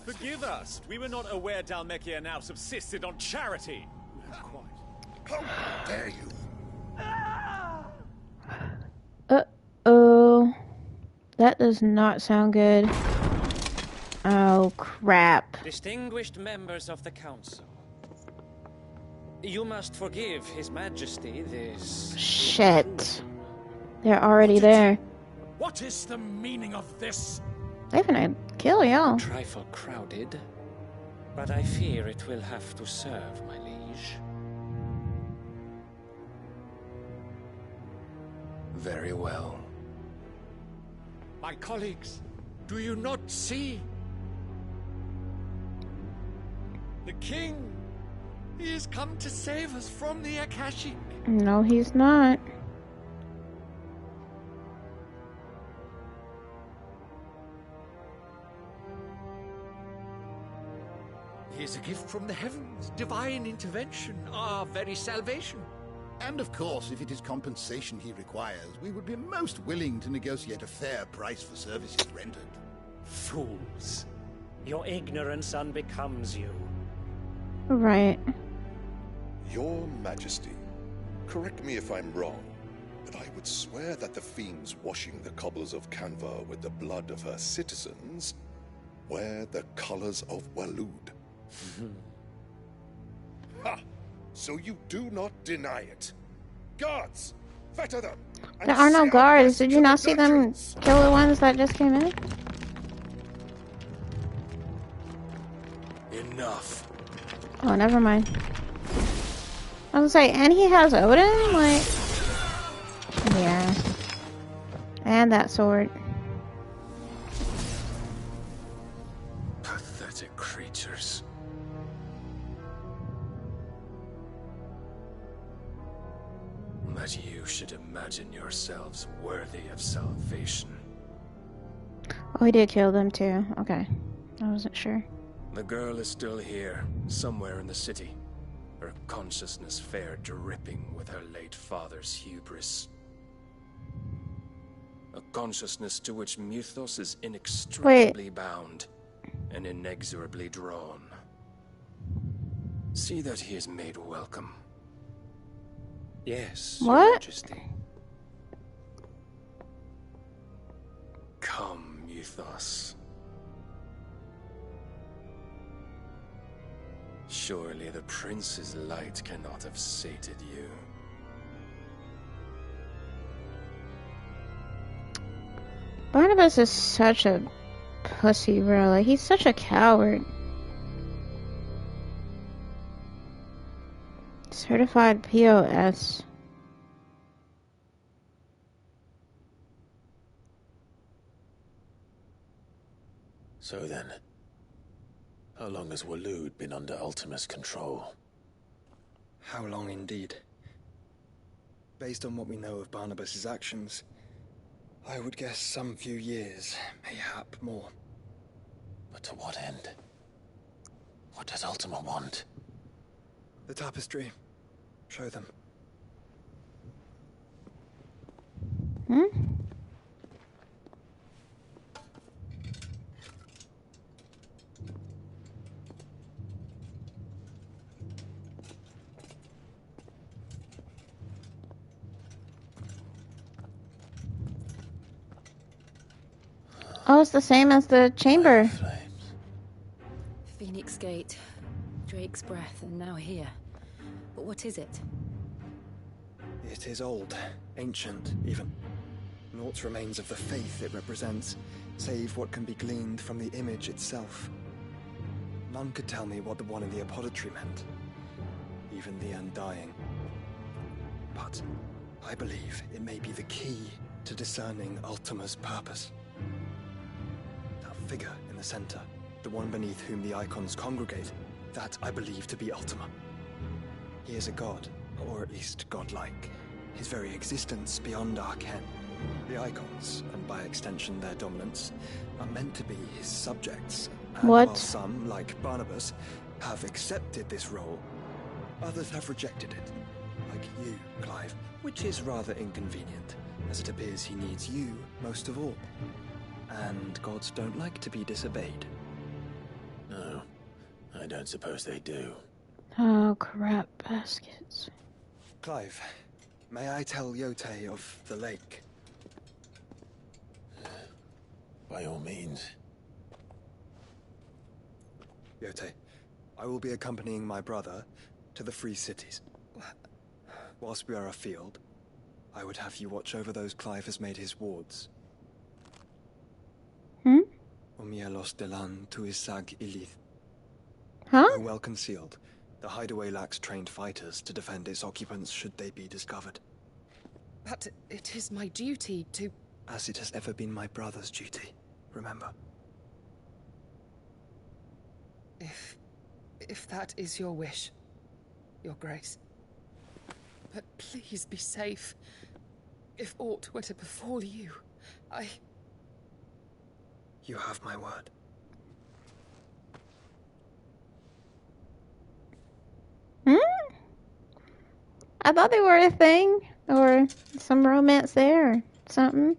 Forgive us. We were not aware Dhalmekia now subsisted on charity.
How dare you?
Uh-oh. That does not sound good. Oh, crap.
Distinguished members of the Council, you must forgive His Majesty this...
Shit. They're already there.
What is the meaning of this?
They're gonna kill y'all.
Trifle crowded, but I fear it will have to serve, my liege.
Very well.
My colleagues, do you not see? The king, he has come to save us from the Akashic.
No, he's not.
He is a gift from the heavens, divine intervention, our very salvation.
And of course, if it is compensation he requires, we would be most willing to negotiate a fair price for services rendered.
Fools. Your ignorance unbecomes you.
Right.
Your Majesty, correct me if I'm wrong, but I would swear that the fiends washing the cobbles of Canva with the blood of her citizens wear the colors of Waloed. Ha! So you do not deny it. Guards, fetter them.
There are no guards. Did you not see them kill the ones that just came in?
Enough.
Oh, never mind. I was like, and he has Odin? Like, yeah. And that sword.
Pathetic creatures. That you should imagine yourselves worthy of salvation.
Oh, he did kill them too. Okay. I wasn't sure.
The girl is still here, somewhere in the city. Her consciousness fair dripping with her late father's hubris. A consciousness to which Mythos is inextricably bound and inexorably drawn. See that he is made welcome. Yes, Your Majesty. Come, Mythos. Surely the prince's light cannot have sated you.
Barnabas is such a pussy, bro. Like, he's such a coward. Certified POS.
So then, how long has Waloed been under Ultima's control?
How long indeed? Based on what we know of Barnabas's actions, I would guess some few years, mayhap more.
But to what end? What does Ultima want?
The tapestry. Show them.
Oh, it's the same as the chamber.
Phoenix Gate, Drake's Breath, and now here. But what is it?
It is old, ancient, even. Naught remains of the faith it represents, save what can be gleaned from the image itself. None could tell me what the one in the apothecary meant, even the Undying. But I believe it may be the key to discerning Ultima's purpose. That figure in the center, the one beneath whom the icons congregate, that I believe to be Ultima. He is a god, or at least godlike. His very existence beyond our ken. The icons, and by extension their dominants, are meant to be his subjects. And
What?
While some, like Barnabas, have accepted this role, others have rejected it. Like you, Clive, which is rather inconvenient, as it appears he needs you most of all. And gods don't like to be disobeyed.
No, I don't suppose they do.
Oh, crap baskets.
Clive, may I tell Yote of the lake?
By all means.
Yote, I will be accompanying my brother to the Free Cities. Whilst we are afield, I would have you watch over those Clive has made his wards. Umielos delan tuisag ilith.
Huh?
Though well concealed, the hideaway lacks trained fighters to defend its occupants should they be discovered.
But it is my duty to...
As it has ever been my brother's duty, remember.
If that is your wish, Your Grace. But please be safe. If aught were to befall you,
You have my word.
I thought they were a thing, or some romance there, or something.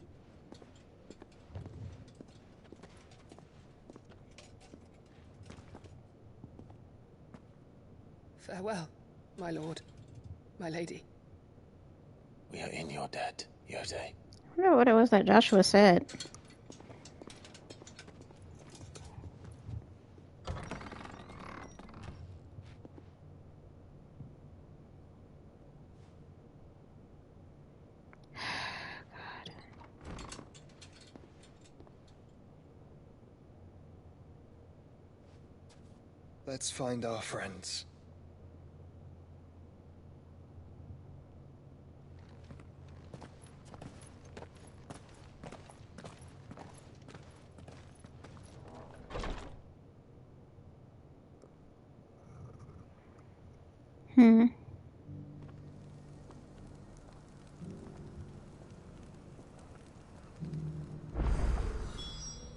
Farewell, my lord, my lady.
We are in your debt, Yote.
I wonder what it was that Joshua said.
Let's find our friends.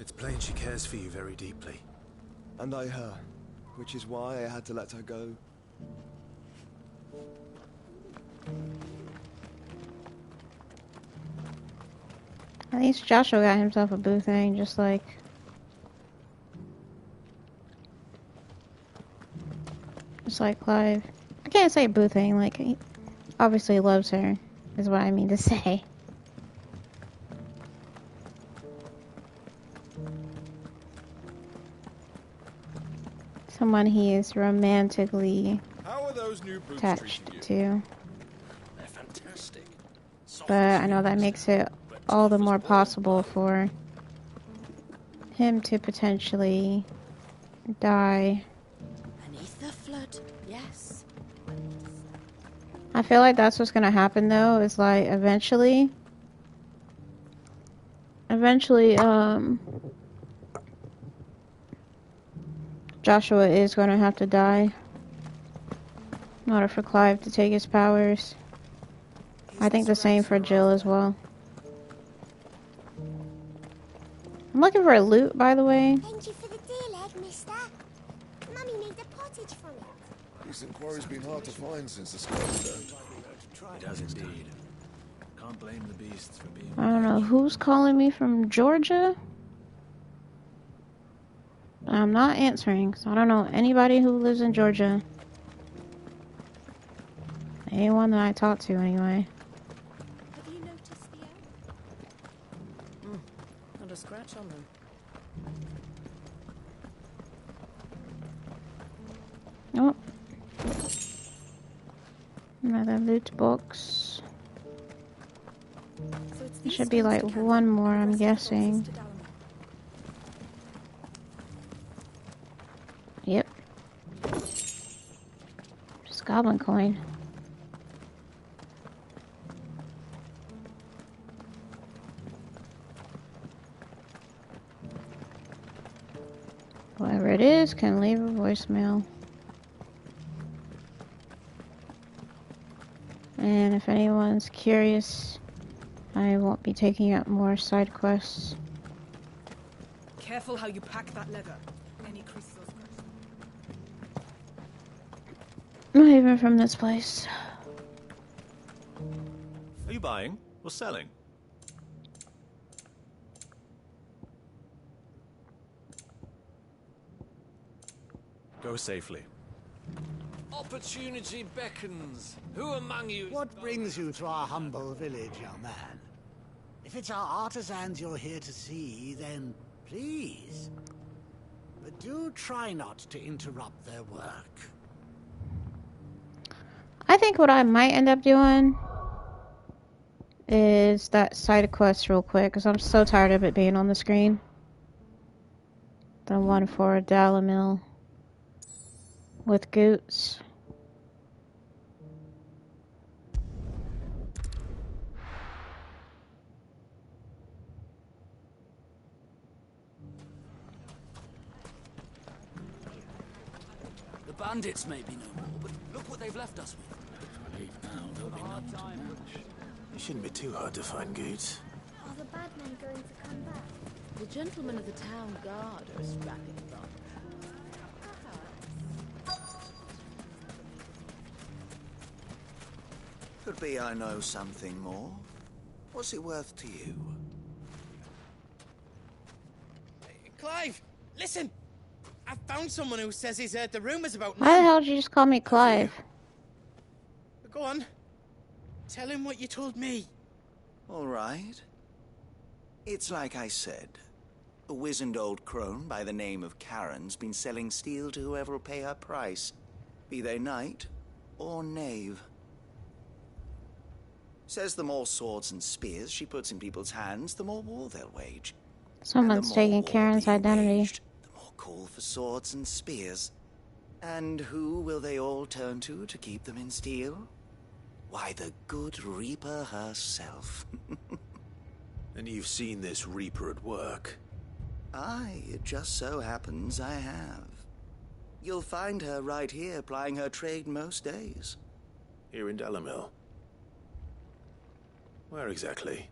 It's plain she cares for you very deeply.
And I her, which is why I had to let her go.
At least Joshua got himself a boo thing, just like Clive. I can't say boo thing, like he obviously loves her, is what I mean to say. Someone he is romantically attached to.
They're fantastic.
But I know that makes it all the more possible for him to potentially die.
Beneath the flood, yes.
I feel like that's what's gonna happen though, is like eventually, Joshua is gonna have to die in order for Clive to take his powers. I think the same for Jill as well. I'm looking for a loot, by the way.
Thank you for the deal, egg, mister. Mummy made a pottage from it.
Recent quarry's been hard to find since the scout turned.
It has indeed. Can't blame the beasts for being...
I don't know who's calling me from Georgia. I'm not answering, so I don't know anybody who lives in Georgia. Anyone that I talk to, anyway.
Have you noticed the elk? Not a scratch on them.
Oh. Another loot box.
So
There should be like one more, I'm guessing. Yep. Just goblin coin. Whoever it is can leave a voicemail. And if anyone's curious, I won't be taking up more side quests.
Careful how you pack that leather. Any creases or scratches.
Not even from this place.
Are you buying or selling? Go safely.
Opportunity beckons. Who among you...
What brings you to our humble village, young man? If it's our artisans you're here to see, then please. But do try not to interrupt their work.
I think what I might end up doing is that side quest real quick, because I'm so tired of it being on the screen. The one for Dalamil with Goots.
The bandits may be no more, but look what they've left us with. If I leave now, there'll be none to match.
It shouldn't be too hard to find Goots.
Are the bad men going to come back?
The gentlemen of the town guard are strapping them.
Could be I know something more. What's it worth to you?
Clive, listen! I found someone who says he's heard the rumors about...
Why the hell did you just call me Clive?
Go on. Tell him what you told me.
All right. It's like I said. A wizened old crone by the name of Karen's been selling steel to whoever will pay her price, be they knight or knave. Says the more swords and spears she puts in people's hands, the more war they'll wage.
Someone's taking Karen's identity.
Call for swords and spears. And who will they all turn to keep them in steel? Why, the good Reaper herself.
And you've seen this Reaper at work?
Aye, it just so happens I have. You'll find her right here plying her trade most days.
Here in Dalamil? Where exactly?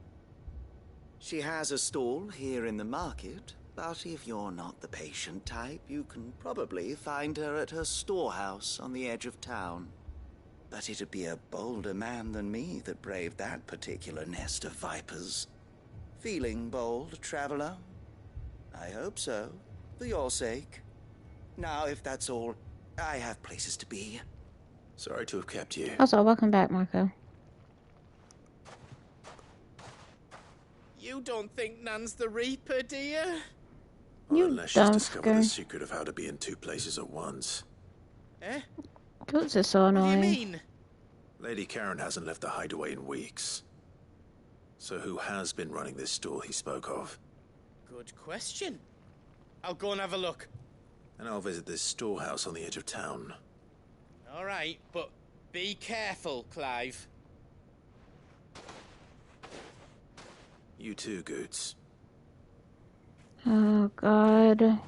She has a stall here in the market, but if you're not the patient type, you can probably find her at her storehouse on the edge of town. But it'd be a bolder man than me that braved that particular nest of vipers. Feeling bold, traveler? I hope so, for your sake. Now, if that's all, I have places to be.
Sorry to have kept you.
Also, welcome back, Marco.
You don't think Nan's the Reaper, do you?
Well, unless she's discovered the secret of how to be in two places at once.
Eh?
Goats are so annoying.
What do you mean?
Lady Karen hasn't left the hideaway in weeks. So who has been running this stall he spoke of?
Good question. I'll go and have a look.
And I'll visit this storehouse on the edge of town.
All right, but be careful, Clive.
You too, Goots.
Oh, God.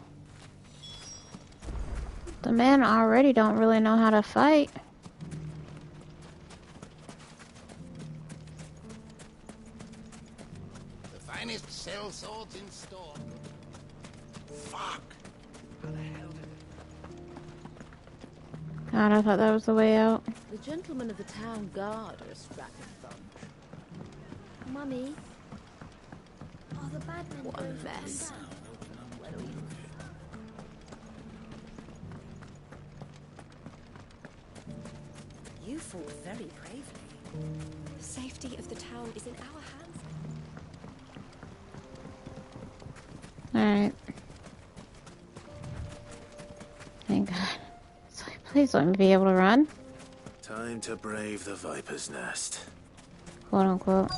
The men already don't really know how to fight.
The finest sell swords in store. Fuck. How the hell did it?
God, I thought that was the way out.
The gentlemen of the town guard are a strapping bunch.
Mummy. Oh, the bad men.
What a mess.
You fought very bravely. The safety of the town is in our hands.
Alright. Thank God. It's like, please let me be able to run.
Time to brave the Viper's Nest.
Quote unquote.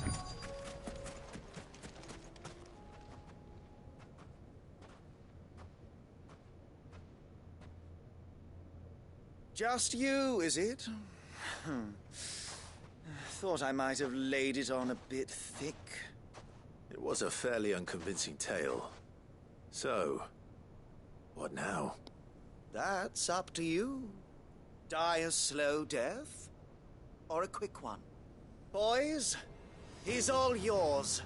Just you, is it? Thought I might have laid it on a bit thick.
It was a fairly unconvincing tale. So, what now?
That's up to you. Die a slow death, or a quick one. Boys, he's all yours.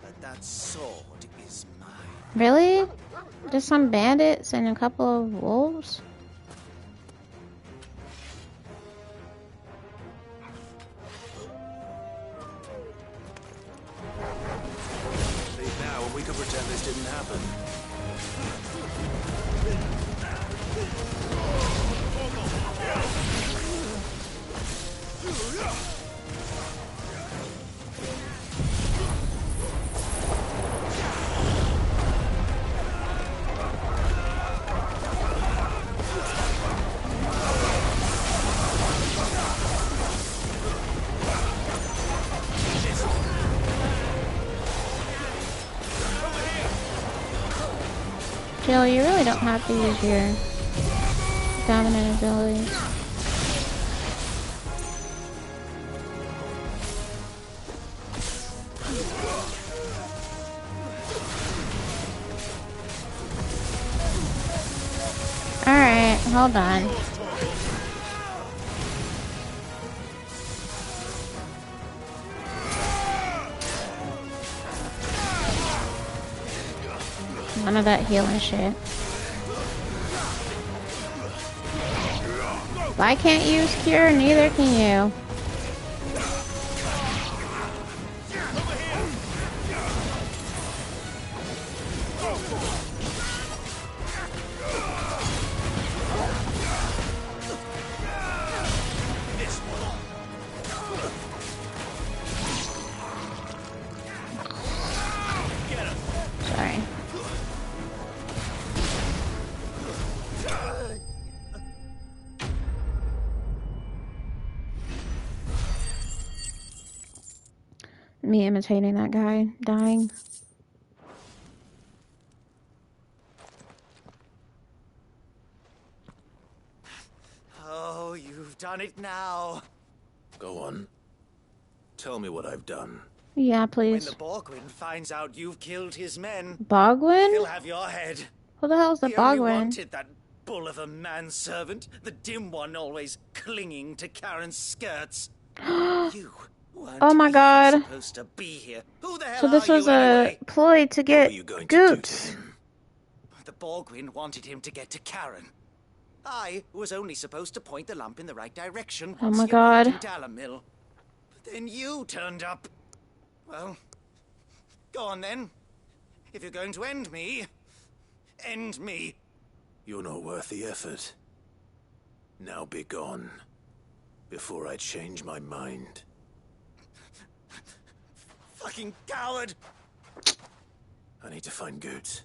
But that sword is mine.
Really? Just some bandits and a couple of wolves?
Leave now and we can pretend this didn't happen.
Jill, you really don't have to use your dominant abilities. Alright, hold on. None of that healing shit. If I can't use cure, neither can you. Sorry. Me imitating that guy, dying.
Oh, you've done it now.
Go on. Tell me what I've done.
Yeah,
When
please.
the Borgwin finds out you've killed his men,
Bogwin?
he'll have your head.
Who the hell's the
He only
Bogwin?
wanted that bull of a manservant, the dim one always clinging to Karen's skirts. You weren't
Oh my God.
supposed to be here. Who the hell
So this
are
was
you anyway?
a ploy to get Goots.
The Borgwin wanted him to get to Karen. I was only supposed to point the lamp in the right direction
Oh
once
my
he arrived
God.
in Dalamil. But then you turned up. Well, Go on then. If you're going to end me, end me.
You're not worth the effort. Now be gone, before I change my mind.
Fucking coward!
I need to find Goots.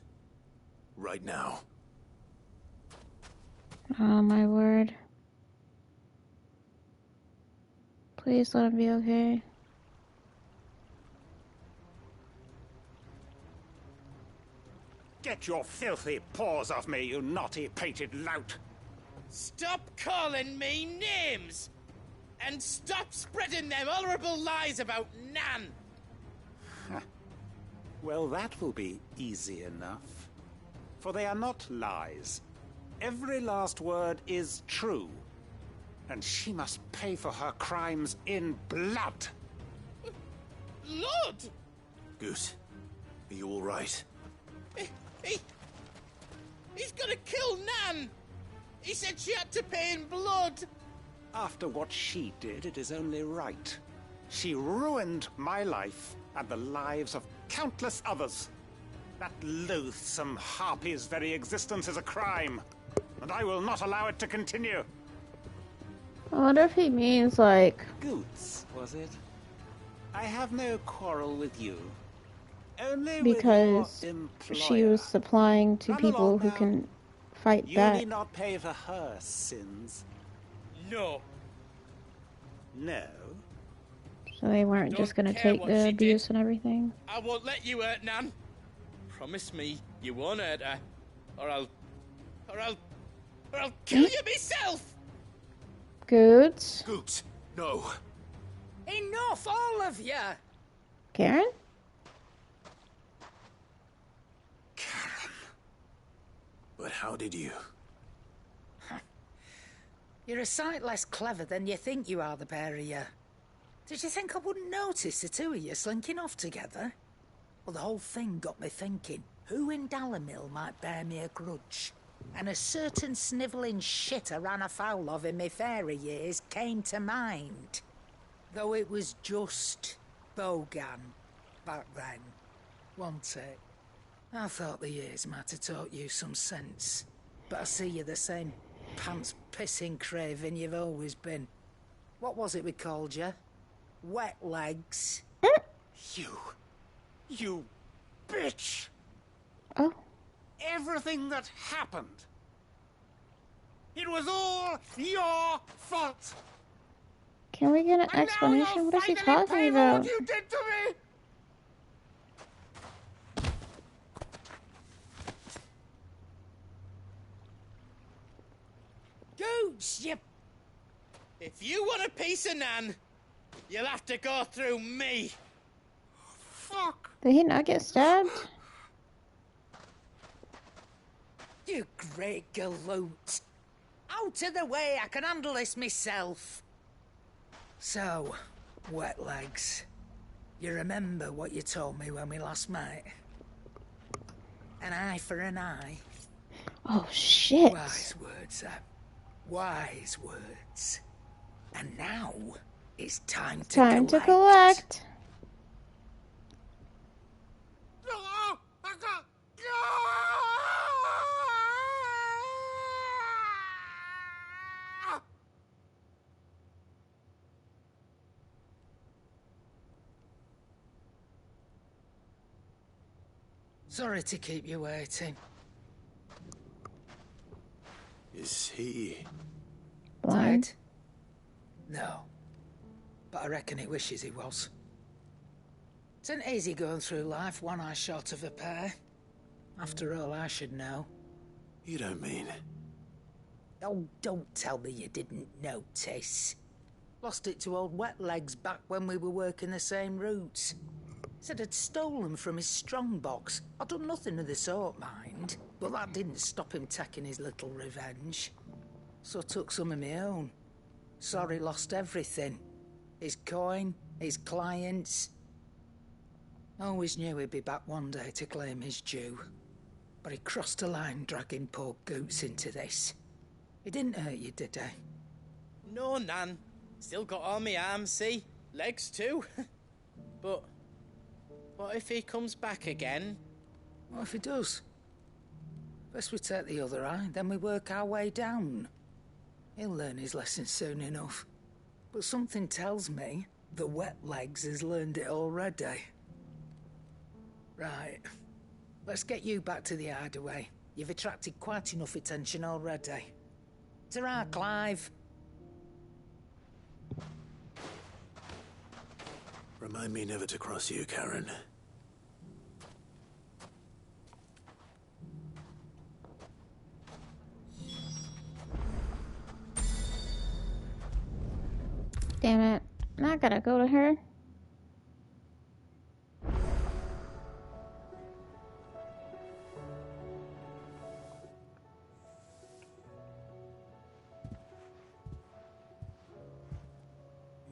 Right now.
Oh my word. Please let him be okay.
Get your filthy paws off me, you naughty painted lout!
Stop calling me names! And stop spreading them horrible lies about Nan!
Well, that will be easy enough. For they are not lies. Every last word is true. And she must pay for her crimes in blood.
Blood?
Goose, are you all right?
He's gonna kill Nan! He said she had to pay in blood!
After what she did, it is only right. She ruined my life and the lives of countless others. That loathsome harpy's very existence is a crime, and I will not allow it to continue.
I wonder if he means like...
Goots, was it? I have no quarrel with you. Only
because
with your employer.
she was supplying to
Run
people
along
who
now.
can fight
You
back.
need not pay for her sins.
No.
No.
So they weren't just gonna
care
take
what
the
she
abuse
did.
and everything.
I won't let you hurt Nan. Promise me you won't hurt her. Or I'll kill you myself!
Goods.
Goots, no.
Enough, all of you!
Karen?
But how did you?
You're a sight less clever than you think you are, the pair of you. Did you think I wouldn't notice the two of you slinking off together? Well, the whole thing got me thinking, who in Dalamil might bear me a grudge? And a certain snivelling shit I ran afoul of in my fairy years came to mind. Though it was just Bogan back then, wasn't it? I thought the years might have taught you some sense, but I see you're the same pants-pissing craven you've always been. What was it we called you? Wet legs?
You bitch!
Oh.
Everything that happened, it was all your fault!
Can we get an explanation? What is he talking about?
What you did to me!
Gooch, you... If you want a piece of Nan, you'll have to go through me.
Fuck.
Did he not get stabbed?
You great galoot. Out of the way, I can handle this myself. So, wet legs, you remember what you told me when we last met? An eye for an eye.
Oh, shit.
Wise words, Sam. Wise words. And now, it's time to collect.
Time to collect.
Sorry to keep you waiting.
Is he...
blind?
No. But I reckon he wishes he was. It's an easy going through life, one eye short of a pair. After all, I should know.
You don't mean...
Oh, don't tell me you didn't notice. Lost it to old Wet Legs back when we were working the same routes. Said I'd stolen from his strongbox. I'd done nothing of the sort, mind. But that didn't stop him taking his little revenge. So I took some of my own. Sorry, lost everything. His coin, his clients. Always knew he'd be back one day to claim his due. But he crossed a line dragging poor Goots into this. He didn't hurt you, did he?
No, Nan. Still got all my arms, see? Legs too. But What if he comes back again?
What if he does? First we take the other eye, then we work our way down. He'll learn his lesson soon enough. But something tells me the wet legs has learned it already. Right. Let's get you back to the hideaway. You've attracted quite enough attention already. Ta-ra, Clive.
Remind me never to cross you, Karen.
Damn it. Now I gotta go to her.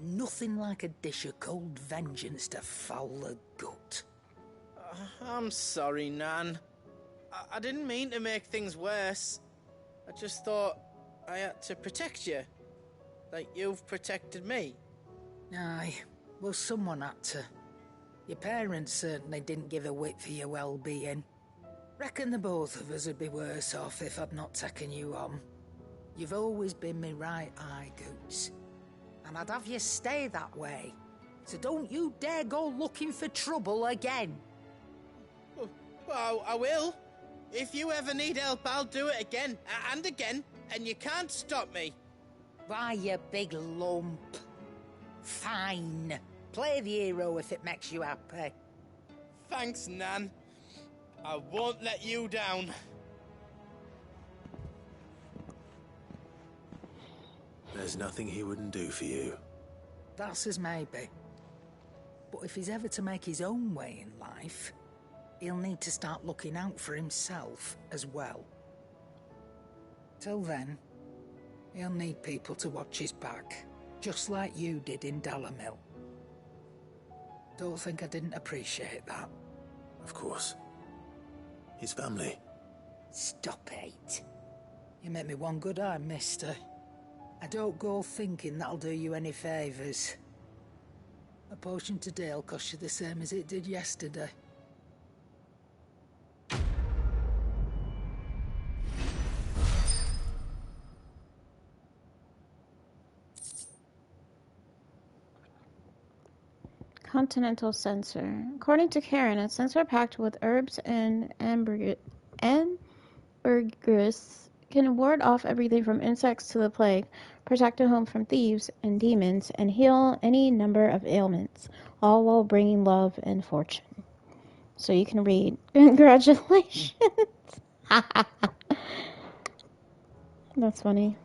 Nothing like a dish of cold vengeance to foul the gut.
I'm sorry, Nan. I didn't mean to make things worse. I just thought I had to protect you. Like you've protected me.
Aye, well, someone had to. Your parents certainly didn't give a whit for your well-being. Reckon the both of us would be worse off if I'd not taken you on. You've always been me right eye, Goots. And I'd have you stay that way. So don't you dare go looking for trouble again.
Well, I will. If you ever need help, I'll do it again and again, and you can't stop me.
Why, you big lump. Fine. Play the hero if it makes you happy.
Thanks, Nan. I won't let you down.
There's nothing he wouldn't do for you.
That's as maybe. But if he's ever to make his own way in life, he'll need to start looking out for himself as well. Till then, he'll need people to watch his back, just like you did in Dalamil. Don't think I didn't appreciate that.
Of course. His family.
Stop it. You make me one good eye, mister. I don't go thinking that'll do you any favours. A potion today'll cost you the same as it did yesterday.
Continental sensor. According to Karen, a sensor packed with herbs and ambergris can ward off everything from insects to the plague, protect a home from thieves and demons, and heal any number of ailments, all while bringing love and fortune. So you can read, congratulations. That's funny.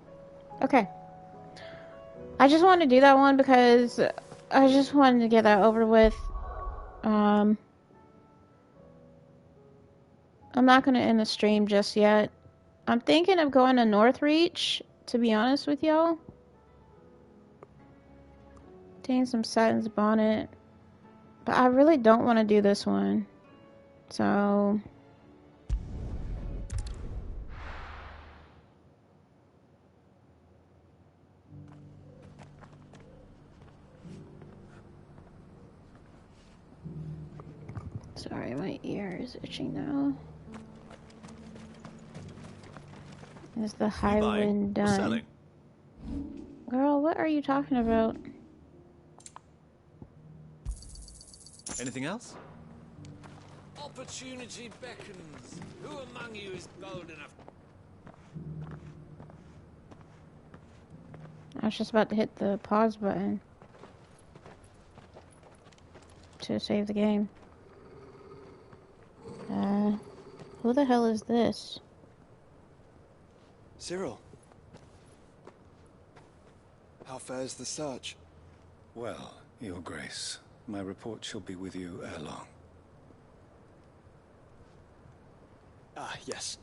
Okay. I just wanted to do that one because I just wanted to get that over with. I'm not going to end the stream just yet. I'm thinking of going to Northreach, to be honest with y'all. Taking some Satin's Bonnet. But I really don't want to do this one. So... Sorry, my ear is itching now. Is the Highland done?
Selling.
Girl, what are you talking about?
Anything else?
Opportunity beckons. Who among you is bold enough?
I was just about to hit the pause button to save the game. Who the hell is this?
Cyril. How fares the search?
Well, Your Grace, my report shall be with you ere long.
Ah, yes.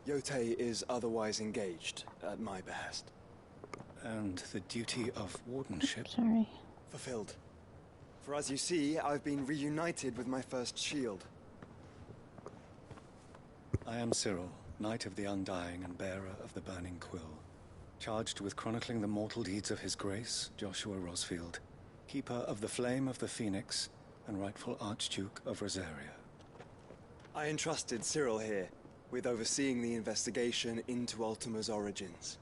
Yote is otherwise engaged, at my behest.
And the duty of wardenship?
Sorry.
Fulfilled. For as you see, I've been reunited with my first shield.
I am Cyril, Knight of the Undying and bearer of the Burning Quill, charged with chronicling the mortal deeds of His Grace, Joshua Rosfield, keeper of the Flame of the Phoenix, and rightful Archduke of Rosaria.
I entrusted Cyril here with overseeing the investigation into Ultima's origins.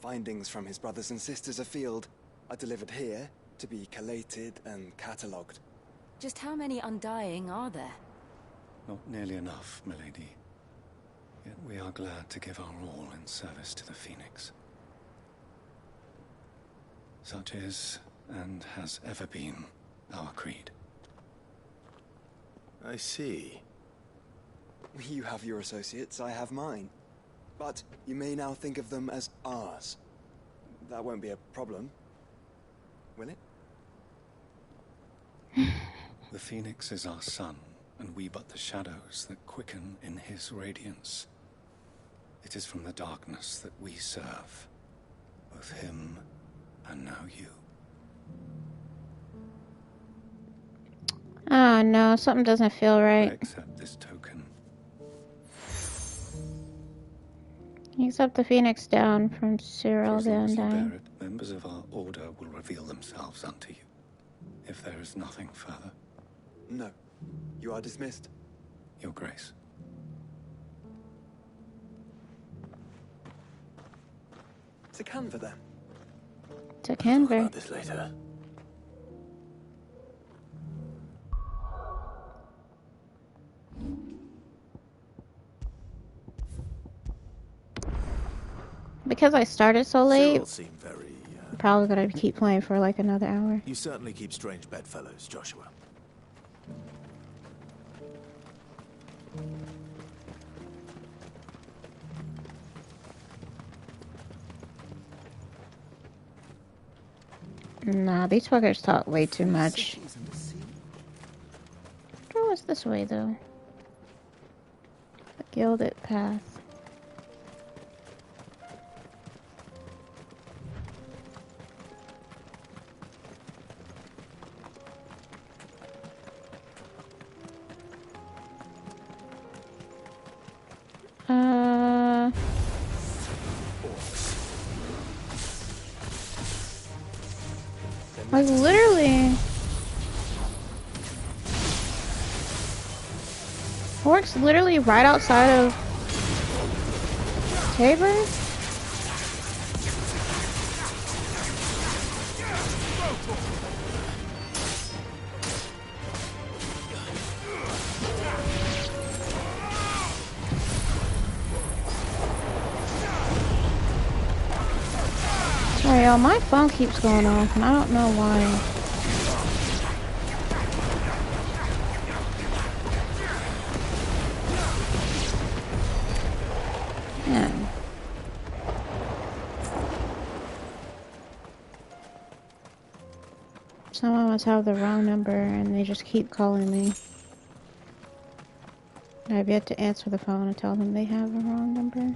Findings from his brothers and sisters afield are delivered here to be collated and catalogued.
Just how many Undying are there?
Not nearly enough, milady. Yet we are glad to give our all in service to the Phoenix. Such is, and has ever been, our creed.
I see.
You have your associates, I have mine. But you may now think of them as ours. That won't be a problem, will it?
The Phoenix is our sun, and we but the shadows that quicken in his radiance. It is from the darkness that we serve, both him and now you.
Oh no, something doesn't feel right.
Accept this token.
You accept the Phoenix down from Cyril the
As you bear
Undying.
it, members of our order will reveal themselves unto you, if there is nothing further.
No. You are dismissed.
Your Grace.
To Canva, then.
To Canva.
About this later.
Because I started so late,
Cyril seemed very,
I'm probably gonna keep playing for like another hour.
You certainly keep strange bedfellows, Joshua.
Nah, these fuckers talk way too much. Oh, what's this way though? The Gilded Path. Like literally. Orcs literally right outside of Tabor? Sorry y'all, my phone keeps going off and I don't know why. Man. Someone must have the wrong number and they just keep calling me. I've yet to answer the phone and tell them they have a wrong number.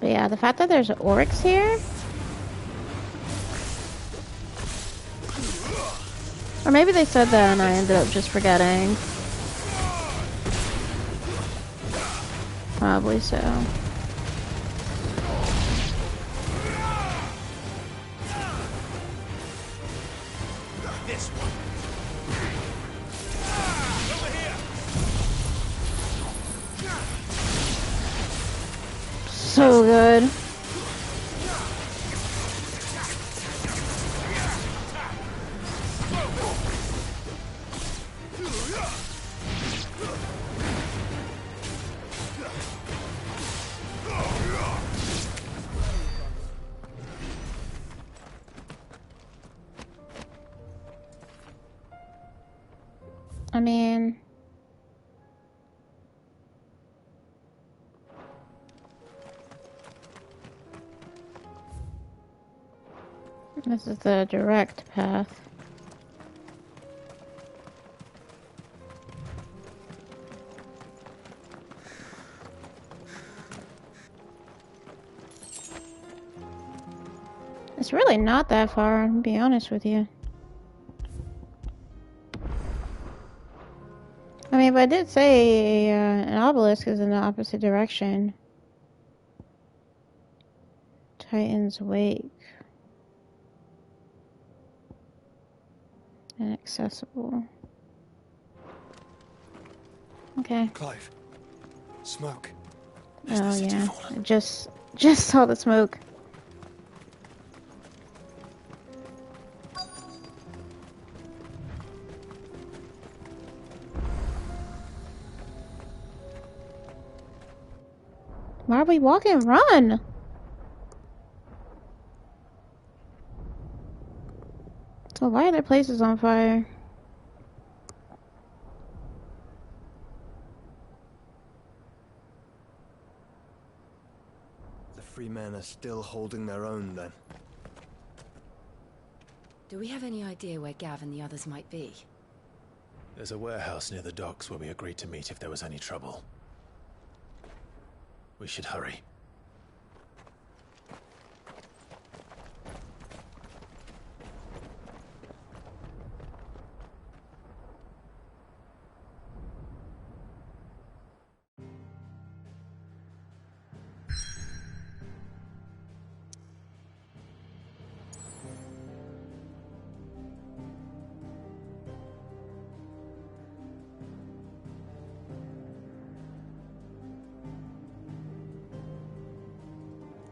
But yeah, the fact that there's orcs here. Or maybe they said that and I ended up just forgetting. Probably so.
This one. Over here.
So good. I mean, this is the direct path. It's really not that far, to be honest with you. mean, but I did say an obelisk is in the opposite direction. Titan's Wake. Inaccessible. Okay.
Clive. Smoke.
Oh yeah. I just saw the smoke. Why are we walking? Run! So why are their places on fire?
The free men are still holding their own, then.
Do we have any idea where Gav and the others might be?
There's a warehouse near the docks where we agreed to meet if there was any trouble. We should hurry.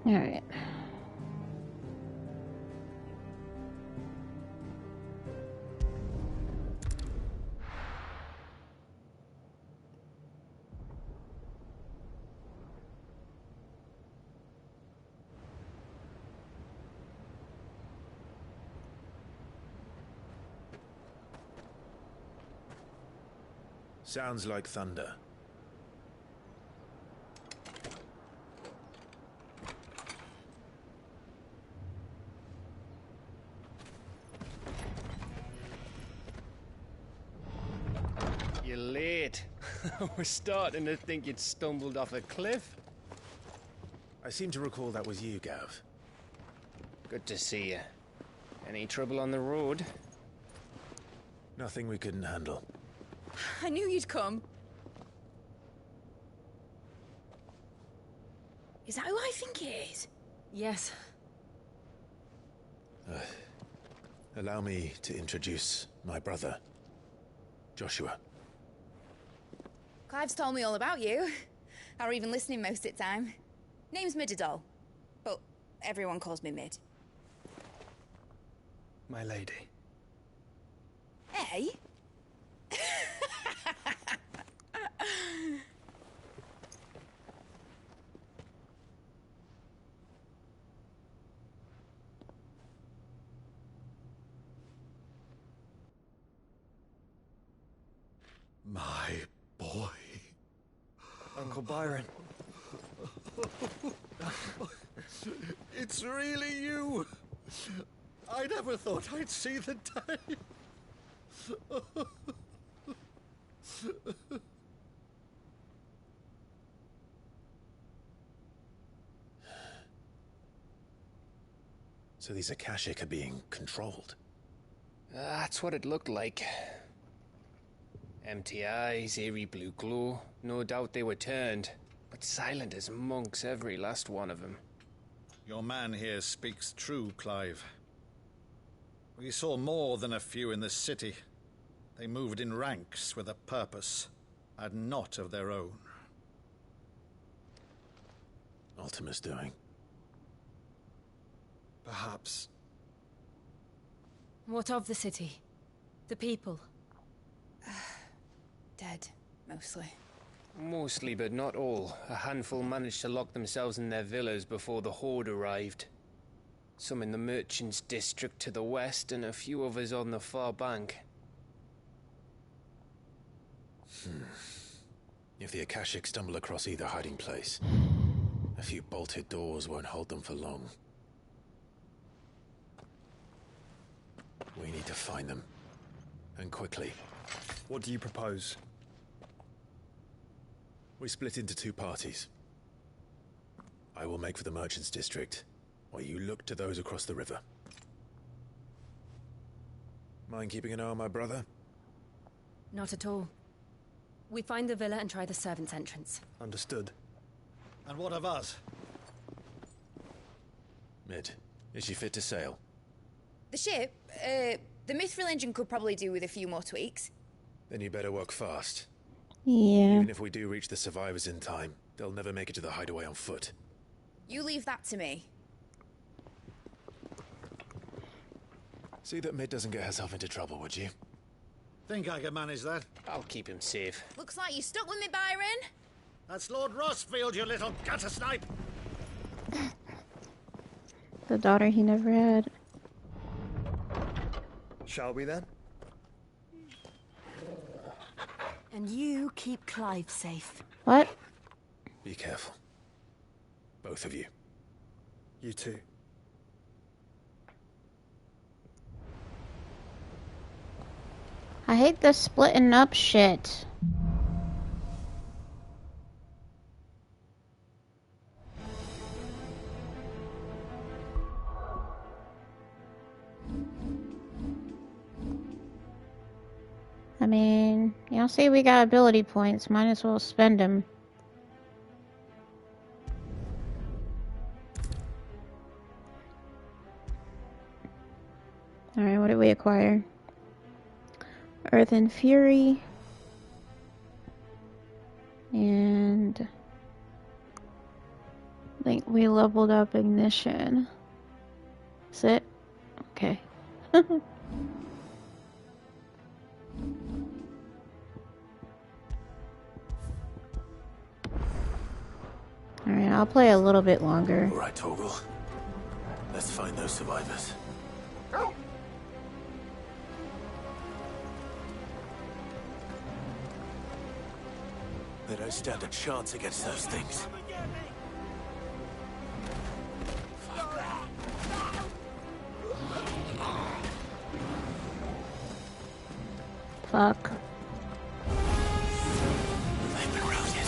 All right.
Sounds like thunder.
You're late. We're starting to think you'd stumbled off a cliff.
I seem to recall that was you, Gav.
Good to see you. Any trouble on the road?
Nothing we couldn't handle.
I knew you'd come.
Is that who I think it is?
Yes.
Allow me to introduce my brother, Joshua.
Clive's told me all about you. Or even listening most of the time. Name's Midadol, but everyone calls me Mid.
My lady.
Hey?
My boy.
Uncle Byron.
It's really you. I never thought I'd see the day.
So these Akashic are being controlled.
That's what it looked like. Empty eyes, eerie blue glow. No doubt they were turned, but silent as monks, every last one of them.
Your man here speaks true, Clive. We saw more than a few in the city. They moved in ranks with a purpose, and not of their own.
Ultima's doing.
Perhaps.
What of the city? The people?
Dead, mostly.
Mostly, but not all. A handful managed to lock themselves in their villas before the Horde arrived. Some in the merchants' district to the west, and a few others on the far bank.
If the Akashic stumble across either hiding place, a few bolted doors won't hold them for long. We need to find them. And quickly.
What do you propose?
We split into two parties. I will make for the merchants' district, while you look to those across the river. Mind keeping an eye on my brother?
Not at all. We find the villa and try the servants' entrance.
Understood. And what of us?
Mid, is she fit to sail?
The ship, the mithril engine could probably do with a few more tweaks.
Then you better work fast.
Yeah.
Even if we do reach the survivors in time, they'll never make it to the hideaway on foot.
You leave that to me.
See that Mid doesn't get herself into trouble, would you?
Think I can manage that?
I'll keep him safe.
Looks like you stuck with me, Byron.
That's Lord Rossfield, you little gutter snipe!
The daughter he never had.
Shall we then?
And you keep Clive safe.
What?
Be careful. Both of you.
You too.
I hate this splitting up shit. I mean, y'all say we got ability points, might as well spend them. Alright, what did we acquire? Earth and Fury. And I think we leveled up Ignition. Is it? Okay. Alright, I'll play a little bit longer.
All right, Torgal. Let's find those survivors. They don't stand a chance against those things.
Fuck.
They've been routed.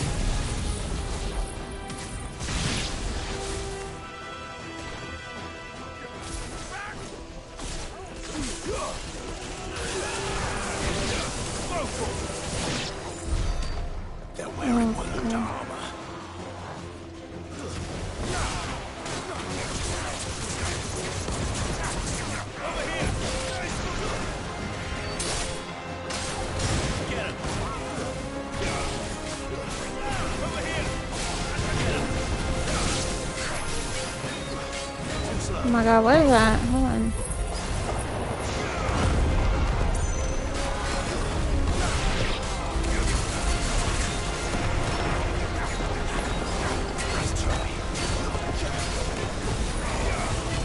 They're wearing wooden armor.
Oh my god, what is that? Hold on.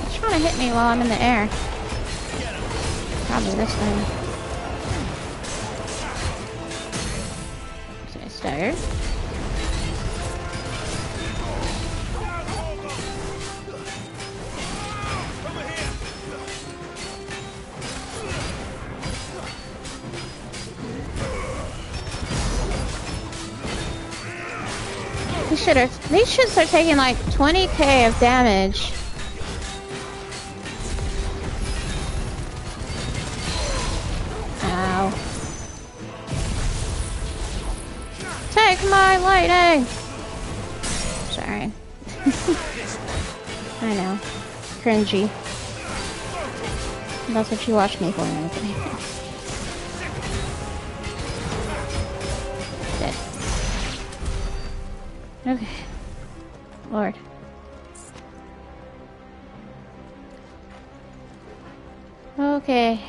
It's trying to hit me while I'm in the air. Probably this thing. Is it staggered? These shits are taking like 20k of damage. Ow. Take my lightning! Sorry. I know. Cringy. That's what you watch me for, Anthony. Dead. Okay. Lord. Okay.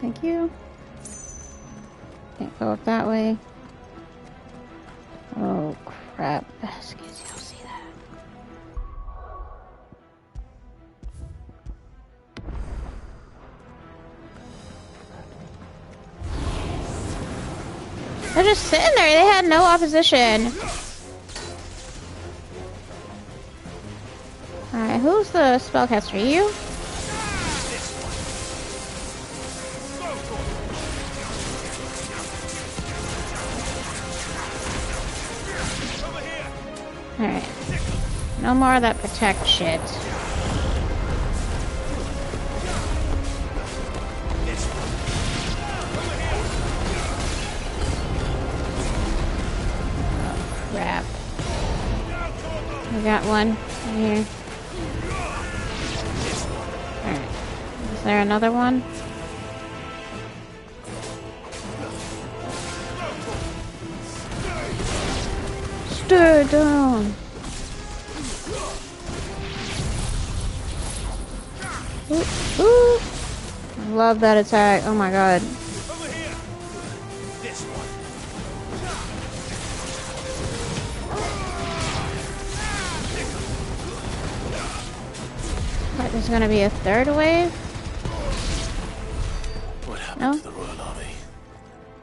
Thank you. Can't go up that way. Oh crap. Baskets, you'll see that. They're just sitting there. They had no opposition. Alright, who's the spellcaster? You? Alright. No more of that protect shit. crap. We got one right here. Alright. Is there another one? Stay down! Ooh, ooh. I love that attack. Oh my god. What, there's gonna be a third wave?
What happened
No?
to the Royal Army?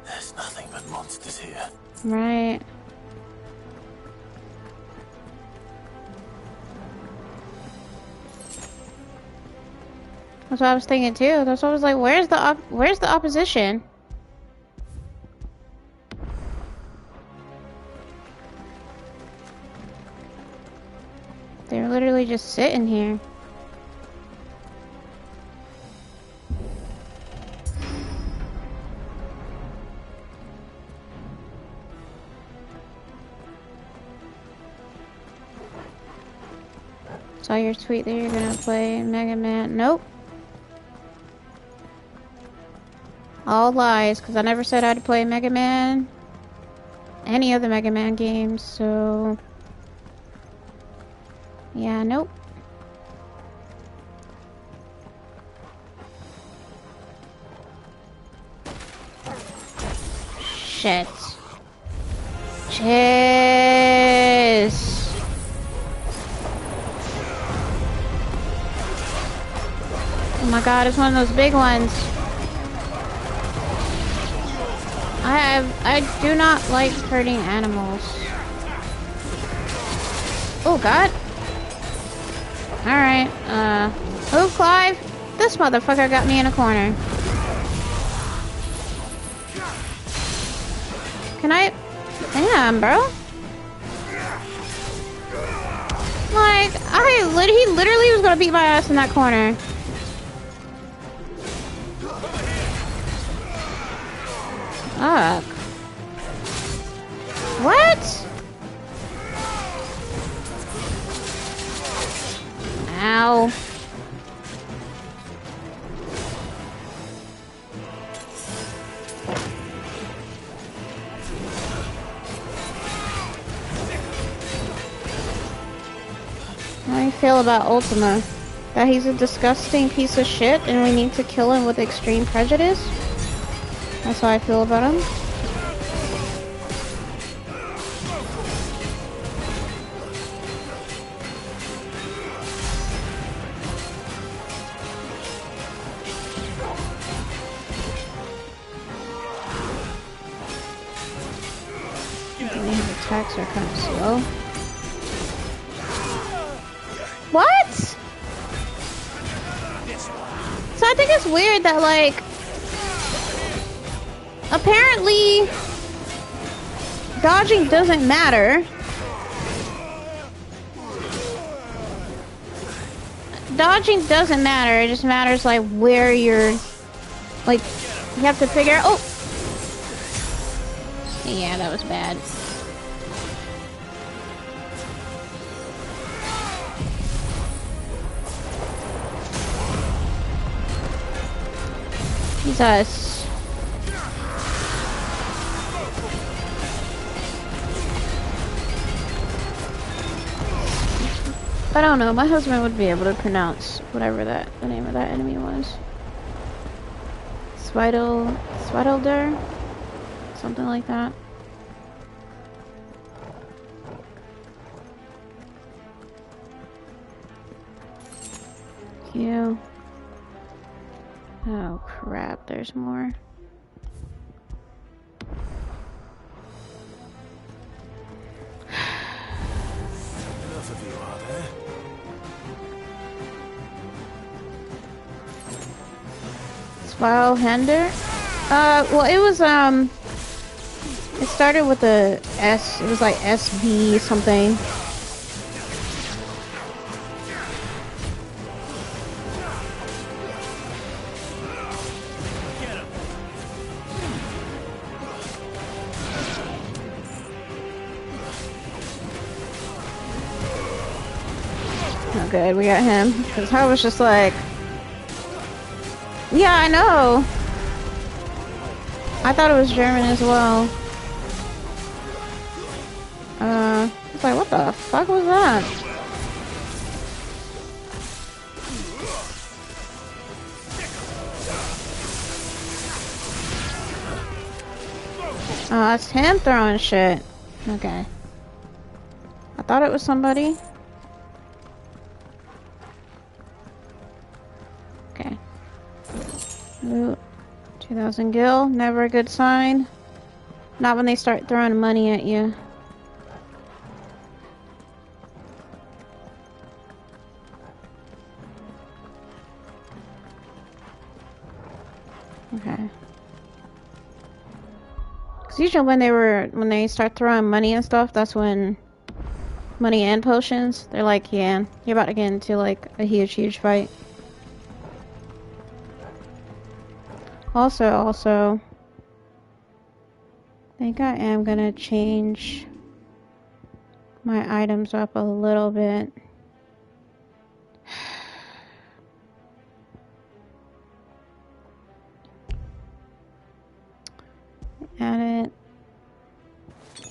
There's nothing but monsters here.
Right. That's what I was thinking too. That's what I was like, where's the opposition? They're literally just sitting here. Saw your tweet that you're gonna play Mega Man. Nope. All lies, because I never said I'd play Mega Man. Any other Mega Man games, so... Yeah, nope. Shit. Jeez. Oh my god, it's one of those big ones. I do not like hurting animals. Oh god. Alright, move, Clive. This motherfucker got me in a corner. Can I? Damn, bro. Like, he literally was gonna beat my ass in that corner. Fuck. What? Ow. How do you feel about Ultima? That he's a disgusting piece of shit and we need to kill him with extreme prejudice? That's how I feel about him. His attacks are kind of slow. What? So I think it's weird that, like, apparently dodging doesn't matter. Dodging doesn't matter, it just matters like where you're, like, you have to figure out. Oh! Yeah, that was bad. Jesus. I don't know, my husband would be able to pronounce whatever the name of that enemy was. Swidolder? Something like that. You. Oh crap, there's more.
Enough of you, are there?
Spile Hender? Well, it was, it started with a S, it was like SB something. Oh, good, we got him. Because I was just like... Yeah, I know. I thought it was German as well. I was like, what the fuck was that? Oh, that's him throwing shit. Okay. I thought it was somebody. Okay. Loot. 2,000 gil. Never a good sign. Not when they start throwing money at you. Okay. Cause usually when they start throwing money and stuff, that's when money and potions, they're like, yeah, you're about to get into like a huge fight. Also, I think I am gonna change my items up a little bit. Add it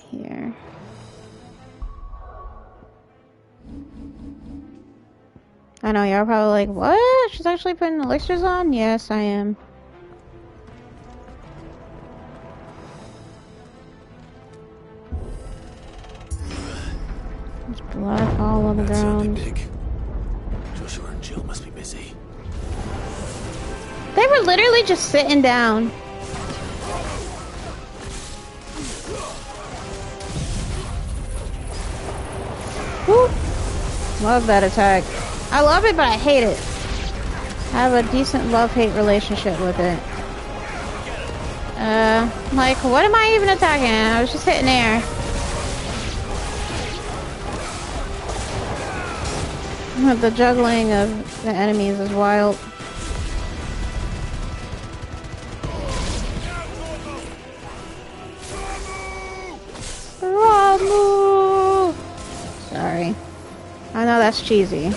here. I know y'all probably like, what? She's actually putting elixirs on? Yes, I am. There's blood all on the ground.
Big. Joshua and Jill must be busy.
They were literally just sitting down. Woo. Love that attack. I love it, but I hate it. I have a decent love-hate relationship with it. Like, what am I even attacking? I was just hitting there. The juggling of the enemies is wild. Ramu! Sorry. I know that's cheesy.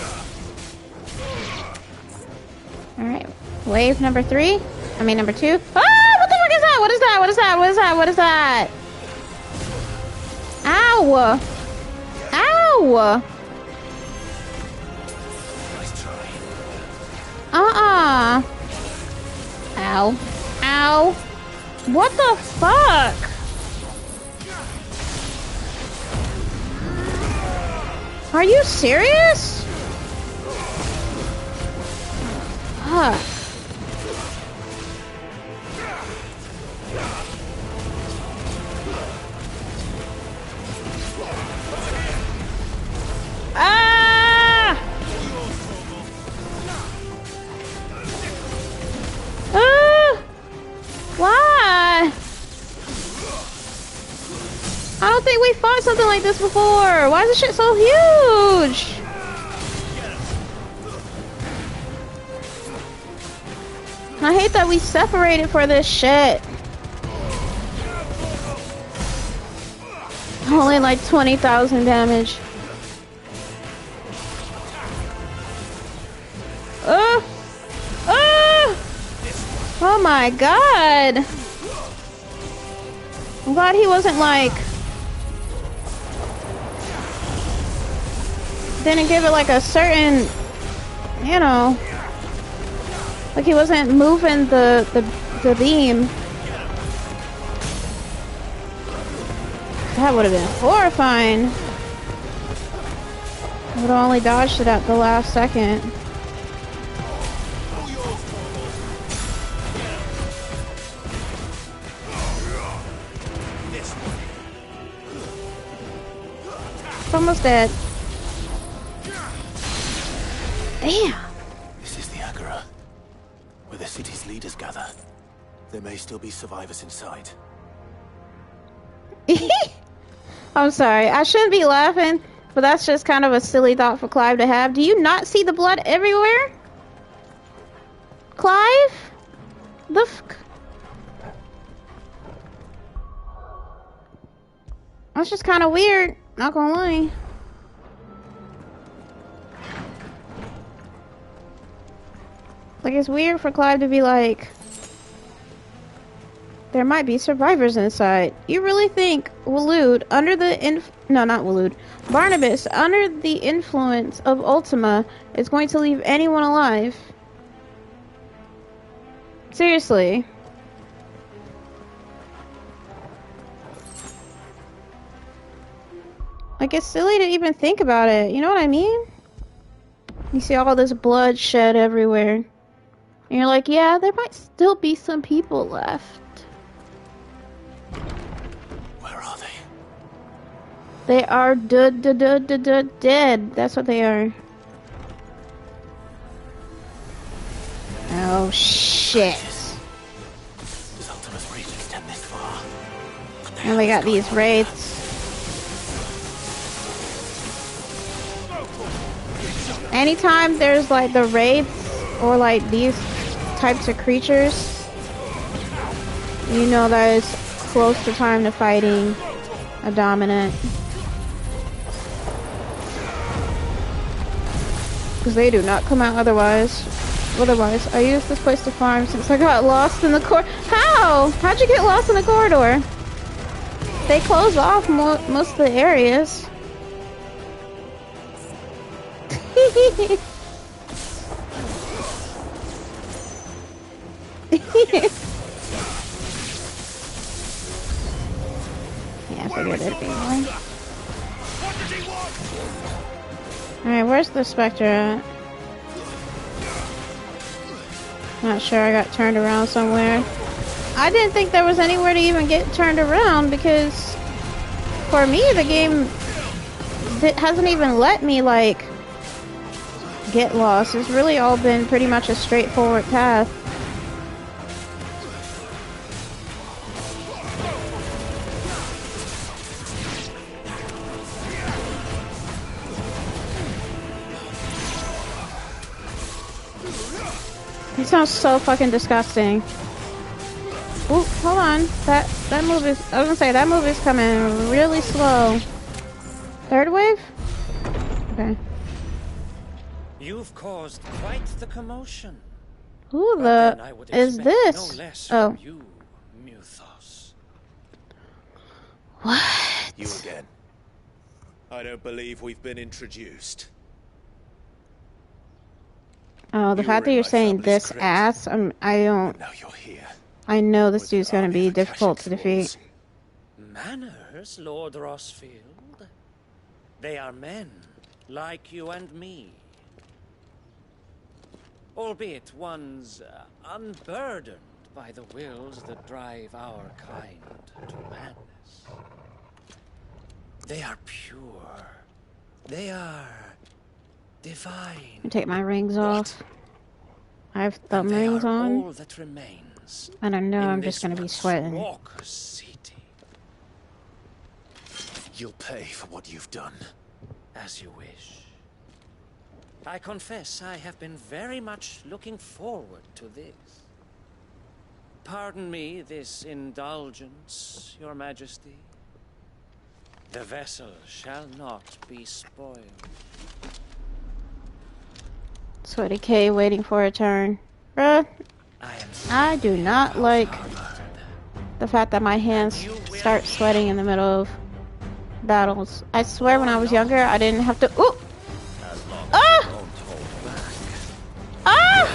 Alright. Wave number 3. I mean number 2. Ah! What the fuck is that? What is that? What is that? What is that? What is that? Ow! Ow! Ow. Ow. What the fuck? Are you serious? Fuck. Ah! Why? I don't think we fought something like this before. Why is this shit so huge? I hate that we separated for this shit. Only like 20,000 damage. Oh my god! I'm glad he wasn't like... Didn't give it like a certain... You know... Like he wasn't moving the beam. That would have been horrifying. I would have only dodged it at the last second. Almost dead. Damn.
This is the Agora, where the city's leaders gather. There may still be survivors inside.
I'm sorry. I shouldn't be laughing, but that's just kind of a silly thought for Clive to have. Do you not see the blood everywhere? Clive? The fuck? That's just kind of weird. Not gonna lie. Like, it's weird for Clive to be like, there might be survivors inside. You really think Waloed, under the no, not Waloed, Barnabas, under the influence of Ultima, is going to leave anyone alive? Seriously. Like, it's silly to even think about it. You know what I mean? You see all this blood shed everywhere. And you're like, yeah, there might still be some people left.
Where are they?
They are dead. That's what they are. Oh, shit.
Does Ultima's reach extend this far?
And we got these wraiths. Anytime there's like the wraiths or like these types of creatures, you know that it's close to time to fighting a dominant. Because they do not come out otherwise. I used this place to farm since I got lost in the corridor. How? How'd you get lost in the corridor? They close off most of the areas. Yeah, I figured it'd be one. Alright, where's the Spectre at? Not sure, I got turned around somewhere. I didn't think there was anywhere to even get turned around because for me the game hasn't even let me like get lost. It's really all been pretty much a straightforward path. It sounds so fucking disgusting. Ooh, hold on. That move is, I was gonna say, that move is coming really slow. Third wave? Okay.
You've caused quite the commotion.
Who the is this?
No less
oh.
from you, Muthos.
What?
You again. I don't believe we've been introduced.
Oh, the fact that you're saying this ass, I don't.
Now you're here.
I know this dude's gonna be difficult to defeat.
Manners, Lord Rosfield. They are men, like you and me. Albeit ones unburdened by the wills that drive our kind to madness. They are pure. They are divine.
Take my rings off. I have thumb rings on.
All that remains.
And I know I'm just gonna be sweating.
Raucous city.
You'll pay for what you've done.
As you wish. I confess I have been very much looking forward to this. Pardon me this indulgence, Your Majesty. The vessel shall not be spoiled.
Sweaty K waiting for a turn. Bruh, I do not like the fact that my hands start sweating in the middle of battles. I swear when I was younger, I didn't have to. Ooh! Ah! Ah!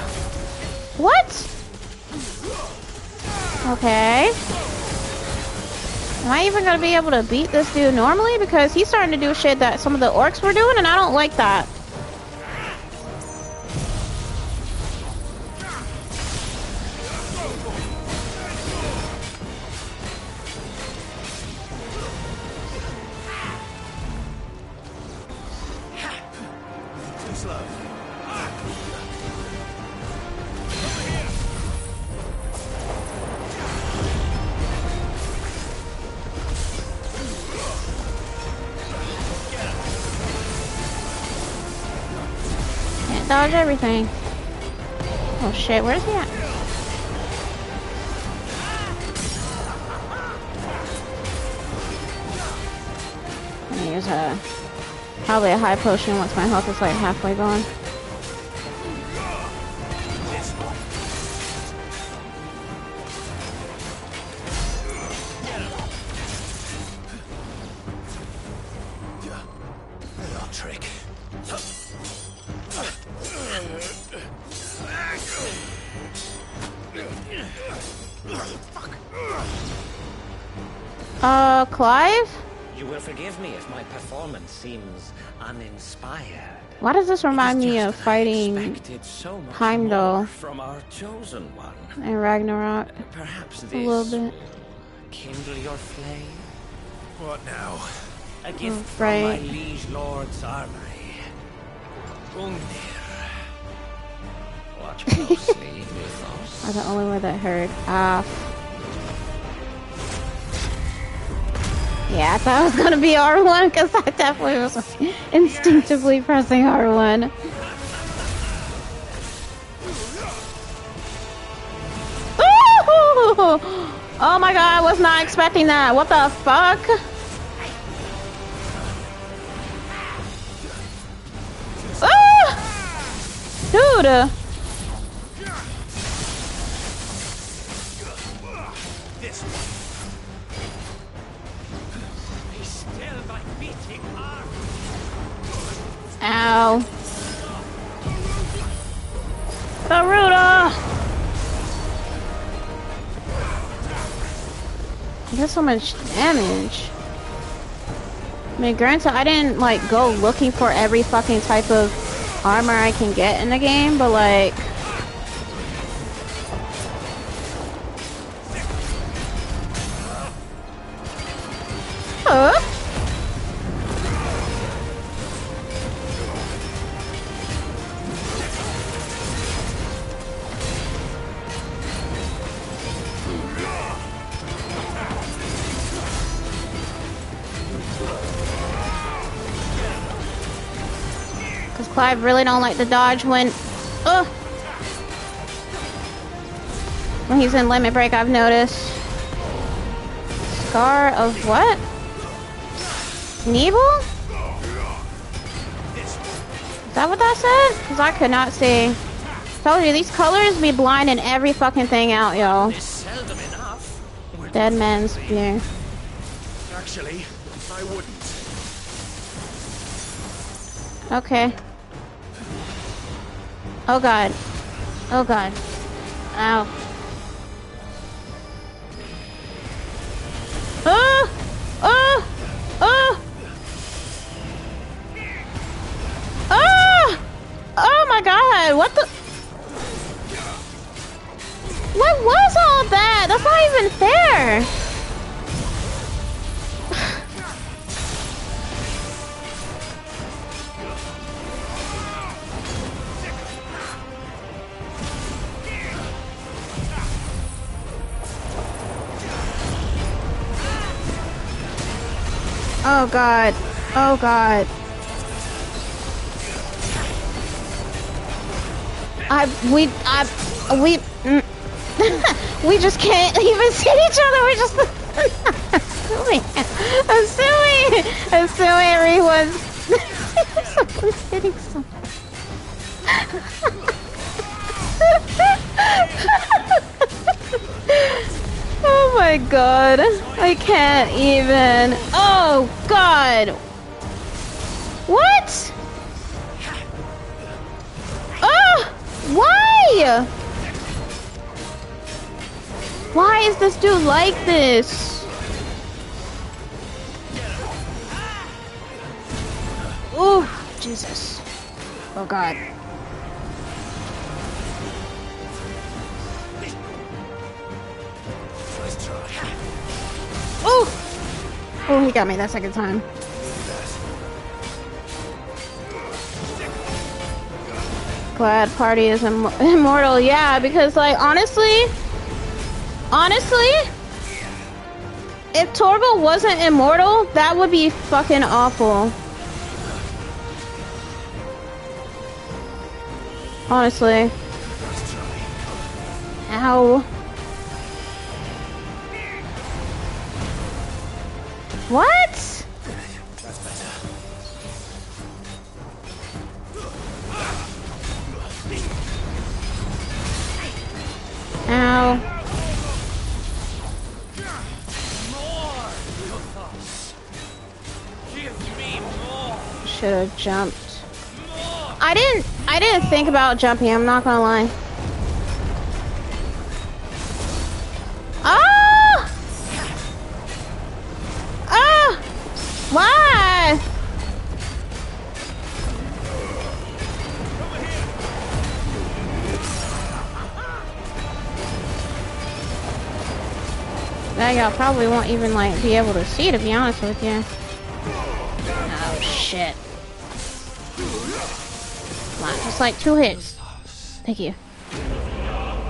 What? Okay. Am I even gonna be able to beat this dude normally? Because he's starting to do shit that some of the orcs were doing, and I don't like that. Dodge everything. Oh shit, where's he at? I'm gonna use probably a high potion once my health is like halfway gone. Clive?
You will forgive me if my performance seems uninspired.
Why does this remind me of fighting
So much
Heimdall
from our chosen one.
and Ragnarok?
Perhaps
A
this
little bit.
kindle your flame.
What now?
A gift from
Right.
my liege lord's armory. Ungnir. Watch closely, Mythos.
I'm the only one that heard. Ah. Yeah, I thought it was gonna be R1 because I definitely was instinctively pressing R1. Ooh! Oh my god, I was not expecting that. What the fuck? Ah! Dude!
This one. Be still, my beating heart.
Ow. Garuda! He does so much damage. I mean, granted, I didn't, like, go looking for every fucking type of armor I can get in the game, but, like... Huh? Because Clive really don't like to dodge when he's in limit break, I've noticed. Scar of what? Nebel? Is that what that said? Because I could not see. Told you, these colors be blinding every fucking thing out, yo. Dead man's spear.
Actually, I wouldn't.
Okay. Oh god. Oh god. Ow. Oh! Oh! Oh! Oh! Oh my god, what the? What was all that? That's not even fair. Oh god. Oh god. We just can't even see each other. We're just assuming everyone's someone's hitting someone. Oh my god. I can't even. Oh god. What? Oh! Why? Why is this dude like this? Oh, Jesus. Oh god. Oh! Oh, he got me that second time. Glad Party is immortal. Yeah, because, like, honestly, if Torgal wasn't immortal, that would be fucking awful. Honestly. Ow. What?
That's better.
Ow.
Give me more.
Should have jumped. I didn't think about jumping, I'm not gonna lie. Oh! Oh! Why? That y'all probably won't even like be able to see, to be honest with you. Oh shit. Come on, just like 2 hits. Thank you.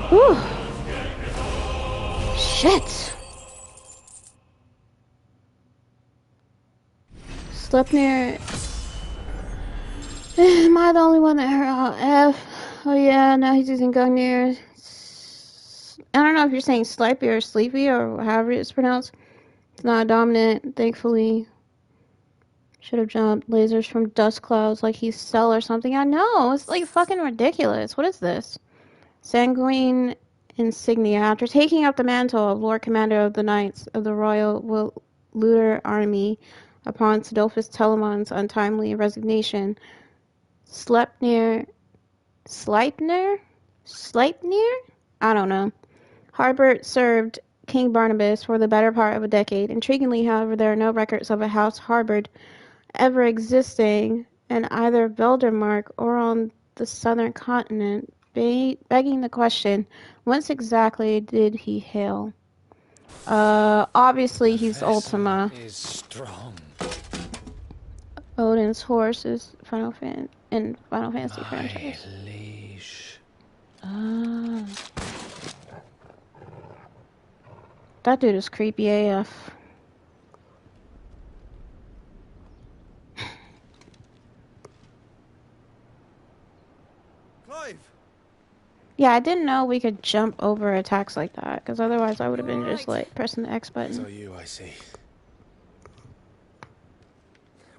Whew. Shit. Slept near. Am I the only one that heard F? Oh yeah, now he's using Gungnir. I don't know if you're saying Slipey or Sleepy or however it's pronounced. It's not dominant, thankfully. Should have jumped. Lasers from dust clouds like he's Cell or something. I know, it's like fucking ridiculous. What is this? Sanguine insignia. After taking up the mantle of Lord Commander of the Knights of the Royal Looter Army upon Sidolphus Telemon's untimely resignation, Sleipnir? I don't know. Harbert served King Barnabas for the better part of a decade. Intriguingly, however, there are no records of a house Harbard ever existing in either Veldermark or on the southern continent, begging the question, whence exactly did he hail? Obviously he's Ultima.
Is strong.
Odin's horse is Final Fantasy franchise.
Liege.
That dude is creepy AF.
Clive!
Yeah, I didn't know we could jump over attacks like that, because otherwise I would have been just like pressing the X button.
So you, I see.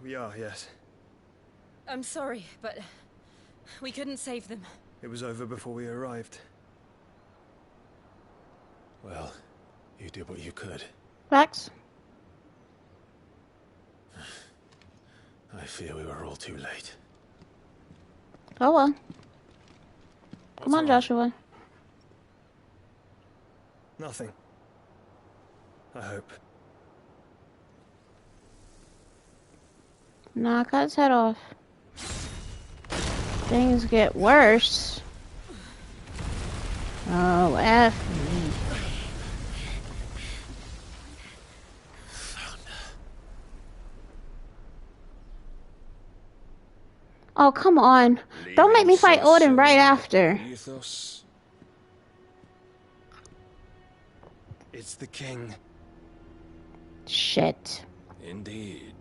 We are, yes.
I'm sorry, but we couldn't save them.
It was over before we arrived.
Well, you did what you could.
Rex?
I fear we were all too late.
Oh well. Come on, Joshua.
Nothing. I hope.
Nah, cut his head off. Things get worse. Oh, F me. Oh, come on. Don't make me fight Odin right after.
Mythos. It's the king.
Shit.
Indeed.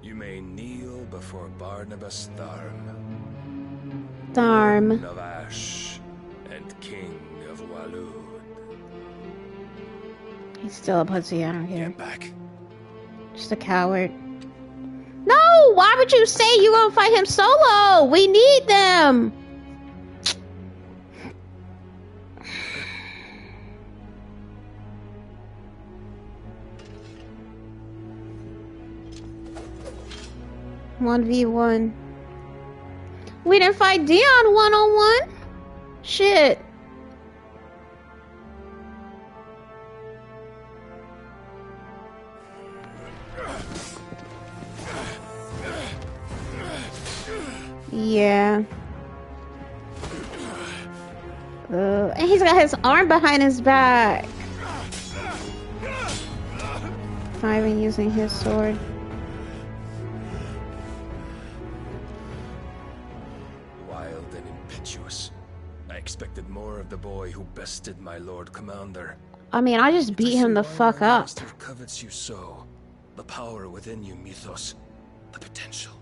You may kneel before Barnabas Tharm.
Tharm.
Of Ash and King of Walud.
He's still a pussy, I don't care.
Get back.
Just a coward. No! Why would you say you gonna fight him solo? We need them! One v one. We didn't fight Dion one-on-one? Shit. Yeah. And he's got his arm behind his back. Not even using his sword.
Wild and impetuous. I expected more of the boy who bested my Lord Commander.
I mean, I just beat him the fuck up.
Master covets you so. The power within you, Mythos. The potential.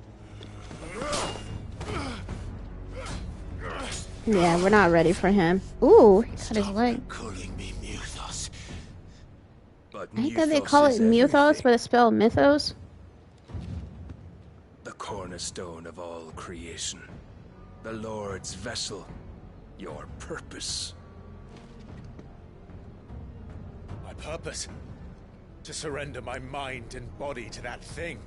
Yeah, we're not ready for him. Ooh, he cut his leg.
Calling me Mythos. But
I think that they call it Mythos, but it's spelled Mythos.
The cornerstone of all creation. The Lord's vessel. Your purpose.
My purpose? To surrender my mind and body to that thing.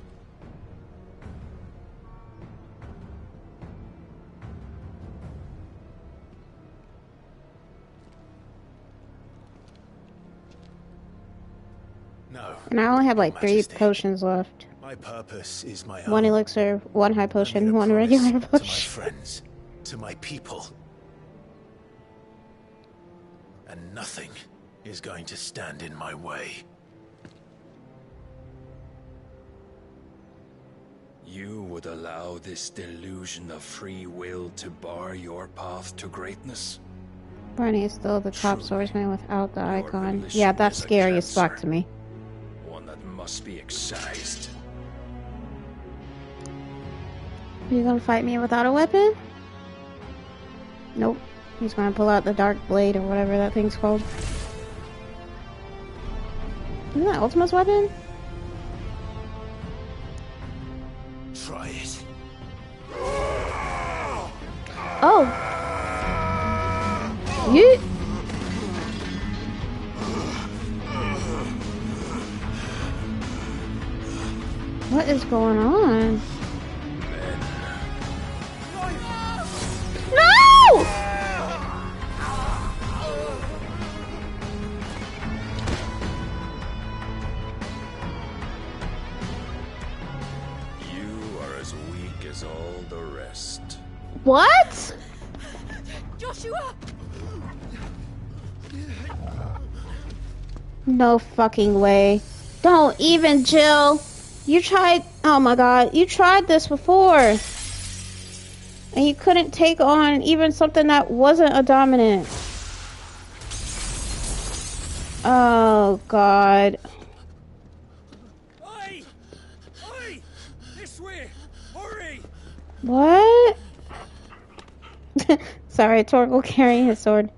And I only have like 3 potions left.
My purpose is my
1
own.
elixir, 1 high potion,
I made a
1
promise
regular
to my
potion.
friends, to my people. And nothing is going to stand in my way.
You would allow this delusion of free will to bar your path to greatness?
Barney is still the top swordsman without the icon.
volition
Yeah, that's
is a
scary as fuck
cancer.
to me.
One that must be excised.
Are you gonna fight me without a weapon? Nope. He's gonna pull out the dark blade or whatever that thing's called. Isn't that Ultima's weapon?
Try it.
Oh! You... What is going on? No!
You are as weak as all the rest.
What?
Joshua!
No fucking way. Don't even, Jill. You tried... Oh my god. You tried this before. And you couldn't take on even something that wasn't a dominant. Oh god.
Oi! Oi! This way! Hurry!
What? Sorry, Torgal carrying his sword.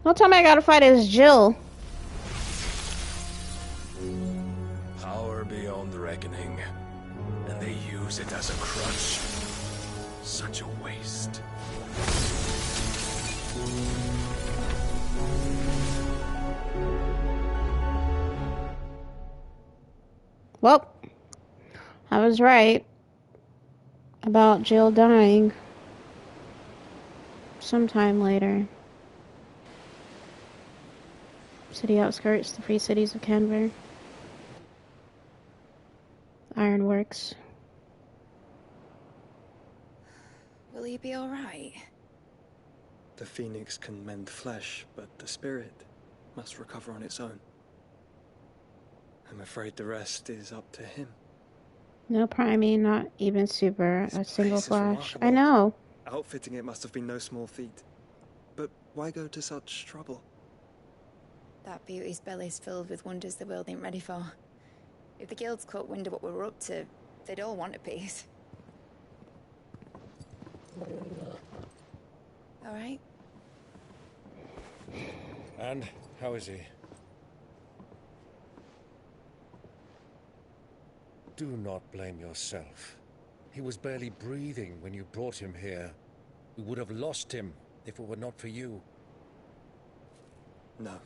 Don't tell me I gotta fight as Jill.
Power beyond reckoning. And they use it as a crutch. Such a waste.
Well, I was right about Jill dying sometime later. City outskirts, the free cities of Canberra. Ironworks.
Will he be alright?
The phoenix can mend flesh, but the spirit must recover on its own. I'm afraid the rest is up to him.
No priming, not even super, a single
place is
flash.
remarkable.
I know.
Outfitting it must have been no small feat. But why go to such trouble?
That beauty's belly's filled with wonders the world ain't ready for. If the guilds caught wind of what we're up to, they'd all want a piece. Alright?
And how is he? Do not blame yourself. He was barely breathing when you brought him here. We would have lost him if it were not for you.
No.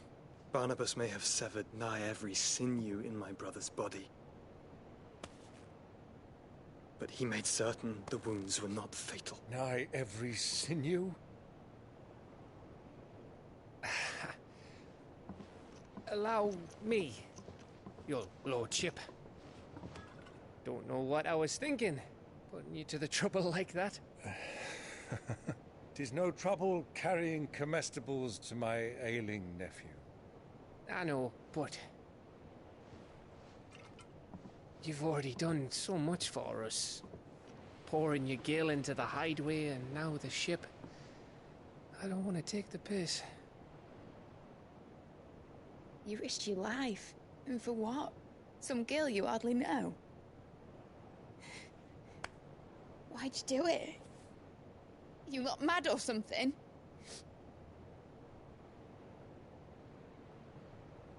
Barnabas may have severed nigh every sinew in my brother's body. But he made certain the wounds were not fatal.
Nigh every sinew? Allow me, your lordship. Don't know what I was thinking, putting you to the trouble like that. 'Tis no trouble carrying comestibles to my ailing nephew. I know, but you've already done so much for us. Pouring your gil into the hideaway and now the ship. I don't want to take the piss.
You risked your life. And for what? Some girl you hardly know. Why'd you do it? You not mad or something?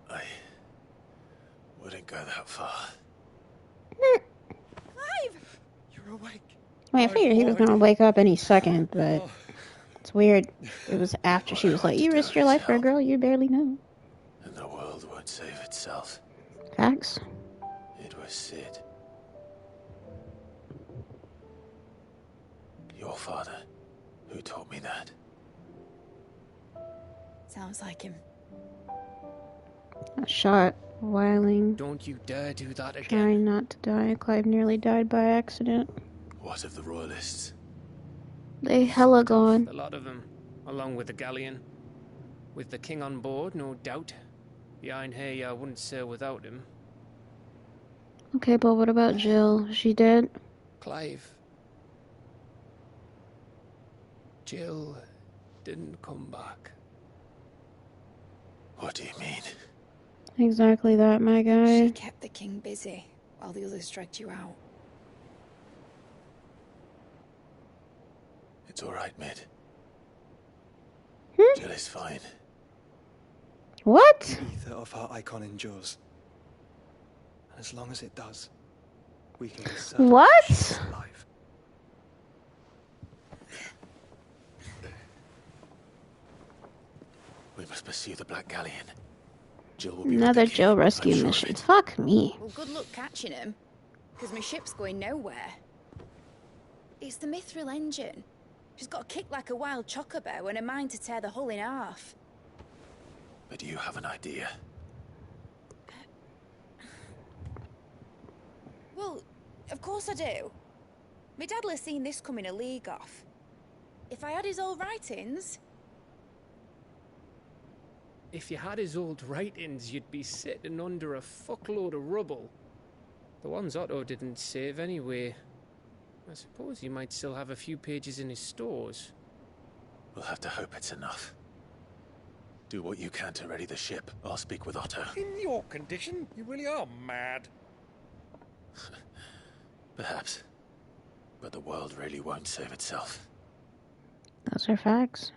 I wouldn't go that far.
Clive!
You're awake.
I mean, I figured he was gonna wake up any second, but it's weird. It was after she was like, you risked your life for a girl you barely know.
And the world won't save itself.
Facts.
It was Sid. Your father, who taught me that.
Sounds like him.
A shot. Whiling.
Don't you dare do that again.
Trying not to die. Clive nearly died by accident.
What of the royalists?
They hella gone.
A lot of them, along with the galleon. With the king on board, no doubt. Behind here, I wouldn't sail without him.
Okay, but what about Jill? Is she dead?
Clive. Jill didn't come back.
What do you mean?
Exactly that, my guy.
She kept the king busy while the others dragged you out.
It's all right, Mid.
Hmm?
Jill is fine.
What?
The ether of her icon endures. And as long as it does, we can be certain
what?
she's alive.
We must pursue the Black Galleon. Jill will be
Another
with the
Jill
king,
rescue
I'm sure
mission.
of it.
Fuck me.
Well, good luck catching him, because my ship's going nowhere. It's the Mithril engine. She's got a kick like a wild chocobo and a mind to tear the hull in half.
But you have an idea.
Well, of course I do. My dad'll have seen this coming a league off. If I had his old writings...
If you had his old writings, you'd be sitting under a fuckload of rubble. The ones Otto didn't save anyway. I suppose he might still have a few pages in his stores.
We'll have to hope it's enough. Do what you can to ready the ship. I'll speak with Otto.
In your condition, you really are mad.
Perhaps. But the world really won't save itself.
Those are facts.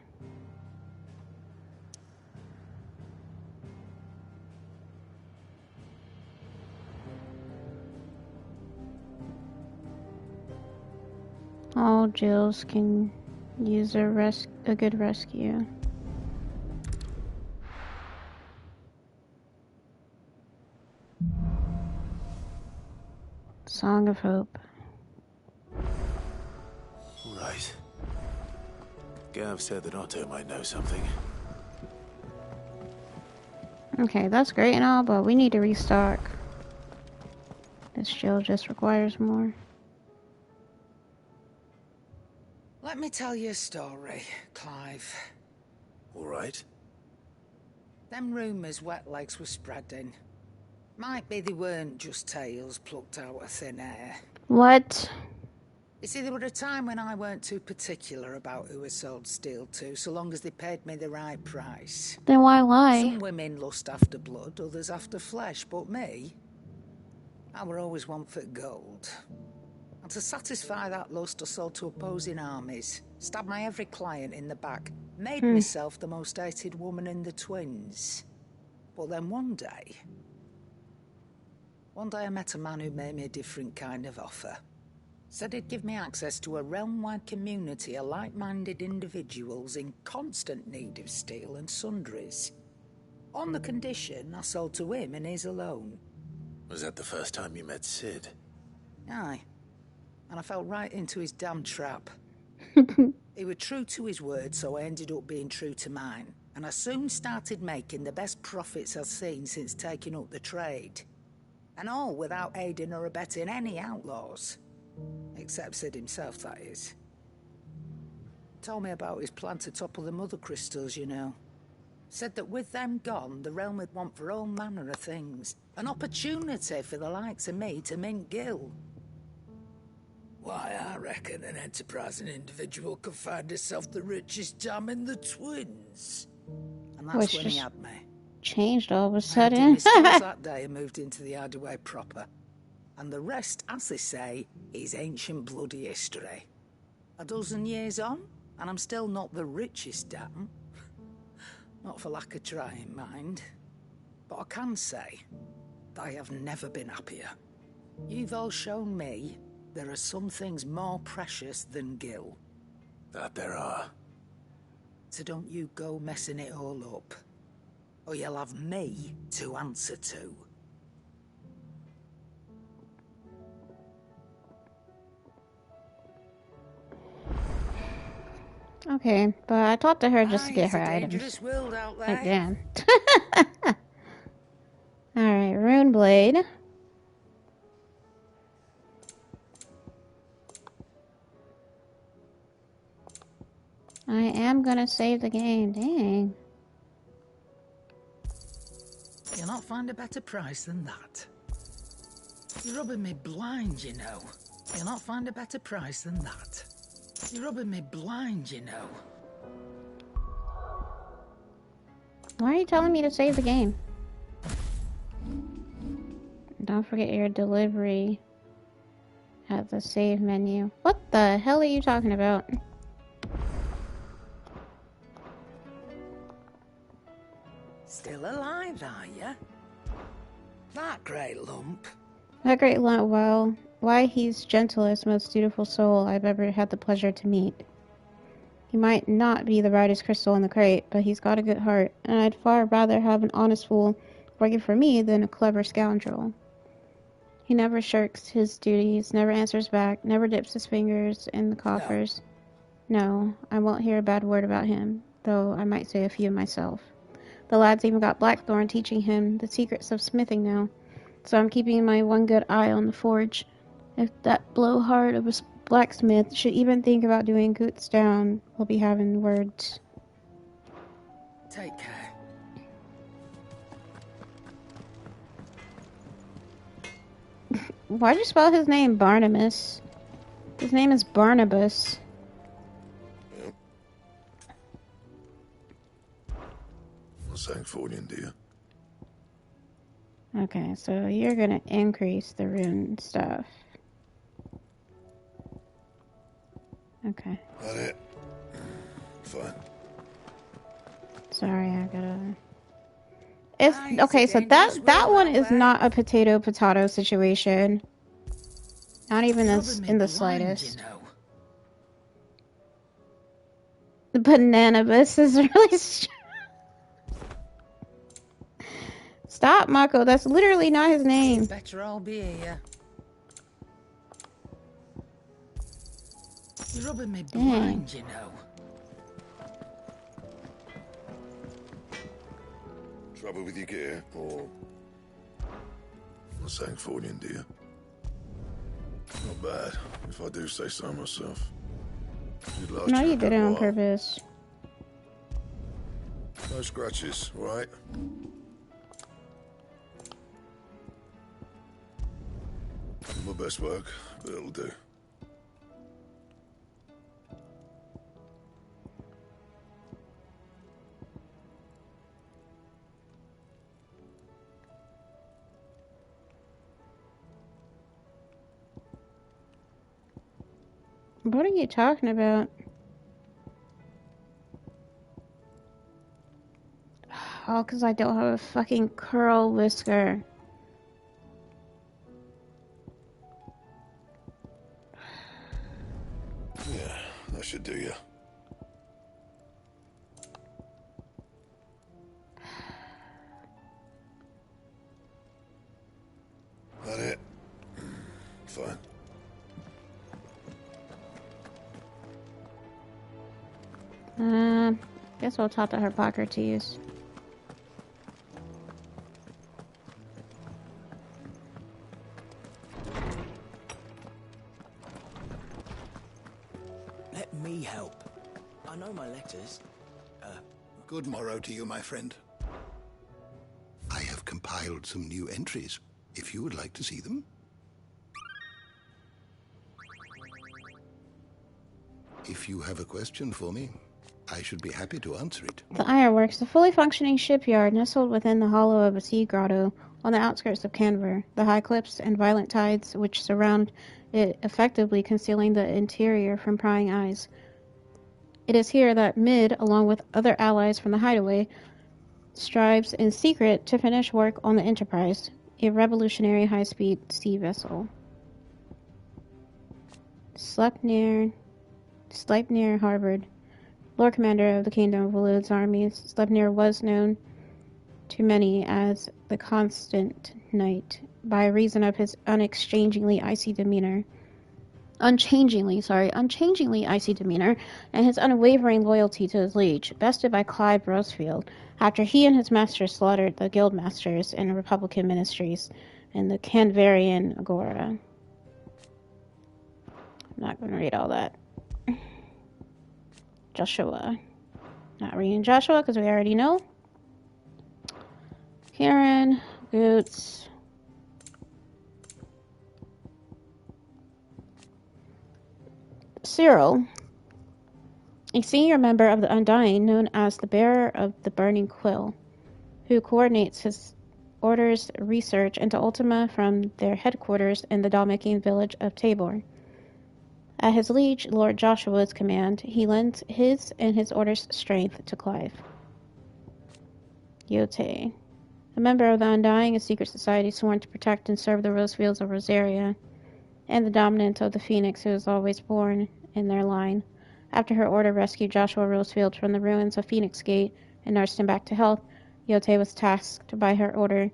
All Jills can use a good rescue. Song of Hope.
Right. Gav said that Otto might know something.
Okay, that's great and all, but we need to restock. This Jill just requires more.
Let me tell you a story, Clive.
All right.
Them rumours Wet Legs were spreading. Might be they weren't just tales plucked out of thin air.
What?
You see, there were a time when I weren't too particular about who I sold steel to, so long as they paid me the right price.
Then why lie?
Some women lust after blood, others after flesh, but me, I were always one for gold. And to satisfy that lust, I sold to opposing armies, stabbed my every client in the back, made myself the most hated woman in the twins. But then one day I met a man who made me a different kind of offer. Said he'd give me access to a realm-wide community of like-minded individuals in constant need of steel and sundries. On the condition I sold to him and his alone.
Was that the first time you met Sid?
Aye. And I fell right into his damn trap. He was true to his word, so I ended up being true to mine. And I soon started making the best profits I've seen since taking up the trade. And all without aiding or abetting any outlaws. Except Sid himself, that is. Told me about his plan to topple the mother crystals, you know. Said that with them gone, the realm would want for all manner of things. An opportunity for the likes of me to mint gil. Why, I reckon an enterprising individual could find himself the richest dam in the twins. And that's
Which
when he
just
had me.
changed all of a
I
sudden.
emptied my stores that day and moved into the Hardaway proper. And the rest, as they say, is ancient bloody history. A dozen years on, and I'm still not the richest dam. Not for lack of trying, mind. But I can say that I have never been happier. You've all shown me there are some things more precious than gil.
That there are.
So don't you go messing it all up. Or you'll have me to answer to.
Okay, but I talked to her just to get
It's
her
a
items.
dangerous world out there.
Like, damn. Alright, rune blade. I am gonna save the game. Dang.
You'll not find a better price than that. You're rubbing me blind, you know. You'll not find a better price than that. You're rubbing me blind, you know.
Why are you telling me to save the game? Don't forget your delivery at the save menu. What the hell are you talking about?
Still alive, are you? That great lump.
That great lump, well, why he's gentlest, most dutiful soul I've ever had the pleasure to meet. He might not be the brightest crystal in the crate, but he's got a good heart, and I'd far rather have an honest fool working for me than a clever scoundrel. He never shirks his duties, never answers back, never dips his fingers in the coffers. No, I won't hear a bad word about him, though I might say a few myself. The lad's even got Blackthorn teaching him the secrets of smithing now, so I'm keeping my one good eye on the forge. If that blowhard of a blacksmith should even think about doing goods down, we'll be having words.
Take care.
Why'd you spell his name Barnabas? His name is Barnabas.
Sanctfordian, dear.
Okay, so you're gonna increase the rune stuff. Okay.
That it? Fine.
Sorry, I gotta... It's okay, so that one is not a potato situation. Not even in the slightest. The banana bus is really Stop, Mako. That's literally not his name.
Better I'll be here. You're rubbing me blind, you know.
Trouble with your gear, or Sanctfordian, dear? Not bad, if I do say so myself.
No, you did it on purpose.
No scratches, right? My best work, but it'll do.
What are you talking about? Oh, because I don't have a fucking curl whisker.
Yeah, that should do you. That it? Fine.
Guess I'll talk to Hippocrates.
Let me help. I know my letters.
Good morrow to you, my friend. I have compiled some new entries, if you would like to see them. If you have a question for me, I should be happy to answer it.
The Ironworks, a fully functioning shipyard nestled within the hollow of a sea grotto on the outskirts of Canver. The high cliffs and violent tides which surround it effectively concealing the interior from prying eyes. It is here that Mid, along with other allies from the Hideaway, strives in secret to finish work on the Enterprise, a revolutionary high-speed sea vessel. Sleipnir harbored. Lord Commander of the Kingdom of Waloed's armies, Sleipnir was known to many as the Constant Knight by reason of his unexchangingly icy demeanor. unchangingly icy demeanor, and his unwavering loyalty to his liege, bested by Clive Rosefield, after he and his master slaughtered the guildmasters and Republican ministries in the Canvarian Agora. I'm not going to read all that. Joshua. Not reading Joshua because we already know. Karen, Goots. Cyril, a senior member of the Undying known as the Bearer of the Burning Quill, who coordinates his order's research into Ultima from their headquarters in the Dhalmekian village of Tabor. At his liege, Lord Joshua's command, he lends his and his order's strength to Clive. Yote, a member of the Undying, a secret society sworn to protect and serve the Rosefields of Rosaria, and the dominant of the Phoenix who is always born in their line. After her order rescued Joshua Rosefield from the ruins of Phoenix Gate and nursed him back to health, Yote was tasked by her order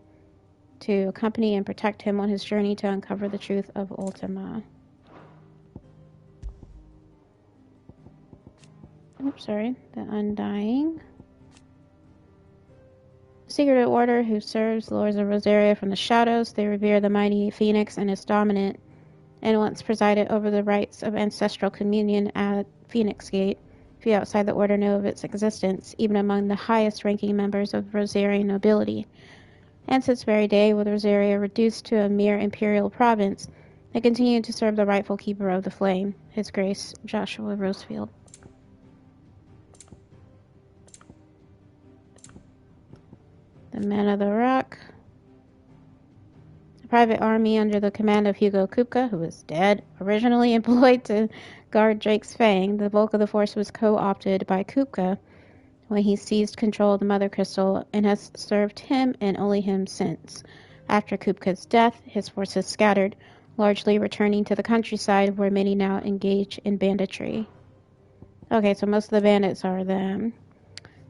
to accompany and protect him on his journey to uncover the truth of Ultima. Oops, sorry. The Undying. Secret order who serves Lords of Rosaria from the shadows. They revere the mighty Phoenix and its dominant, and once presided over the rites of ancestral communion at Phoenix Gate. Few outside the order know of its existence, even among the highest-ranking members of Rosarian nobility. And since very day, with Rosaria reduced to a mere imperial province, they continue to serve the rightful keeper of the flame, His Grace Joshua Rosefield. The Men of the Rock. A private army under the command of Hugo Kupka, who is dead, originally employed to guard Drake's Fang. The bulk of the force was co-opted by Kupka when he seized control of the Mother Crystal and has served him and only him since. After Kupka's death, his forces scattered, largely returning to the countryside where many now engage in banditry. Okay, so most of the bandits are them.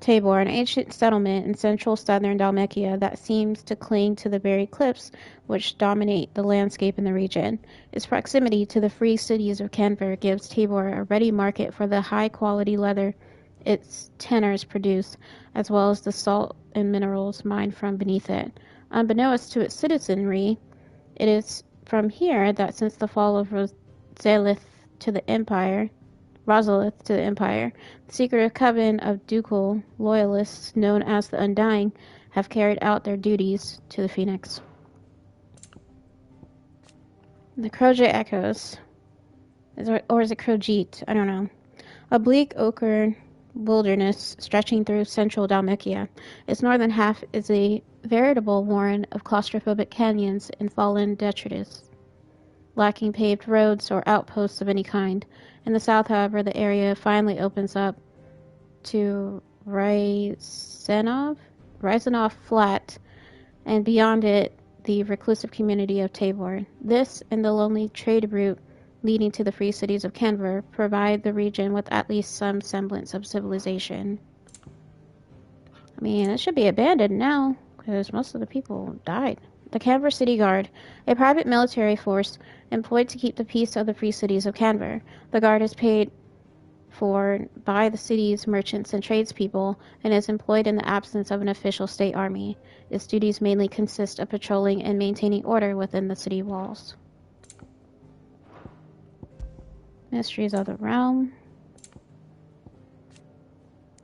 Tabor, an ancient settlement in central southern Dhalmekia that seems to cling to the very cliffs which dominate the landscape in the region. Its proximity to the free cities of Canver gives Tabor a ready market for the high-quality leather its tenors produce, as well as the salt and minerals mined from beneath it. Unbeknownst to its citizenry, it is from here that since the fall of Rosalith to the Empire, the secret coven of ducal loyalists known as the Undying have carried out their duties to the Phoenix. The Kroje echoes. Or is it Krojit? I don't know. A bleak ochre wilderness stretching through central Dhalmekia. Its northern half is a veritable warren of claustrophobic canyons and fallen detritus, lacking paved roads or outposts of any kind. In the south, however, the area finally opens up to Ryzenov Flat, and beyond it, the reclusive community of Tabor. This and the lonely trade route leading to the free cities of Canver provide the region with at least some semblance of civilization. I mean, it should be abandoned now, because most of the people died. The Canver City Guard, a private military force employed to keep the peace of the free cities of Canver. The Guard is paid for by the city's merchants and tradespeople and is employed in the absence of an official state army. Its duties mainly consist of patrolling and maintaining order within the city walls. Mysteries of the Realm.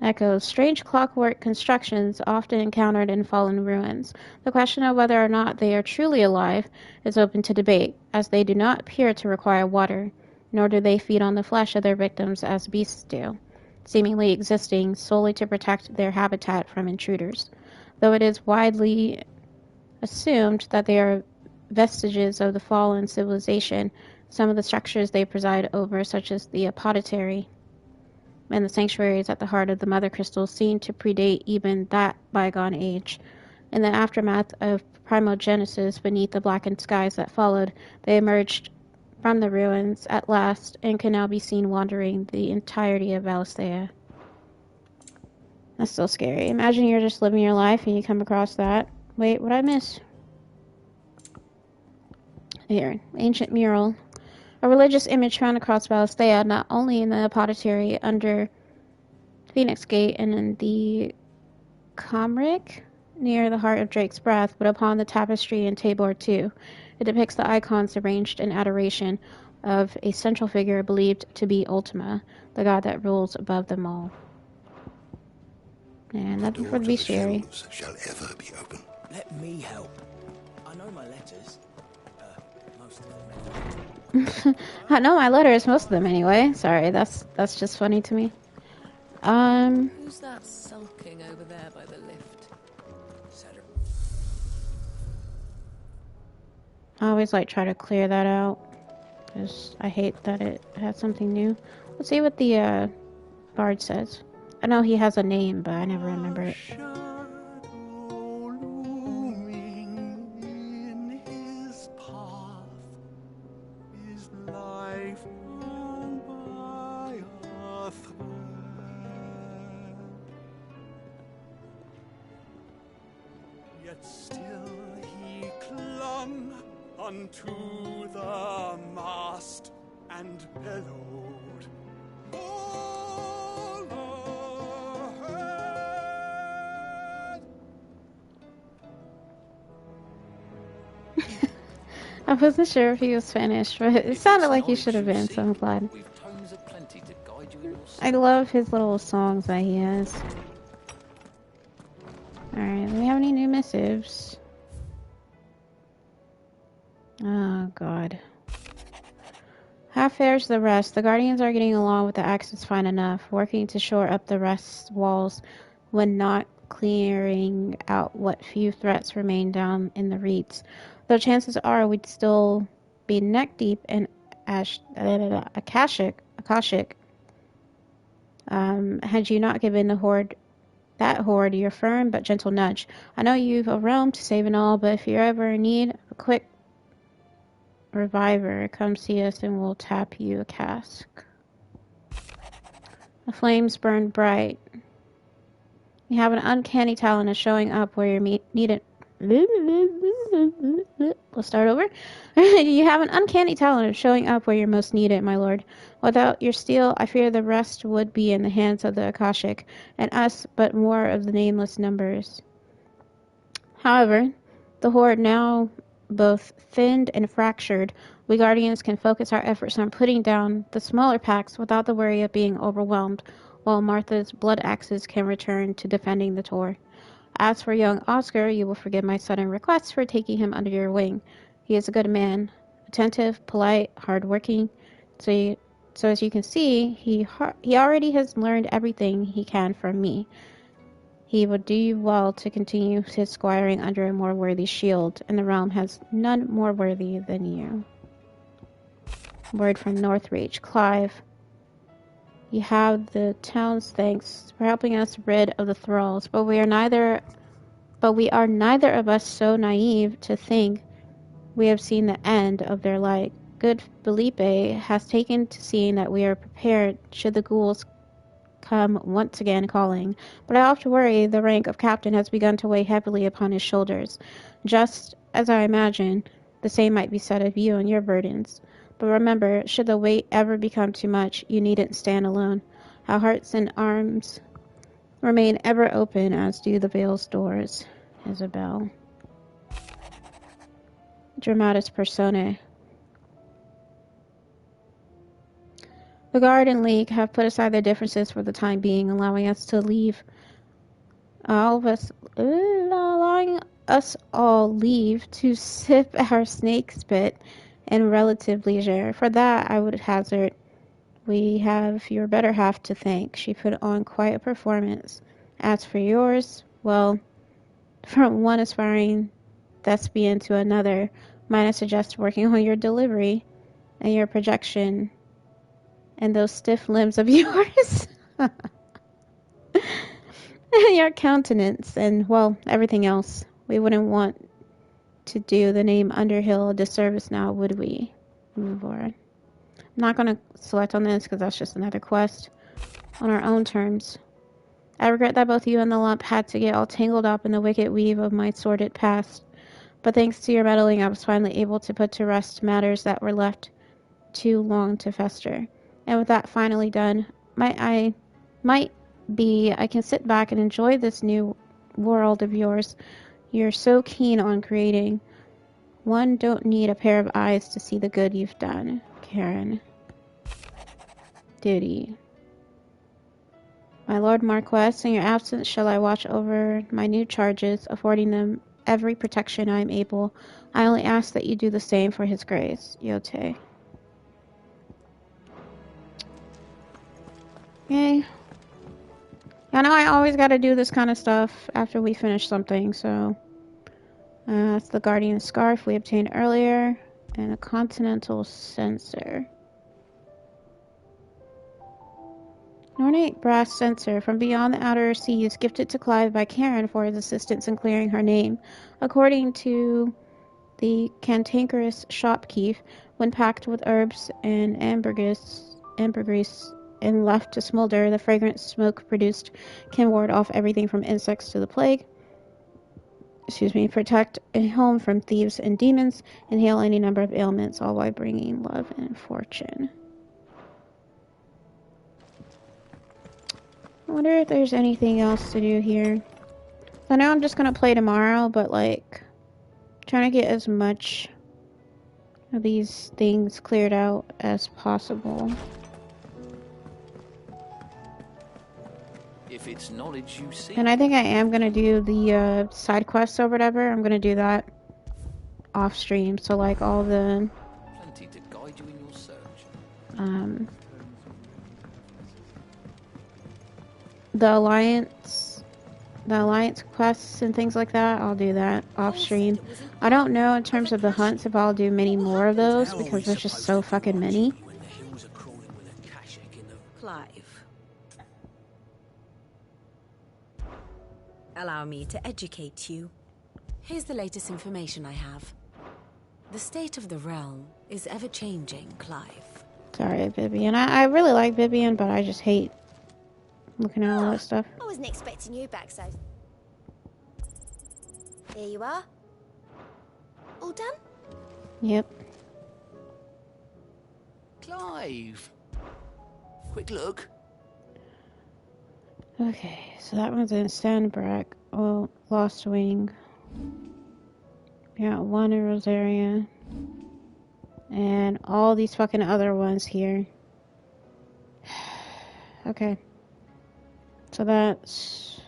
Echoes. Strange clockwork constructions often encountered in fallen ruins. The question of whether or not they are truly alive is open to debate, as they do not appear to require water, nor do they feed on the flesh of their victims as beasts do, seemingly existing solely to protect their habitat from intruders. Though it is widely assumed that they are vestiges of the fallen civilization, some of the structures they preside over, such as the apothecary and the sanctuaries at the heart of the Mother Crystal, seem to predate even that bygone age. In the aftermath of primogenesis beneath the blackened skies that followed, they emerged from the ruins at last and can now be seen wandering the entirety of Valisthea. That's still scary. Imagine you're just living your life and you come across that. Wait, what'd I miss? Here, ancient mural. A religious image found across Valisthea, not only in the apothecary under Phoenix Gate and in the Comric near the heart of Drake's Breath, but upon the tapestry in Tabor too. It depicts the icons arranged in adoration of a central figure believed to be Ultima, the god that rules above them all. And nothing for the bestiary.
Shall ever be open.
Let me help. I know my letters. Most of them.
I know my letters, most of them anyway. Sorry, that's just funny to me.
Who's that sulking over there by the lift?
I always try to clear that out because I hate that it had something new. Let's see what the bard says. I know he has a name, but I never remember it.
Yet still he clung unto the mast and bellowed. All ahead!
I wasn't sure if he was Spanish, but it sounded like he should have been, so I'm glad. I love his little songs that he has. Alright, do we have any new missives? Oh, God. How fares the rest? The Guardians are getting along with the Axis fine enough, working to shore up the rest's walls when not clearing out what few threats remain down in the reeds. Though chances are we'd still be neck-deep in Akashic, had you not given that horde your firm but gentle nudge. I know you've a realm to save and all, but if you're ever in need of a quick reviver, come see us and we'll tap you a cask. The flames burn bright. You have an uncanny talent of showing up where you're needed. Let's start over. You have an uncanny talent of showing up where you're most needed, my lord. Without your steel, I fear the rest would be in the hands of the Akashic, and us but more of the nameless numbers. However, the horde now both thinned and fractured, we Guardians can focus our efforts on putting down the smaller packs without the worry of being overwhelmed, while Martha's blood axes can return to defending the Tor. As for young Oscar, you will forgive my sudden request for taking him under your wing. He is a good man, attentive, polite, hard-working. So as you can see, he already has learned everything he can from me. He would do you well to continue his squiring under a more worthy shield, and the realm has none more worthy than you. Word from Northreach. Clive, you have the town's thanks for helping us rid of the thralls, but we are neither of us so naive to think we have seen the end of their light. Good Felipe has taken to seeing that we are prepared should the ghouls come once again calling, but I often worry the rank of captain has begun to weigh heavily upon his shoulders. Just as I imagine, the same might be said of you and your burdens. But remember, should the weight ever become too much, you needn't stand alone. Our hearts and arms remain ever open, as do the Vale's doors. Isabel. Dramatis Personae. The Guard and League have put aside their differences for the time being, allowing us all leave to sip our snake spit in relative leisure. For that, I would hazard we have your better half to thank. She put on quite a performance. As for yours, well, from one aspiring thespian to another, might I suggest working on your delivery and your projection and those stiff limbs of yours. And your countenance and, well, everything else. We wouldn't want to do the name Underhill a disservice now, would we? Move on. I'm not going to select on this because that's just another quest on our own terms. I regret that both you and the lump had to get all tangled up in the wicked weave of my sordid past. But thanks to your meddling, I was finally able to put to rest matters that were left too long to fester. And with that finally done, I can sit back and enjoy this new world of yours you're so keen on creating. One don't need a pair of eyes to see the good you've done, Karen. Duty. My Lord Marquess, in your absence shall I watch over my new charges, affording them every protection I am able. I only ask that you do the same for his grace. Yote. Yay. I know I always gotta do this kind of stuff after we finish something, so... that's the Guardian Scarf we obtained earlier, and a Continental Censer. An ornate brass censer from beyond the outer seas, gifted to Clive by Karen for his assistance in clearing her name. According to the cantankerous shopkeep, when packed with herbs and ambergris and left to smolder, the fragrant smoke produced can ward off everything from insects to the plague. Protect a home from thieves and demons, and heal any number of ailments, all while bringing love and fortune. I wonder if there's anything else to do here. I know I'm just gonna play tomorrow, but like, trying to get as much of these things cleared out as possible.
If it's knowledge you seek.
And I think I am gonna do the side quests or whatever. I'm gonna do that off stream. So like all the
Plenty to guide you in your search.
the alliance quests and things like that, I'll do that off stream. I don't know in terms of the hunts if I'll do many more of those because there's just so fucking many.
Clive. Allow me to educate you. Here's the latest information I have. The state of the realm is ever-changing, Clive.
Sorry, Vivian. I really like Vivian, but I just hate looking at all that stuff.
I wasn't expecting you back, so... There you are. All done?
Yep.
Clive. Quick look.
Okay, so that one's in Sandbrack. Oh, Lost Wing. We got one in Rosaria. And all these fucking other ones here. Okay. So that's...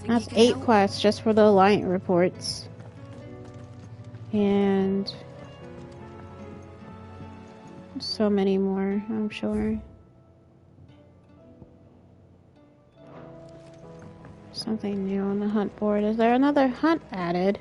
That's 8 quests just for the Alliant reports. And... so many more, I'm sure. Something new on the hunt board. Is there another hunt added?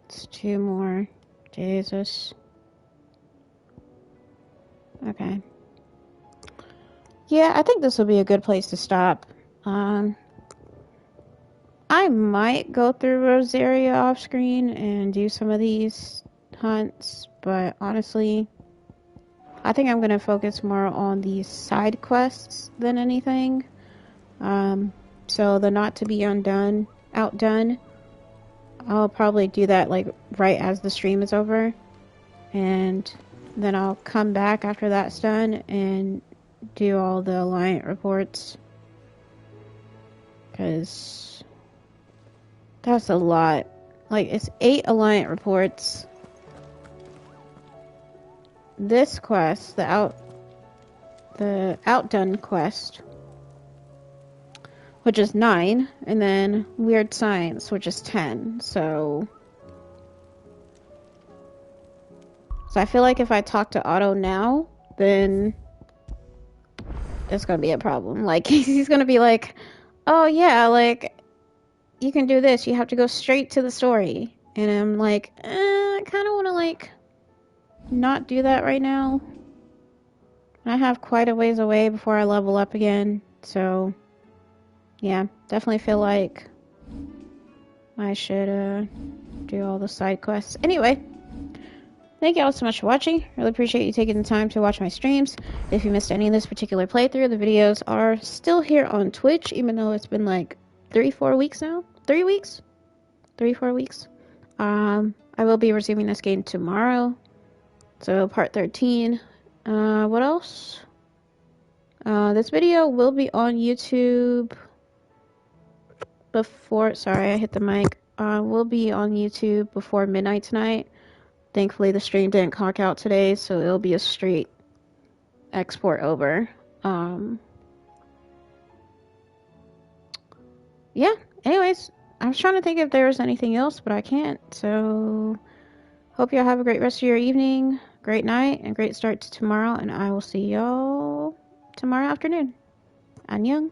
It's 2 more. Jesus. Okay. Yeah, I think this will be a good place to stop. I might go through Rosaria off screen and do some of these hunts, but honestly, I think I'm going to focus more on these side quests than anything. So the not to be outdone, I'll probably do that like right as the stream is over, and then I'll come back after that's done and do all the Alliant reports, because that's a lot. Like, it's 8 Alliant reports. This quest, the outdone quest, which is 9, and then Weird Science, which is 10. So I feel like if I talk to Otto now, then it's gonna be a problem. Like, he's gonna be like, oh yeah, like, you can do this, you have to go straight to the story. And I'm like, I kind of want to, like, not do that right now. I have quite a ways away before I level up again, so yeah, definitely feel like I should do all the side quests. Anyway, thank you all so much for watching. Really appreciate you taking the time to watch my streams. If you missed any of this particular playthrough, the videos are still here on Twitch, even though it's been like 3-4 weeks now. 3 weeks? 3-4 weeks. I will be resuming this game tomorrow. So part 13. What else? This video will be on YouTube before, sorry, I hit the mic. Will be on YouTube before midnight tonight. Thankfully the stream didn't clock out today, so it'll be a straight export over. Yeah, anyways, I was trying to think if there was anything else, but I can't. So hope y'all have a great rest of your evening, great night, and great start to tomorrow, and I will see y'all tomorrow afternoon. Annyeong.